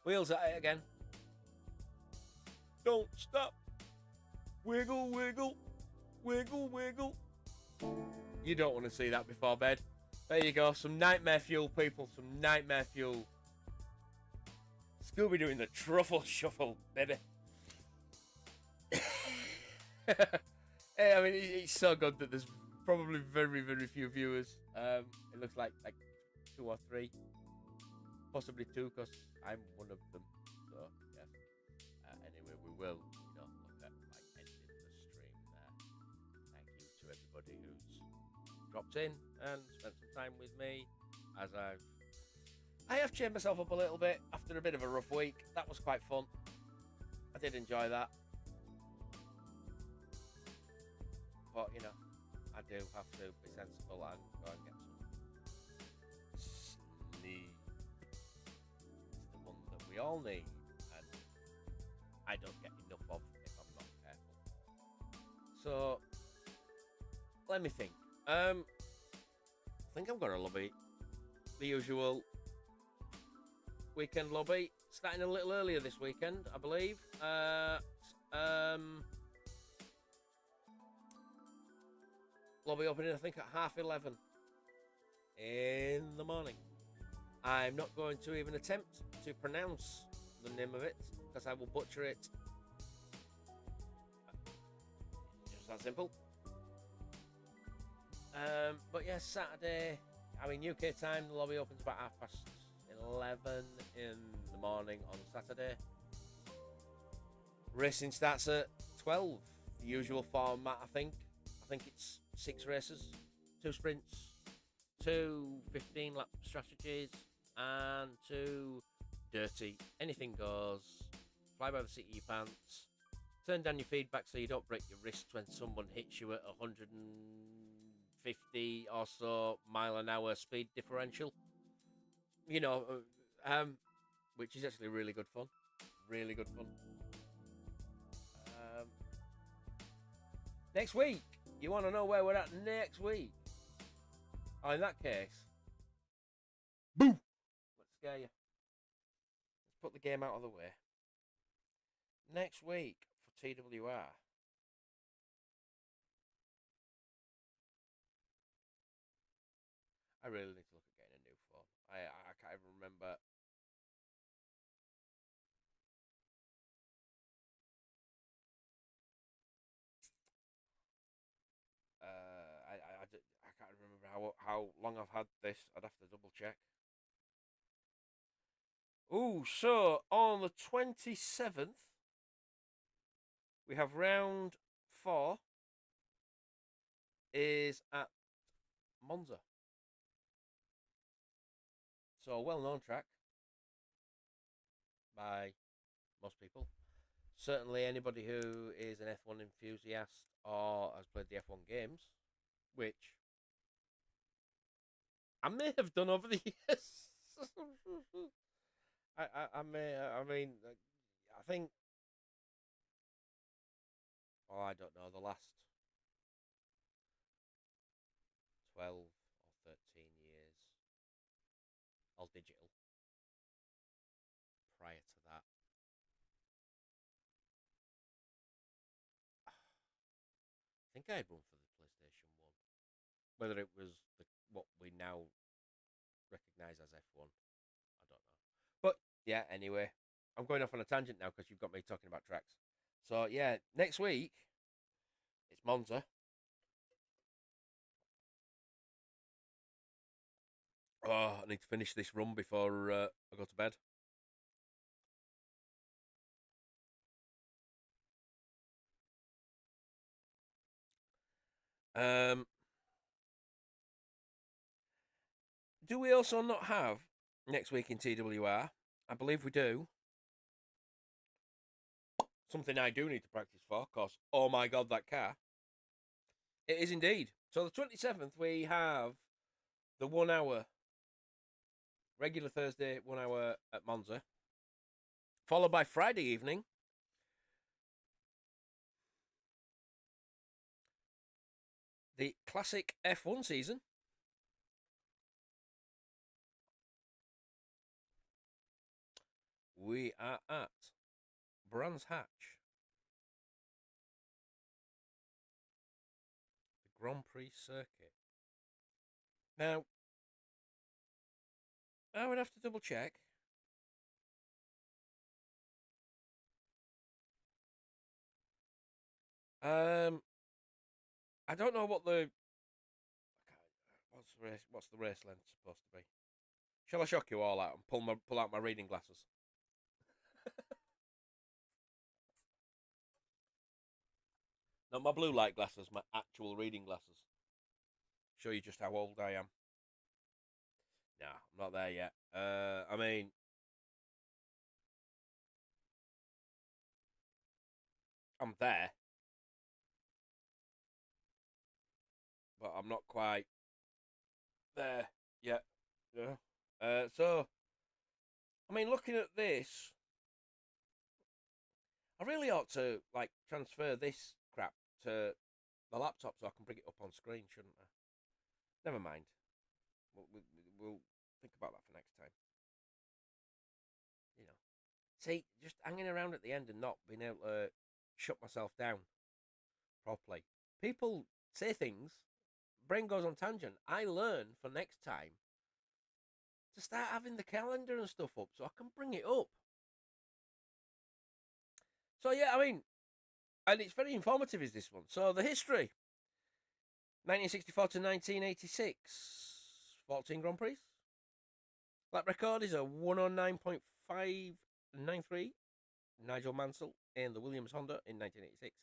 Wheels at it again. Don't stop. Wiggle, wiggle, wiggle, wiggle. You don't want to see that before bed. There you go. Some nightmare fuel, people. Some nightmare fuel. Scooby doing the truffle shuffle, baby. Hey, I mean, it's so good that there's probably very, very few viewers. It looks like 2 or 3. Possibly 2, because I'm one of them. So, yes. Anyway, we will, look at ending the stream there. Thank you to everybody who's dropped in and spent some time with me, as I have cheered myself up a little bit after a bit of a rough week. That was quite fun. I did enjoy that. But, I do have to be sensible and go and get some sleep. It's the one that we all need, and I don't get enough of if I'm not careful. So, let me think. I think I'm going to lobby the usual weekend lobby, starting a little earlier this weekend, I believe. Lobby opening, I think, at 11:30 in the morning. I'm not going to even attempt to pronounce the name of it, because I will butcher it. Just that simple. But yes, Saturday, I mean, UK time, the lobby opens about 11:30 in the morning on Saturday. Racing starts at 12, the usual format, I think. I think it's 6 races, 2 sprints, 2 15-lap strategies, and 2 dirty. Anything goes. Fly by the seat of your pants. Turn down your feedback so you don't break your wrist when someone hits you at 150 or so mile-an-hour speed differential. Which is actually really good fun. Really good fun. Next week. You want to know where we're at next week? Oh, in that case, boo! Let's scare you. Let's put the game out of the way. Next week for TWR. I really need to look at getting a new phone. I can't even remember. I can't remember how long I've had this. I'd have to double check. Ooh, so on the 27th, we have round 4 is at Monza. So a well-known track by most people. Certainly anybody who is an F1 enthusiast or has played the F1 games, which I may have done over the years. I mean, I think, oh, I don't know, the last 12 or 13 years, all digital. Prior to that, I think I had one for the PlayStation 1. Whether it was what we now recognise as F1, I don't know. But yeah, anyway, I'm going off on a tangent now because you've got me talking about tracks. So yeah, next week it's Monza. Oh, I need to finish this run before I go to bed. Um, do we also not have next week in TWR? I believe we do. Something I do need to practice for, because, oh my god, that car. It is indeed. So the 27th, we have the 1 hour, regular Thursday, 1 hour at Monza, followed by Friday evening. The classic F1 season. We are at Brands Hatch, the Grand Prix circuit. Now, I would have to double check. I don't know what the what's the race length supposed to be. Shall I shock you all out and pull out my reading glasses? Not my blue light glasses, my actual reading glasses. Show you just how old I am. Nah, I'm not there yet. I mean, I'm there, but I'm not quite there yet. Yeah. So, I mean, looking at this, I really ought to like transfer this crap to the laptop so I can bring it up on screen, shouldn't I? Never mind. We'll think about that for next time. You know, see, just hanging around at the end and not being able to shut myself down properly. People say things, brain goes on tangent. I learn for next time to start having the calendar and stuff up so I can bring it up. So yeah, I mean, and it's very informative, is this one. So the history, 1964 to 1986, 14 Grand Prix. That record is a 109.593. Nigel Mansell in the Williams Honda in 1986.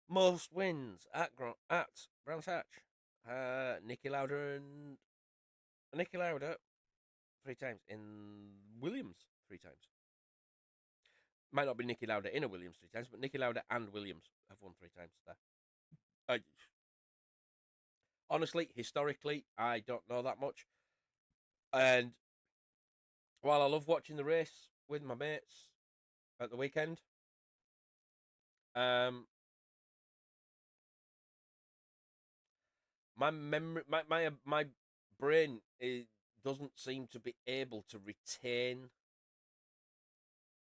Most wins at Brands Hatch. Nicky Lauda 3 times. In Williams 3 times. Might not be Nicky Lauda in a Williams 3 times, but Nicky Lauda and Williams have won 3 times there. Honestly, historically, I don't know that much. And while I love watching the race with my mates at the weekend, My memory, my brain doesn't seem to be able to retain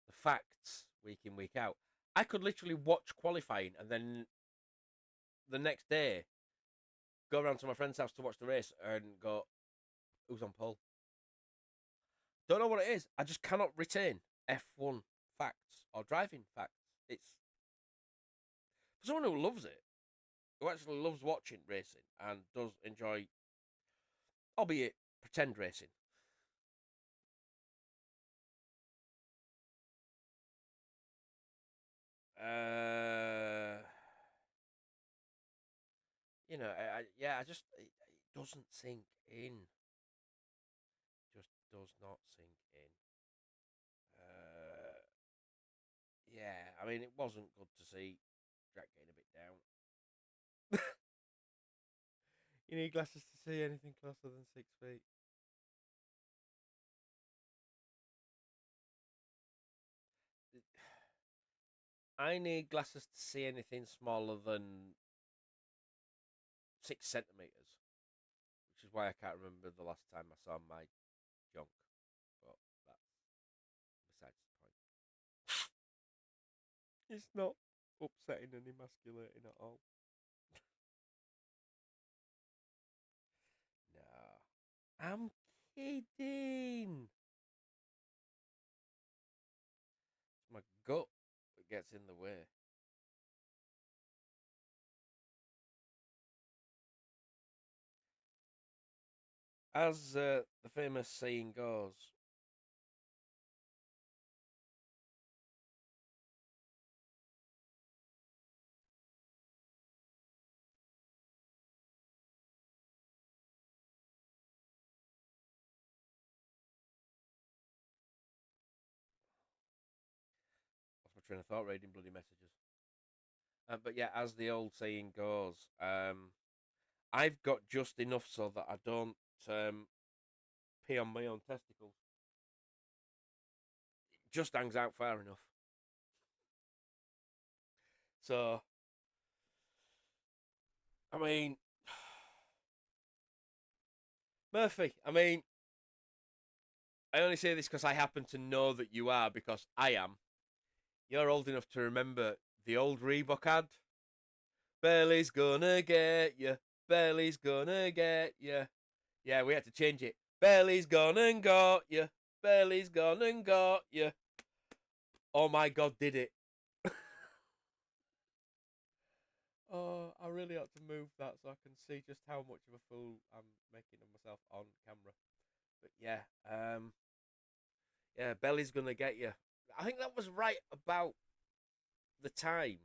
the facts week in week out. I could literally watch qualifying and then the next day go around to my friend's house to watch the race and go, who's on pole? Don't know what it is. I just cannot retain F1 facts or driving facts. It's for someone who loves it, who actually loves watching racing and does enjoy, albeit pretend racing. You know, yeah, it doesn't sink in. Just does not sink in. Yeah, I mean, it wasn't good to see Jack getting a bit down. You need glasses to see anything closer than 6 feet. I need glasses to see anything smaller than 6 centimeters, which is why I can't remember the last time I saw my junk. But that's besides the point. It's not upsetting and emasculating at all. No, I'm kidding. It's my gut that gets in the way. As the famous saying goes, lost my train of thought reading bloody messages. But yeah, as the old saying goes, I've got just enough so that I don't pee on my own testicles. It just hangs out far enough. So, I mean, Murphy, I mean, I only say this because I happen to know that you are, because I am. You're old enough to remember the old Reebok ad. Belly's gonna get you. Belly's gonna get you. Yeah, we had to change it. Belly's gone and got you. Belly's gone and got you. Oh my God, did it. Oh, I really ought to move that so I can see just how much of a fool I'm making of myself on camera. But yeah, Belly's gonna get you. I think that was right about the time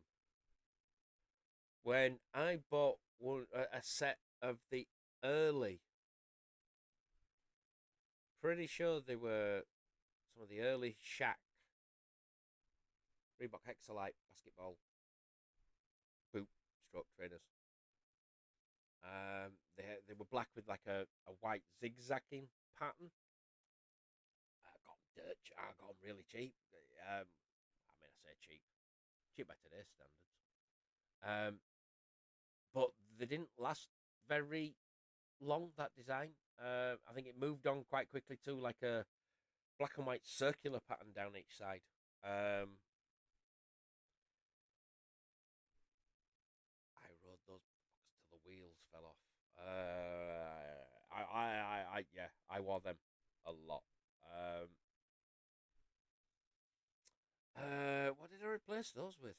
when I bought a set of the early. Pretty sure they were some of the early Shaq Reebok Hexalite basketball boot stroke trainers. They were black with like a white zigzagging pattern. I got them dirt. I got them really cheap. I mean, I say cheap by today's standards. But they didn't last very long. That design. I think it moved on quite quickly to like a black and white circular pattern down each side. I rode those till the wheels fell off. Yeah, I wore them a lot. What did I replace those with?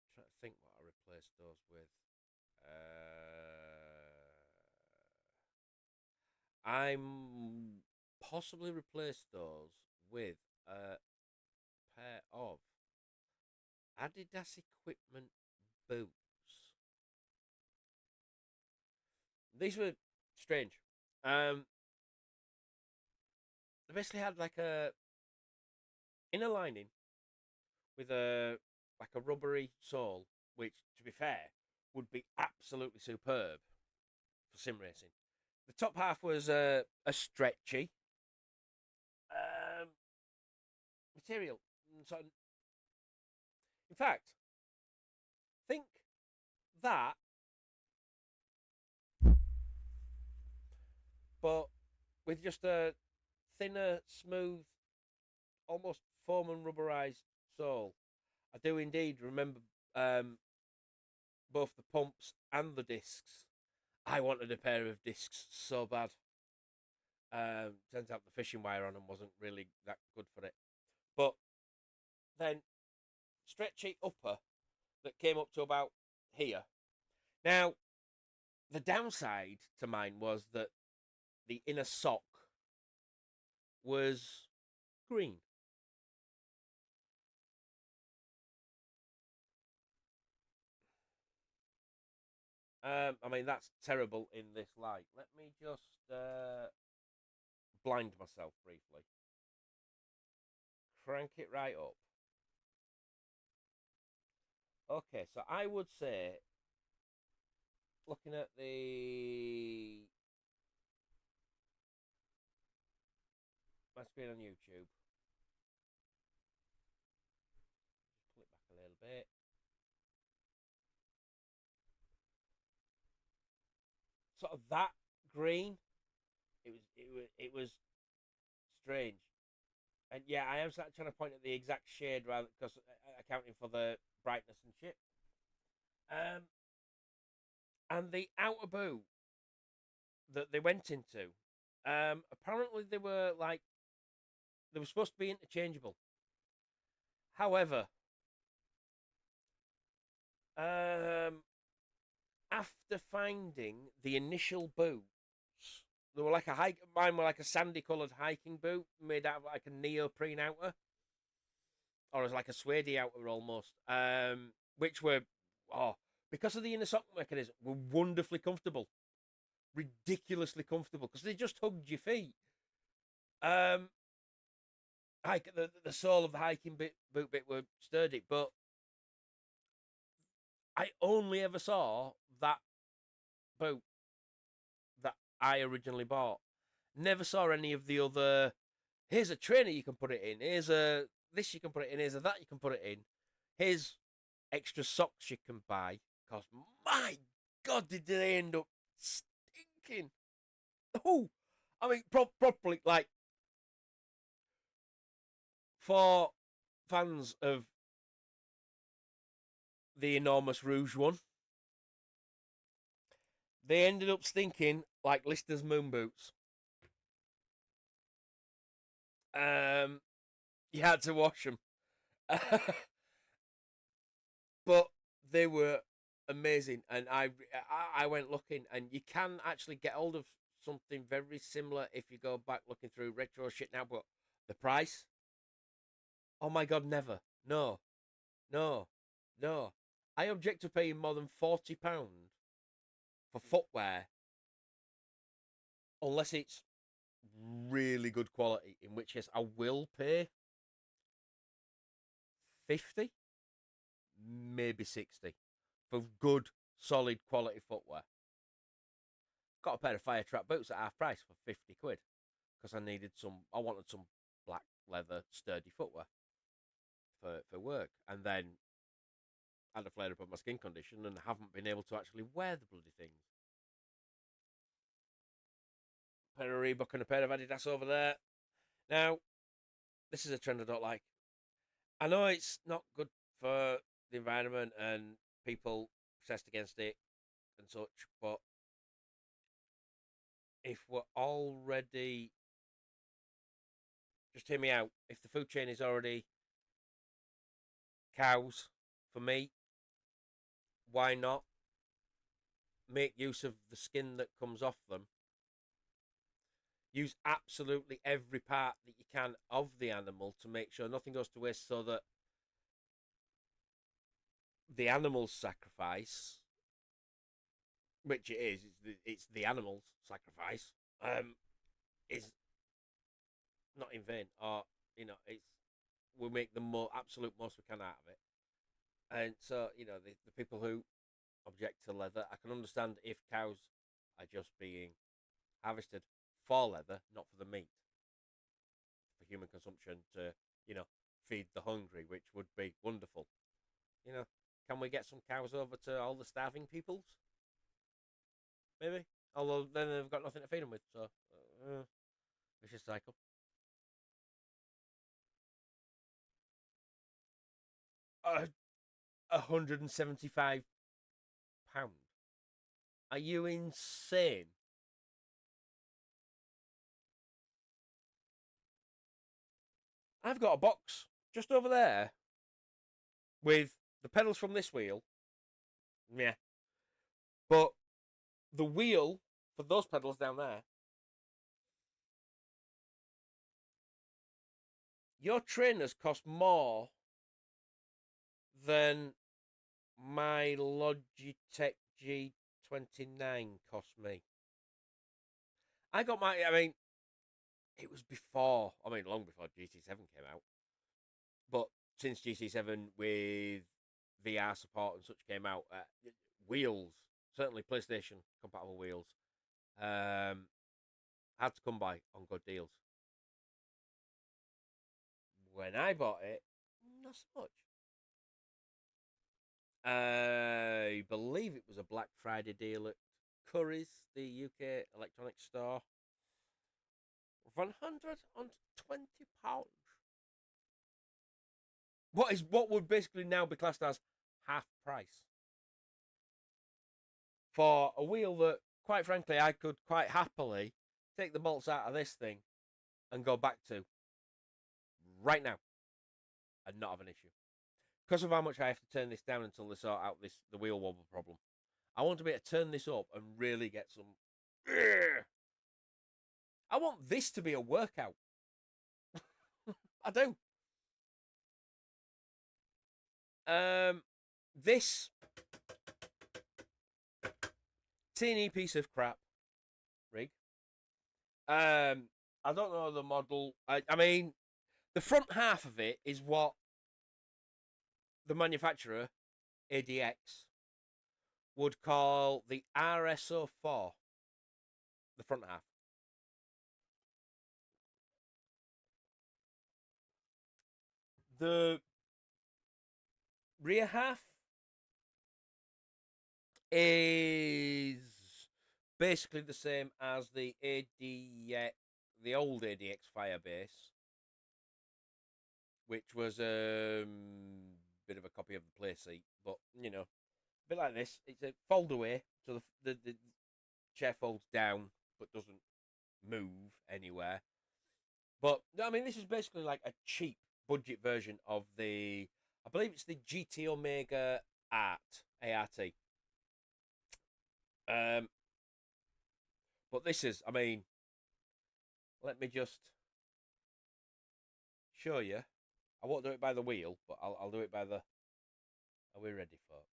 I'm trying to think what I replaced those with. I'm possibly replaced those with a pair of Adidas equipment boots. These were strange. They basically had like a inner lining with a like a rubbery sole, which, to be fair, would be absolutely superb for sim racing. The top half was a stretchy material, so In fact, think that, but with just a thinner, smooth, almost foam and rubberized sole. I do indeed remember both the pumps and the discs. I wanted a pair of discs so bad. Turns out the fishing wire on them wasn't really that good for it. But then stretchy upper that came up to about here. Now, the downside to mine was that the inner sock was green. I mean, that's terrible in this light. Let me just blind myself briefly. Crank it right up. Okay, so I would say, looking at my screen on YouTube, just pull it back a little bit. Sort of that green. It was strange, and yeah, I am trying to point at the exact shade rather because accounting for the brightness and shit. Um, and the outer boot that they went into, apparently they were supposed to be interchangeable. However, after finding the initial boots, they were like mine were like a sandy coloured hiking boot made out of like a neoprene outer, or as like a suede outer almost. Which were, oh, because of the inner sock mechanism, were wonderfully comfortable, ridiculously comfortable because they just hugged your feet. Um, the sole of the hiking boot bit were sturdy, but I only ever saw that boot that I originally bought. Never saw any of the other. Here's a trainer you can put it in. Here's a this you can put it in. Here's a that you can put it in. Here's extra socks you can buy. Cause my God, did they end up stinking? Oh, I mean, properly like for fans of the enormous Rouge one, they ended up stinking like Lister's moon boots. You had to wash them, but they were amazing. And I went looking, and you can actually get hold of something very similar if you go back looking through retro shit now. But the price, oh my God, never, no, no, no. I object to paying more than £40 for footwear unless it's really good quality, in which case I will pay 50, maybe 60 for good, solid quality footwear. Got a pair of fire trap boots at half price for 50 quid because I wanted some black leather sturdy footwear for work, and then had a flare up of my skin condition and haven't been able to actually wear the bloody things. A pair of Reebok and a pair of Adidas over there. Now, this is a trend I don't like. I know it's not good for the environment and people protest against it and such, but if we're already, just hear me out, if the food chain is already cows for meat, why not make use of the skin that comes off them? Use absolutely every part that you can of the animal to make sure nothing goes to waste, so that the animal's sacrifice, which it is, it's the animal's sacrifice, is not in vain, or it's we make the absolute most we can out of it. And so, the people who object to leather, I can understand if cows are just being harvested for leather, not for the meat, for human consumption to, feed the hungry, which would be wonderful. You know, can we get some cows over to all the starving peoples? Maybe. Although then they've got nothing to feed them with, so vicious cycle. £175. Are you insane? I've got a box just over there with the pedals from this wheel. Yeah. But the wheel for those pedals down there, your trainers cost more than my Logitech G29 cost me. I got my, I mean, it was before, I mean, long before GT7 came out. But since GT7 with VR support and such came out, wheels, certainly PlayStation compatible wheels, had to come by on good deals. When I bought it, not so much. I believe it was a Black Friday deal at Curry's, the UK electronics store. £120. What would basically now be classed as half price for a wheel that, quite frankly, I could quite happily take the bolts out of this thing and go back to right now and not have an issue. Because of how much I have to turn this down until they sort out the wheel wobble problem. I want to be able to turn this up and really get some. I want this to be a workout. I do. This teeny piece of crap rig. I don't know the model. I mean, the front half of it is what the manufacturer, ADX, would call the RSO4. The front half. The rear half is basically the same as the ADX, the old ADX Firebase, which was a bit of a copy of the play seat, but you know, a bit like this. It's a fold away, so the chair folds down but doesn't move anywhere. But I mean, this is basically like a cheap budget version of the, I believe it's the GT Omega ART. But this is, I mean, let me just show you. I won't do it by the wheel, but I'll do it by the. Are we ready, folks?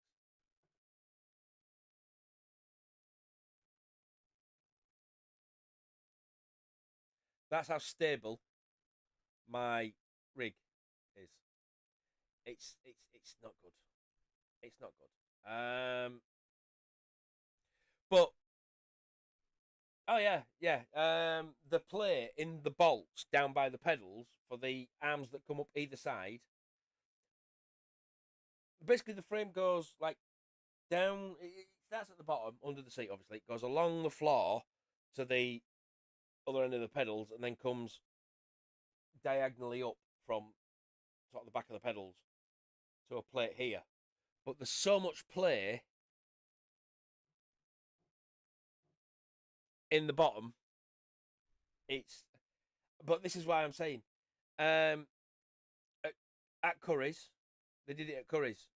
That's how stable my rig is. It's not good. It's not good. But oh yeah. The play in the bolts down by the pedals for the arms that come up either side. Basically, the frame goes like down. It starts at the bottom under the seat. Obviously, it goes along the floor to the other end of the pedals, and then comes diagonally up from sort of the back of the pedals to a plate here. But there's so much play in the bottom. But this is why I'm saying, at Curry's, they did it at Curry's.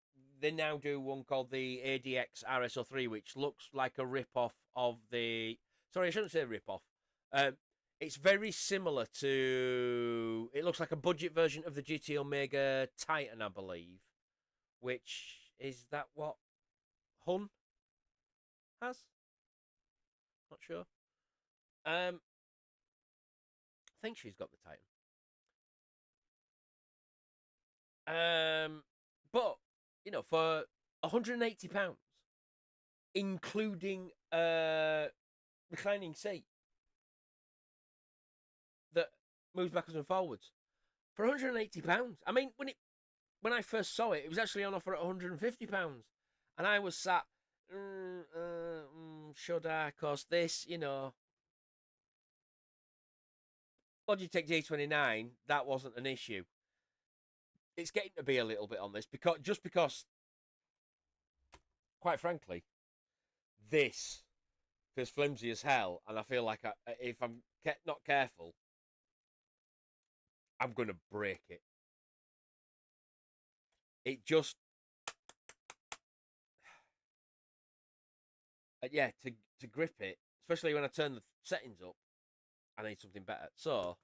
They now do one called the ADX RSO3, which looks like a rip-off of the. Sorry, I shouldn't say rip-off. It's very similar to. It looks like a budget version of the GT Omega Titan, I believe. Which is that what Hun has? Not sure. I think she's got the Titan. But you know, for £180, including reclining seat that moves backwards and forwards, for £180. I mean, when I first saw it, it was actually on offer at £150, and I was sat. Should I? Cause this, Logitech G29, that wasn't an issue. It's getting to be a little bit on this because, quite frankly, this feels flimsy as hell, and I feel like if I'm not careful, I'm gonna break it. It just, yeah, to grip it, especially when I turn the settings up, I need something better. So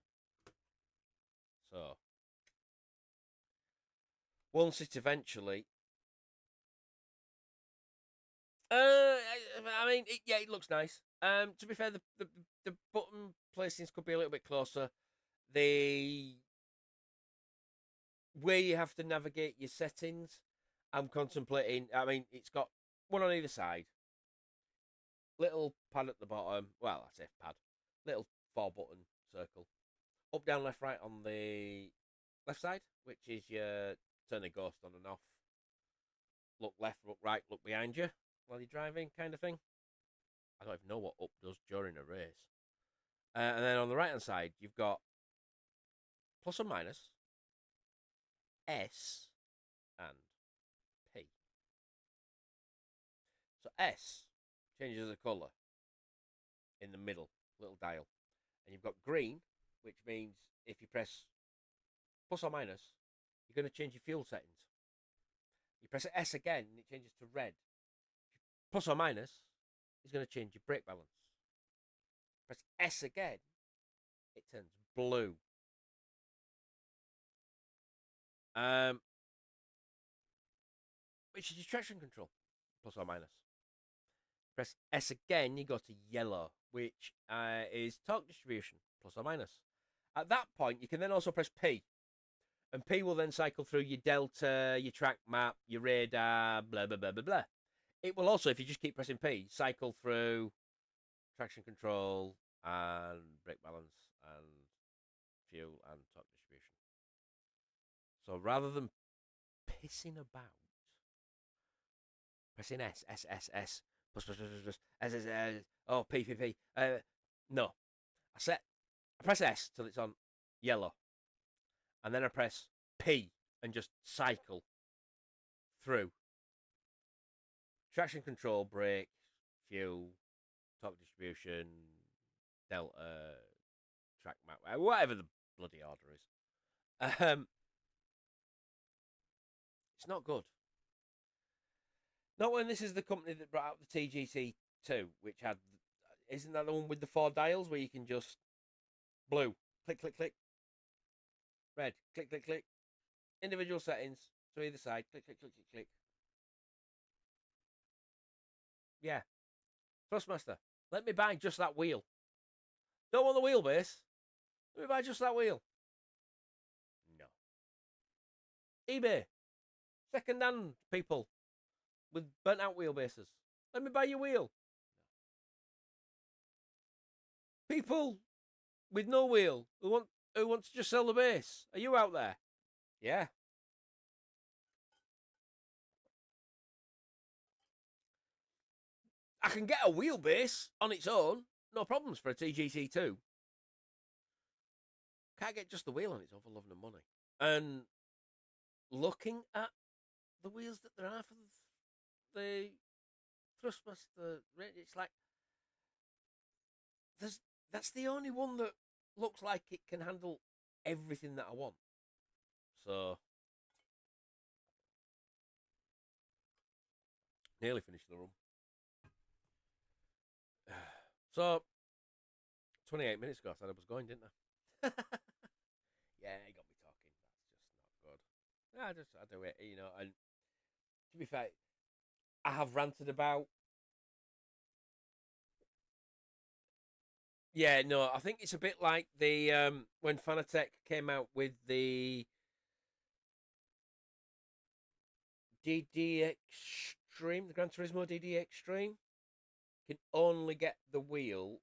once it eventually, I mean, yeah, it looks nice. To be fair, the button placings could be a little bit closer. The where you have to navigate your settings, I'm contemplating. I mean, it's got one on either side, little pad at the bottom. Well, I say pad, little 4-button circle. Up, down, left, right on the left side, which is your turn a ghost on and off. Look left, look right, look behind you while you're driving, kind of thing. I don't even know what up does during a race. And then on the right hand side, you've got plus or minus, S, and P. So S changes the colour in the middle, little dial. And you've got green, which means if you press plus or minus, you're going to change your fuel settings. You press S again, and it changes to red. Plus or minus is going to change your brake balance. Press S again, it turns blue. Which is your traction control, plus or minus. Press S again, you go to yellow, which is torque distribution, plus or minus. At that point, you can then also press P, and P will then cycle through your delta, your track map, your radar, blah, blah, blah, blah, blah. It will also, if you just keep pressing P, cycle through traction control and brake balance and fuel and torque distribution. So rather than pissing about, pressing S, S, S, S, plus, plus, plus, plus, S, S, S, oh, P, P, P. No. I press S till it's on yellow. And then I press P and just cycle through. Traction control, brake, fuel, torque distribution, delta, track map, whatever the bloody order is. It's not good. Not when this is the company that brought out the TGT2, which had, isn't that the one with the 4 dials where you can just blue, click, click, click, red, click, click, click, individual settings to either side, click, click, click, click, click. Yeah, Thrustmaster, let me buy just that wheel. Don't want the wheelbase. Let me buy just that wheel. No. eBay, second-hand people with burnt-out wheelbases. Let me buy your wheel. People with no wheel who want to just sell the base. Are you out there? Yeah. I can get a wheelbase on its own, no problems for a TGT2. Can't get just the wheel on its own for love and money. And looking at the wheels that there are for the Thrustmaster, it's like that's the only one that looks like it can handle everything that I want. So nearly finished the run. So 28 minutes ago, I said I was going, didn't I? Yeah, he got me talking. That's just not good. I do it, and to be fair, I have ranted about. Yeah, no, I think it's a bit like the when Fanatec came out with the DD Extreme, the Gran Turismo DD Extreme, can only get the wheel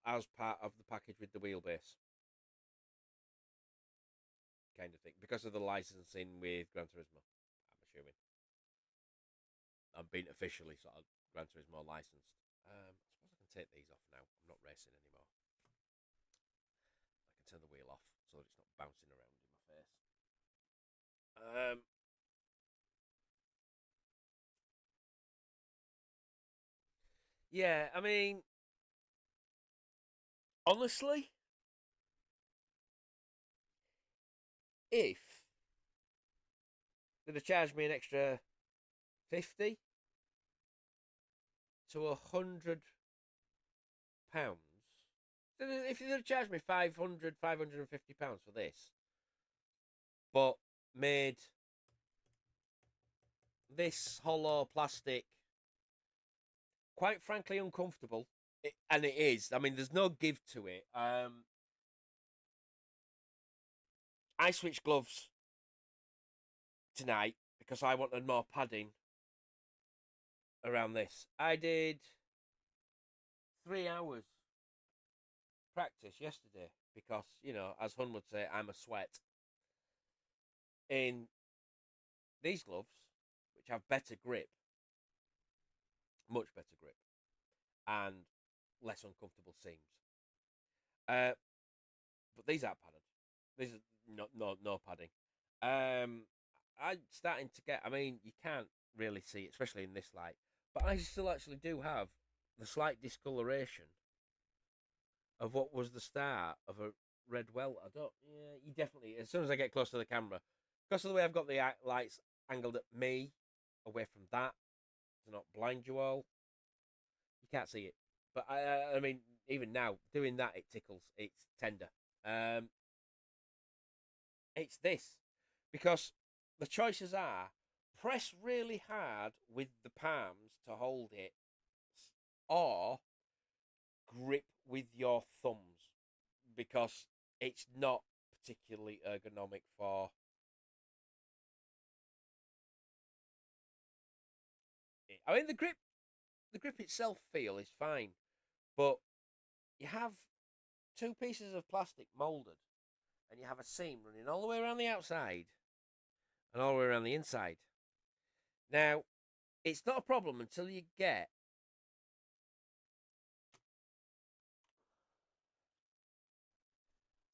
as part of the package with the wheelbase. kind of thing because of the licensing with Gran Turismo. I'm assuming I'm being officially sort of Gran Turismo licensed. I suppose I can take these off now. I'm not racing anymore. I can turn the wheel off so that it's not bouncing around in my face. Yeah, I mean, honestly, if they'd have charged me an extra 50 to £100, if they'd have charged me £550 for this, but made this hollow plastic quite frankly uncomfortable, and it is. I mean, there's no give to it. I switched gloves tonight because I wanted more padding around this. I did 3 hours practice yesterday because, you know, as Hun would say, I'm a sweat. In these gloves, which have better grip, much better grip, and less uncomfortable seams. But these aren't padded. These are no padding. I'm starting to get. I mean, you can't really see it, especially in this light. But I still actually do have the slight discoloration of what was the start of a red welt. I don't. Yeah, you definitely. As soon as I get close to the camera, because of the way I've got the lights angled at me, away from that, to not blind you all, you can't see it. But I mean, even now doing that, it tickles. It's tender. It's this because the choices are press really hard with the palms to hold it, or grip with your thumbs because it's not particularly ergonomic for it. I mean, the grip itself feel is fine, but you have two pieces of plastic molded, and you have a seam running all the way around the outside and all the way around the inside. Now, it's not a problem until you get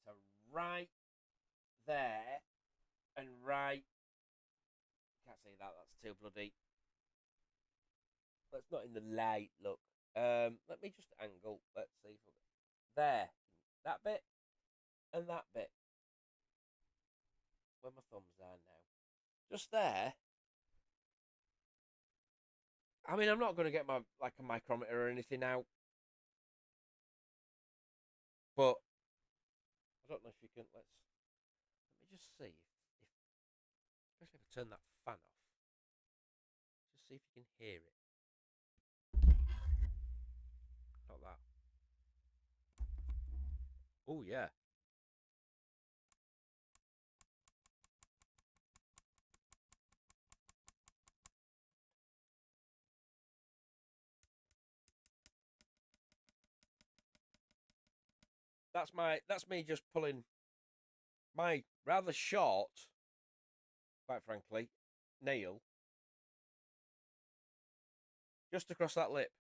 to right there and right. Can't say that. That's too bloody. That's not in the light. Look. Let me just angle. Let's see if there. That bit and that bit. Where my thumbs are now. Just there. I mean, I'm not going to get my like a micrometer or anything out, but I don't know if you can. Let me just see if especially if I turn that fan off. Just see if you can hear it. Not that. Oh yeah. That's me just pulling my rather short, quite frankly, nail just across that lip.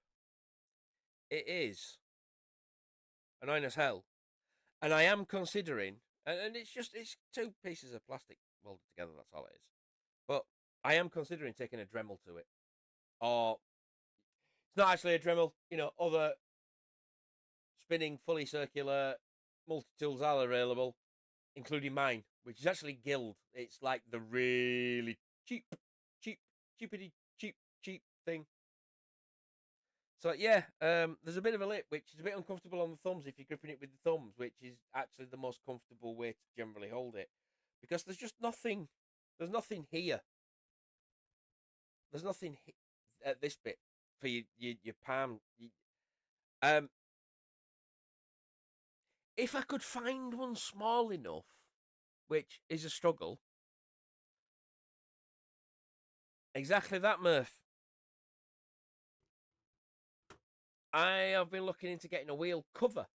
It is annoying as hell, and I am considering, and it's two pieces of plastic molded together. That's all it is. But I am considering taking a Dremel to it, or it's not actually a Dremel. You know, other spinning fully circular multi tools are available, including mine, which is actually Guild. It's like the really cheapity cheap thing. So yeah, there's a bit of a lip, which is a bit uncomfortable on the thumbs if you're gripping it with the thumbs, which is actually the most comfortable way to generally hold it, because there's just nothing. There's nothing here. There's nothing at this bit for your palm. Um, if I could find one small enough, which is a struggle. Exactly that, Murph. I have been looking into getting a wheel cover.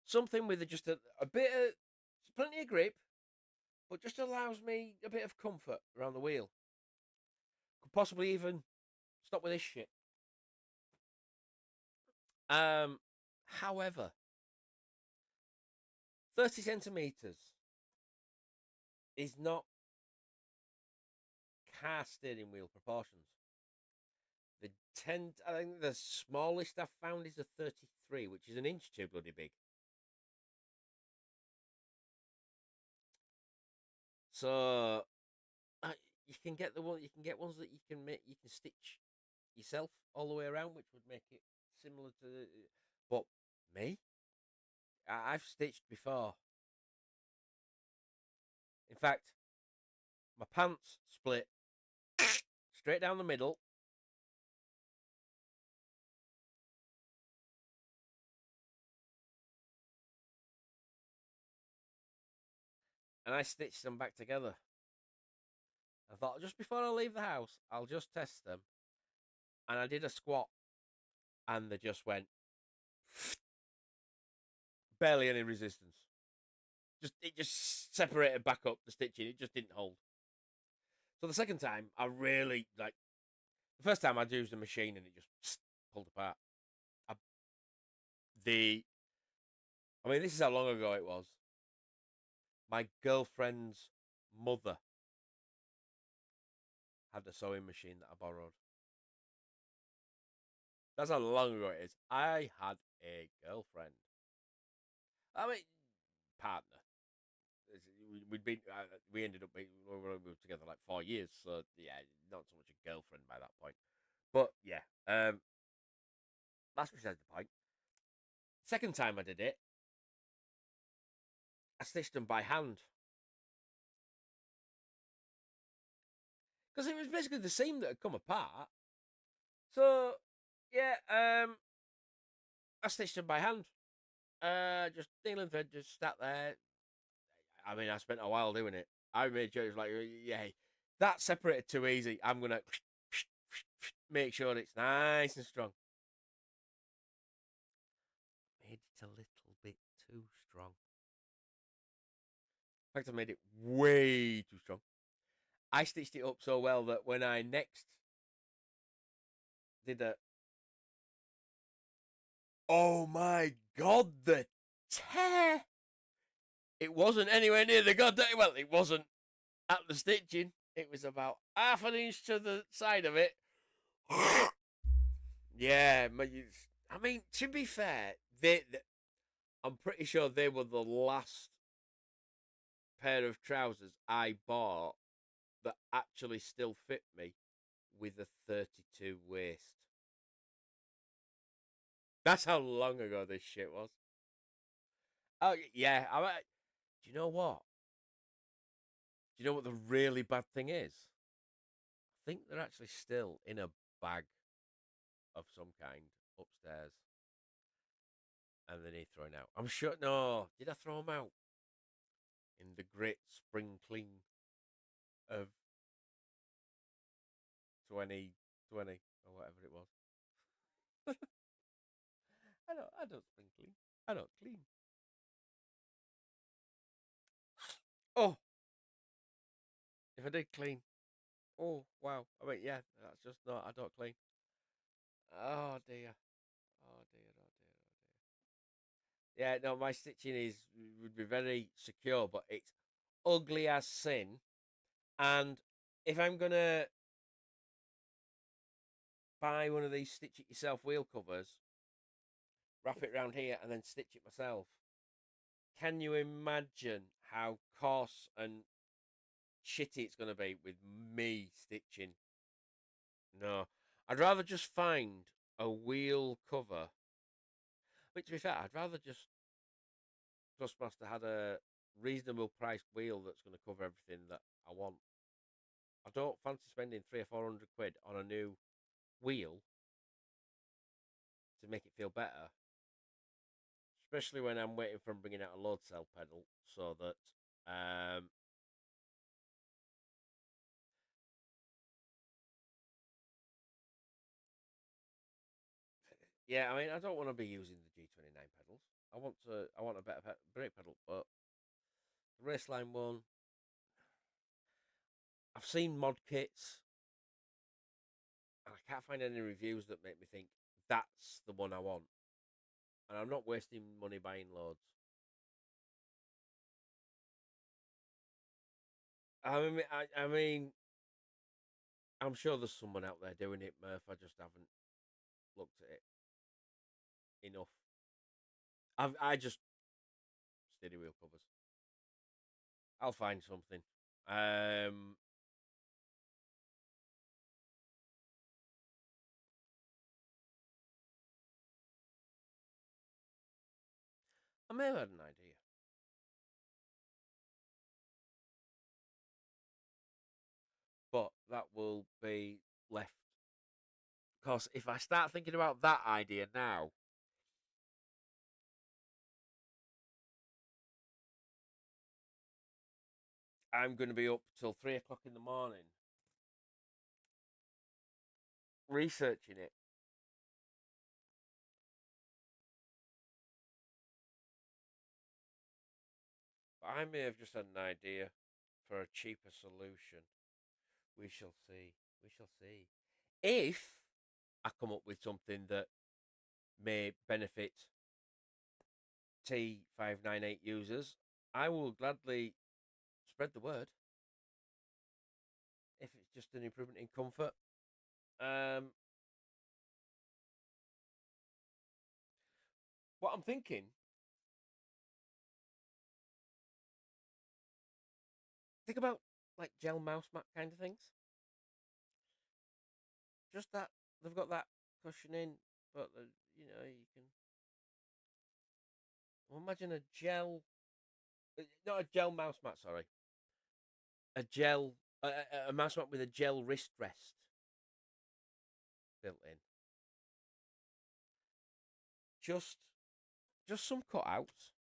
Something with just a bit of plenty of grip, but just allows me a bit of comfort around the wheel. Could possibly even stop with this shit. However, 30 centimeters is not car steering wheel proportions. I think the smallest I've found is a 33, which is an inch too bloody big. So you can get you can get ones that you can stitch yourself all the way around, which would make it similar to. But me, I've stitched before. In fact, my pants split straight down the middle. And I stitched them back together. I thought, just before I leave the house, I'll just test them. And I did a squat, and they just went barely any resistance. It just separated back up the stitching. It just didn't hold. So the second time, I really like. The first time I used the machine, and it just pulled apart. I mean, this is how long ago it was. My girlfriend's mother had a sewing machine that I borrowed. That's how long ago it is. I had a girlfriend. I mean, partner. We ended up we were together like 4 years, so yeah, not so much a girlfriend by that point. But yeah, that's besides the point. Second time I did it, I stitched them by hand because it was basically the seam that had come apart. So yeah, I stitched them by hand. Just needle and thread, just sat there. I mean, I spent a while doing it. I made sure it was like, yeah, that separated too easy. I'm gonna make sure it's nice and strong. Made it a little bit too strong. In fact, I made it way too strong. I stitched it up so well that when I next did a, oh my god, the tear! It wasn't anywhere near the goddamn. Well, it wasn't at the stitching. It was about half an inch to the side of it. Yeah, I mean, to be fair, I'm pretty sure they were the last pair of trousers I bought that actually still fit me with a 32 waist. That's how long ago this shit was. Oh yeah, do you know what? Do you know what the really bad thing is? I think they're actually still in a bag of some kind upstairs, and they need throwing out. I'm sure. No, did I throw them out in the great spring clean of 2020 or whatever it was? I don't spring clean. I don't clean. Oh, if I did clean, oh wow. I mean, yeah, that's just not. I don't clean. Oh dear. Oh dear. Oh dear. Oh dear. Yeah, no, my stitching would be very secure, but it's ugly as sin. And if I'm gonna buy one of these stitch it yourself wheel covers, wrap it around here, and then stitch it myself, can you imagine how coarse and shitty it's gonna be with me stitching? No, I'd rather just find a wheel cover. But to be fair, I'd rather just Trustmaster had a reasonable priced wheel that's going to cover everything that I want. I don't fancy spending 300 or 400 quid on a new wheel to make it feel better, especially when I'm waiting for him bringing out a load cell pedal so that yeah, I mean, I don't want to be using the G29 pedals. I want a better brake pedal, but the Raceline one, I've seen mod kits, and I can't find any reviews that make me think that's the one I want. And I'm not wasting money buying loads. I mean, I'm sure there's someone out there doing it, Murph. I just haven't looked at it enough. I just steady wheel covers. I'll find something. I may have had an idea. But that will be left. Because if I start thinking about that idea now, I'm going to be up till 3 o'clock in the morning researching it. But I may have just had an idea for a cheaper solution. We shall see. We shall see. If I come up with something that may benefit T598 users, I will gladly spread the word. If it's just an improvement in comfort. What I'm thinking, think about like gel mouse mat kind of things. Just that they've got that cushioning, but you can. Well, imagine a gel, not a gel mouse mat. Sorry, a gel, a mouse mat with a gel wrist rest built in. Just, just some cutouts,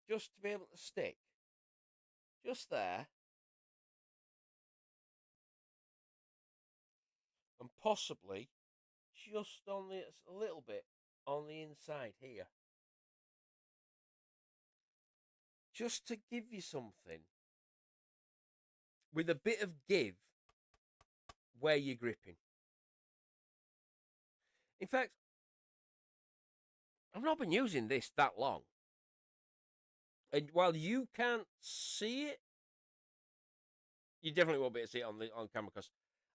just to be able to stick, just there, and possibly just on a little bit on the inside here, just to give you something with a bit of give where you're gripping. In fact, I've not been using this that long. And while you can't see it, you definitely won't be able to see it on camera because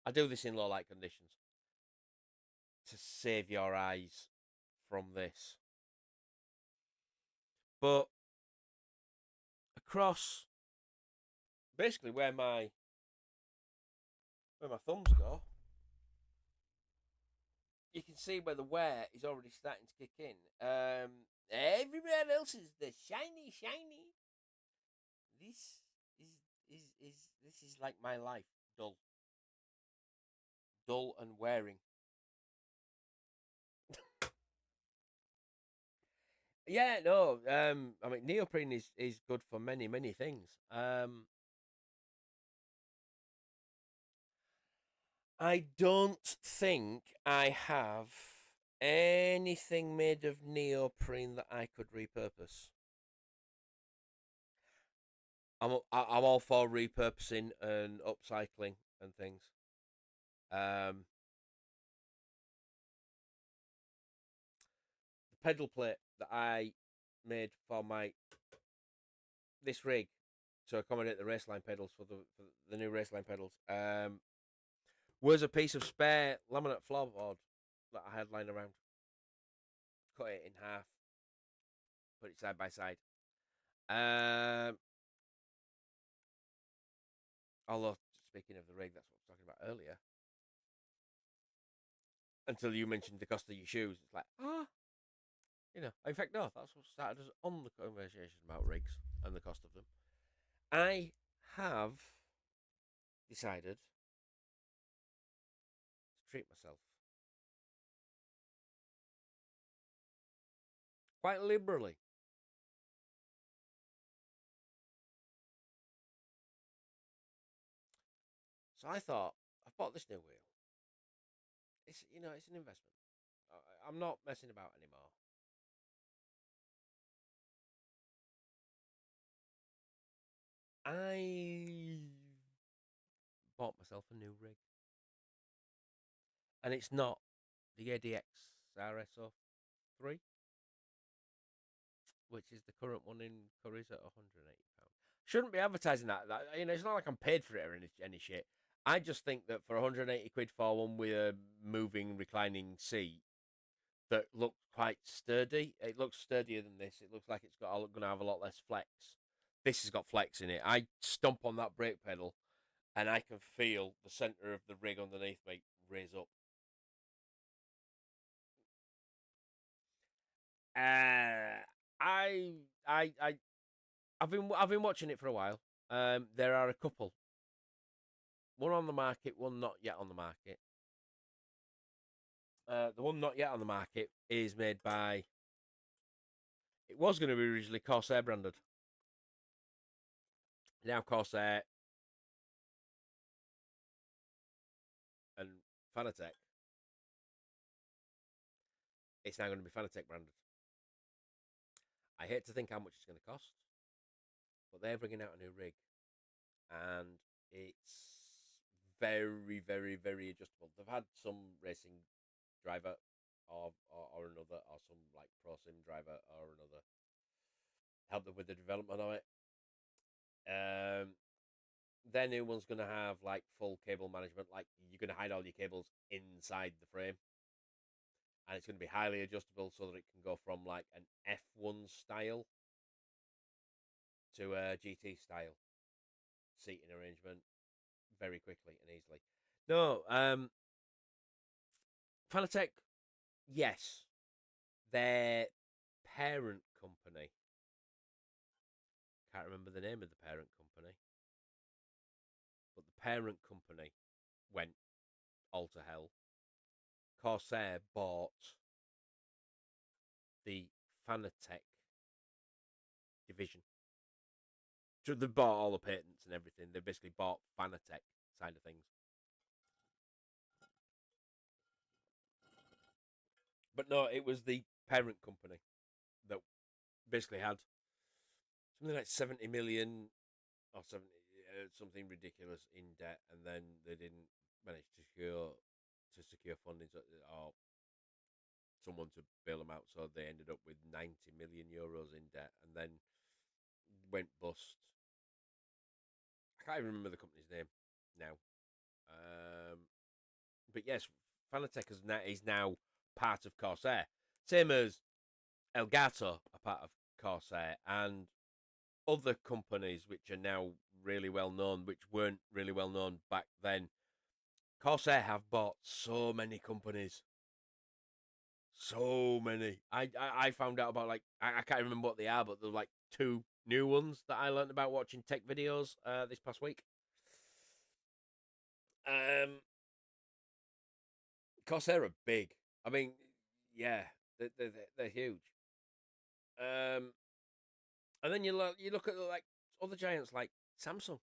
I do this in low light conditions to save your eyes from this. But across basically where my thumbs go, you can see where the wear is already starting to kick in. Everywhere else is the shiny. This is like my life, dull and wearing. Yeah, no. I mean, neoprene is good for many things. I don't think I have anything made of neoprene that I could repurpose. I'm all for repurposing and upcycling and things. The pedal plate that I made for this rig to accommodate the raceline pedals for the new raceline pedals was a piece of spare laminate floorboard that I had lying around. Cut it in half, put it side by side. Although, speaking of the rig, that's what I was talking about earlier. Until you mentioned the cost of your shoes, it's like, in fact, no, that's what started us on the conversation about rigs and the cost of them. I have decided to treat myself quite liberally. So I thought, I've bought this new wheel. It's an investment. I'm not messing about anymore. I bought myself a new rig, and it's not the ADX RSO3, which is the current one in Curry's at £180. Shouldn't be advertising that. It's not like I'm paid for it or any shit. I just think that for 180 quid for one with a moving reclining seat that looks quite sturdy, it looks sturdier than this. It looks like it's going to have a lot less flex. This has got flex in it. I stomp on that brake pedal, and I can feel the center of the rig underneath me raise up. I I've been watching it for a while. There are a couple, one on the market, one not yet on the market. The one not yet on the market is made by. It was going to be originally Corsair branded. Now Corsair and Fanatec. It's now going to be Fanatec branded. I hate to think how much it's going to cost, but they're bringing out a new rig, and it's very, very, very adjustable. They've had some racing driver or another, or some like pro sim driver or another, help them with the development of it. Their new one's going to have like full cable management, like you're going to hide all your cables inside the frame, and it's going to be highly adjustable so that it can go from like an F1 style to a GT style seating arrangement very quickly and easily. No, Fanatec, yes, their parent company. Can't remember the name of the parent company, but the parent company went all to hell. Corsair bought the Fanatec division. So they bought all the patents and everything. They basically bought Fanatec side of things. But no, it was the parent company that basically had something like 70 million or 70, something ridiculous in debt, and then they didn't manage to secure funding or someone to bail them out, so they ended up with 90 million euros in debt, and then went bust. I can't even remember the company's name now. But yes, Fanatec is now part of Corsair, same as Elgato are part of Corsair, and other companies which are now really well known, which weren't really well known back then. Corsair have bought so many companies. So many. I found out about, like, I can't remember what they are, but they're like 2 new ones that I learned about watching tech videos this past week. Corsair are big. I mean, yeah, they're huge. And then you look at like other giants like Samsung,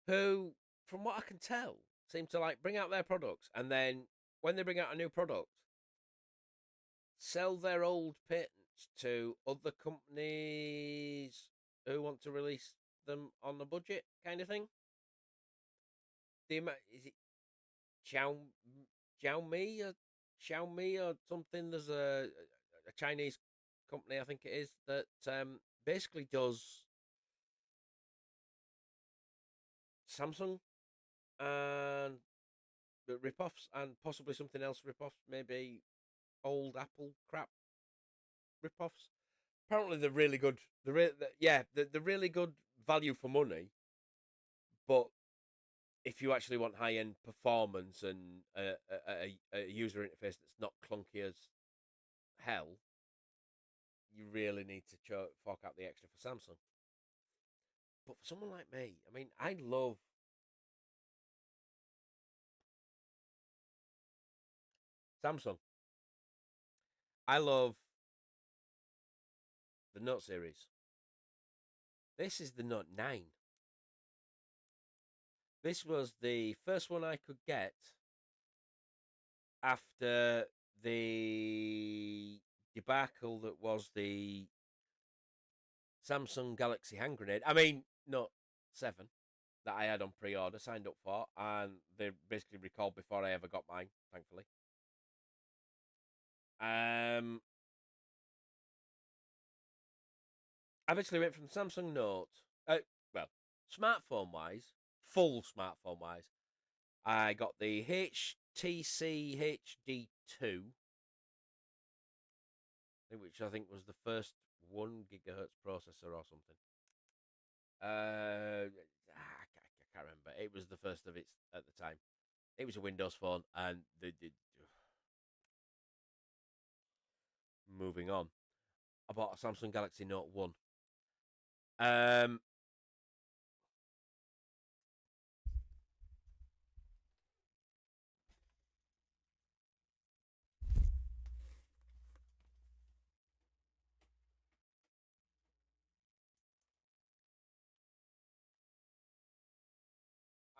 who, from what I can tell, seem to like bring out their products, and then when they bring out a new product, sell their old patents to other companies who want to release them on the budget, kind of thing. Is it Xiaomi or something? There's a Chinese company, I think it is, that basically does Samsung and the rip-offs, and possibly something else rip-offs, maybe old Apple crap rip-offs. Apparently they're really good. They're really good value for money, but if you actually want high-end performance and a user interface that's not clunky as hell, you really need to fork out the extra for Samsung. But for someone like me, I mean, I love Samsung. I love the Note series. This is the Note 9. This was the first one I could get after the debacle that was the Samsung Galaxy hand grenade. I mean, Note 7. that I had on pre-order, signed up for, and they basically recalled before I ever got mine, thankfully. I basically went from the Samsung Note, well, smartphone-wise, full smartphone-wise, I got the HTC HD2, which I think was the first 1 GHz processor or something. I can't remember. It was the first of its at the time. It was a Windows phone, and moving on. I bought a Samsung Galaxy Note 1. Um,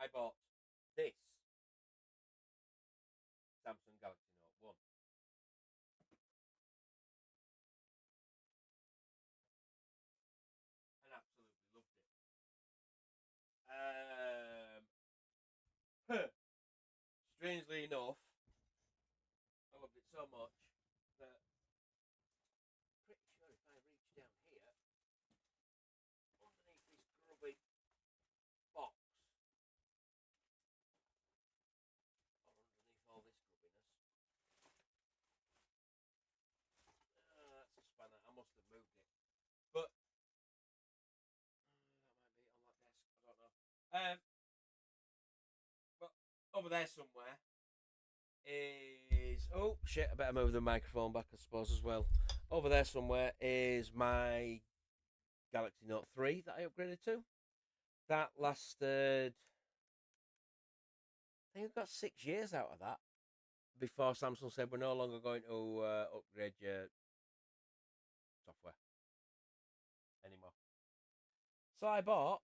I bought this Samsung Galaxy Note 1 and absolutely loved it. Strangely enough, I loved it so much that pretty sure if I reach down here underneath this grubby box or underneath all this grubbiness, that's a spanner. I must have moved it, but that might be on that desk. I don't know. But over there somewhere is shit. I better move the microphone back, I suppose, as well. Over there somewhere is my Galaxy Note 3 that I upgraded to. That lasted, I think I got 6 years out of that before Samsung said we're no longer going to upgrade your software anymore. So I bought,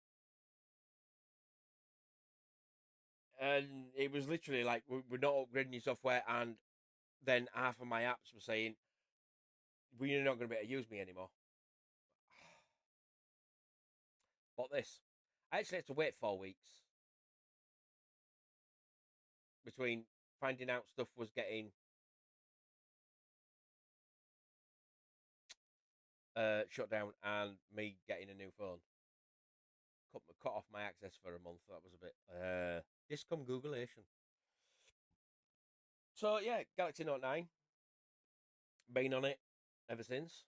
and it was literally like we're not upgrading your software, and then half of my apps were saying we're not going to be able to use me anymore. Bought this. I actually had to wait 4 weeks between finding out stuff was getting shut down and me getting a new phone. Cut off my access for a month. That was a bit discom Googleation. So yeah, Galaxy Note 9. Been on it ever since.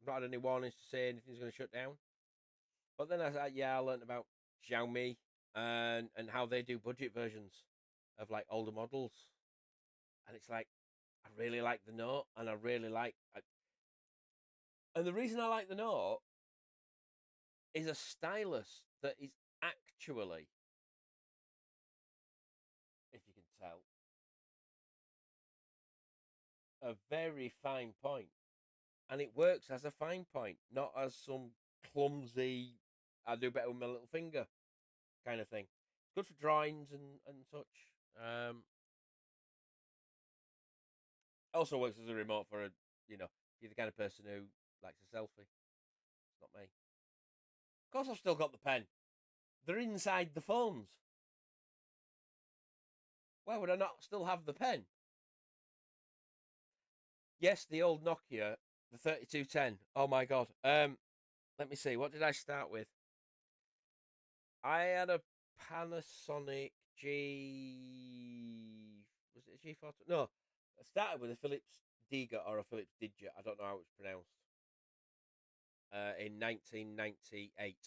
Not had any warnings to say anything's going to shut down. But then I learned about Xiaomi and how they do budget versions of like older models, and it's like I really like the Note, and I really like, and the reason I like the Note is a stylus that is actually, if you can tell, a very fine point, and it works as a fine point, not as some clumsy I do better with my little finger kind of thing. Good for drawings and such. Also works as a remote for a, if you're the kind of person who likes a selfie. It's not me. Of course, I've still got the pen. They're inside the phones. Why would I not still have the pen? Yes, the old Nokia, the 3210. Oh my god. Let me see. What did I start with? I had a Panasonic G. Was it a G4? No, I started with a Philips Diga or a Philips Digit. I don't know how it's pronounced. In 1998.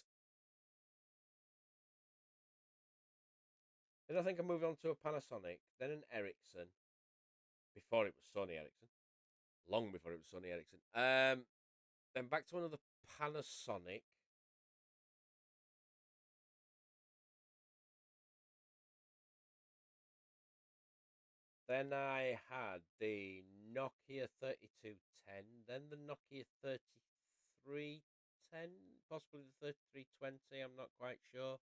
Then I think I moved on to a Panasonic, then an Ericsson, before it was Sony Ericsson, long before it was Sony Ericsson. Then back to another Panasonic. Then I had the Nokia 3210, then the Nokia 3310, possibly the 3320, I'm not quite sure.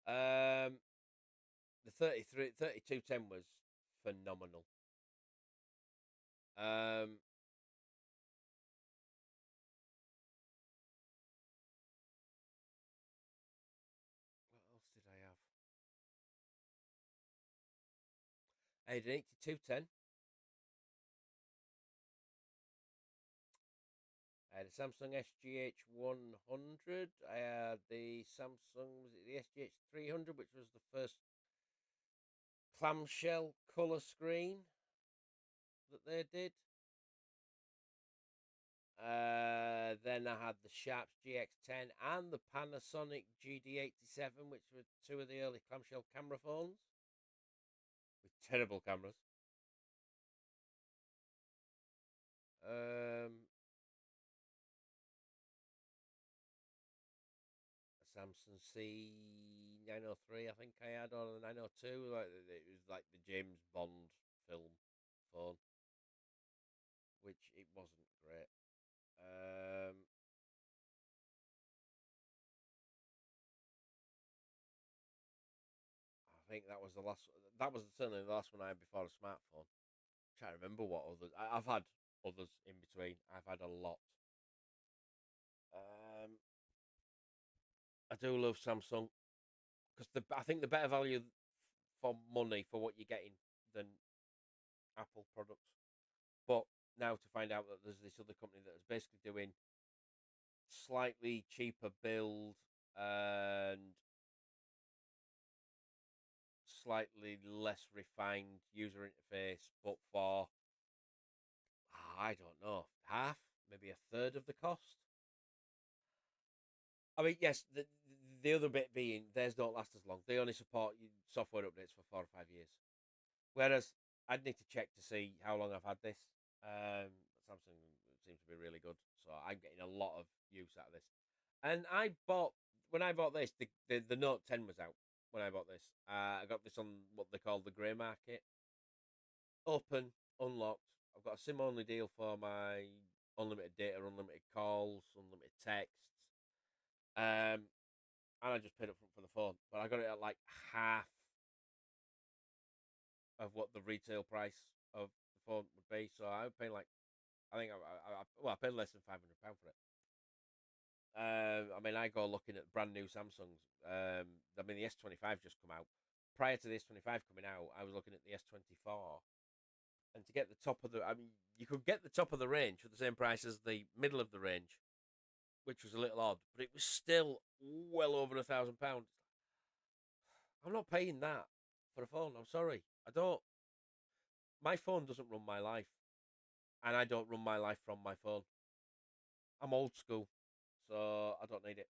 The 3210 was phenomenal. I had an 8210. I had a Samsung SGH 100. I had the Samsung, was it the SGH 300, which was the first clamshell colour screen that they did. Then I had the Sharps GX10 and the Panasonic GD87, which were two of the early clamshell camera phones with terrible cameras. A Samsung C903, I think I had, or the 902. Like, it was like the James Bond film phone, which it wasn't great. I think that was the last. That was certainly the last one I had before a smartphone. I'm trying to remember what others. I've had others in between. I've had a lot. I do love Samsung because I think the better value for money for what you're getting than Apple products. But now to find out that there's this other company that is basically doing slightly cheaper build and slightly less refined user interface, but for I don't know, half, maybe a third of the cost. I mean, yes, the other bit being theirs don't last as long. They only support software updates for 4 or 5 years, whereas I'd need to check to see how long I've had this. Samsung seems to be really good, so I'm getting a lot of use out of this. And when I bought this, the Note 10 was out when I bought this. I got this on what they call the grey market, open, unlocked. I've got a SIM only deal for my unlimited data, unlimited calls, unlimited texts. And I just paid up front for the phone, but I got it at like half of what the retail price of the phone would be. So I would pay like, I think I paid less than £500 for it. I mean, I go looking at brand new Samsungs. I mean, the S25 just come out. Prior to the S25 coming out, I was looking at the S24, and to get the top of I mean, you could get the top of the range for the same price as the middle of the range, which was a little odd, but it was still well over £1,000. I'm not paying that for a phone. I'm sorry, I don't. My phone doesn't run my life, and I don't run my life from my phone. I'm old school, so I don't need it.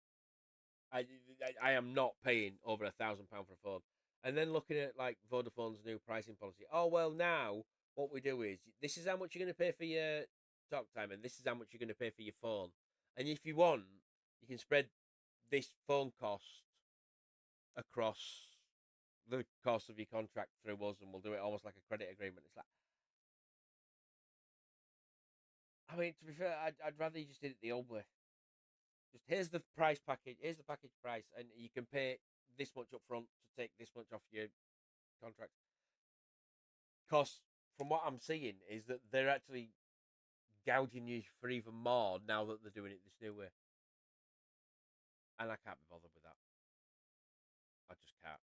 I am not paying over £1,000 for a phone. And then looking at like Vodafone's new pricing policy. Oh well, now what we do is this is how much you're going to pay for your talk time, and this is how much you're going to pay for your phone. And if you want, you can spread this phone cost across the cost of your contract through us, and we'll do it almost like a credit agreement. It's like, I mean, to be fair, I'd rather you just did it the old way. Just here's the price package, here's the package price, and you can pay this much up front to take this much off your contract. Because from what I'm seeing is that they're actually gouging you for even more now that they're doing it this new way. And I can't be bothered with that. I just can't.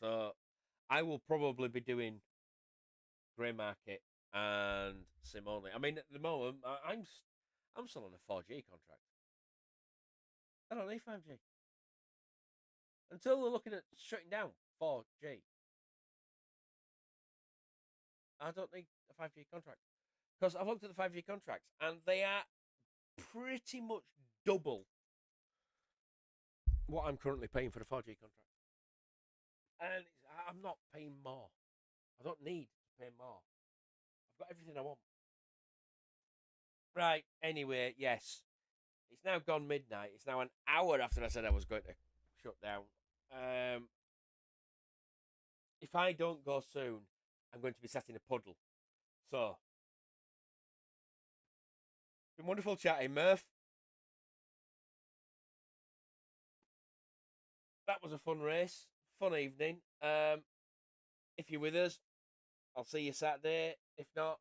So I will probably be doing grey market and SIM only. I mean, at the moment, I'm still on a 4G contract. I don't need 5G until they're looking at shutting down 4G. I don't need a 5G contract because I've looked at the 5G contracts and they are pretty much double what I'm currently paying for a 4G contract. And I'm not paying more. I don't need to pay more. I've got everything I want. Right, anyway, yes. It's now gone midnight. It's now an hour after I said I was going to shut down. If I don't go soon, I'm going to be sat in a puddle. So, been wonderful chatting, Murph. That was a fun race, fun evening. If you're with us, I'll see you Saturday. If not,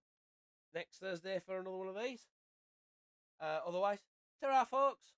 next Thursday for another one of these. Otherwise, ta-ra, folks.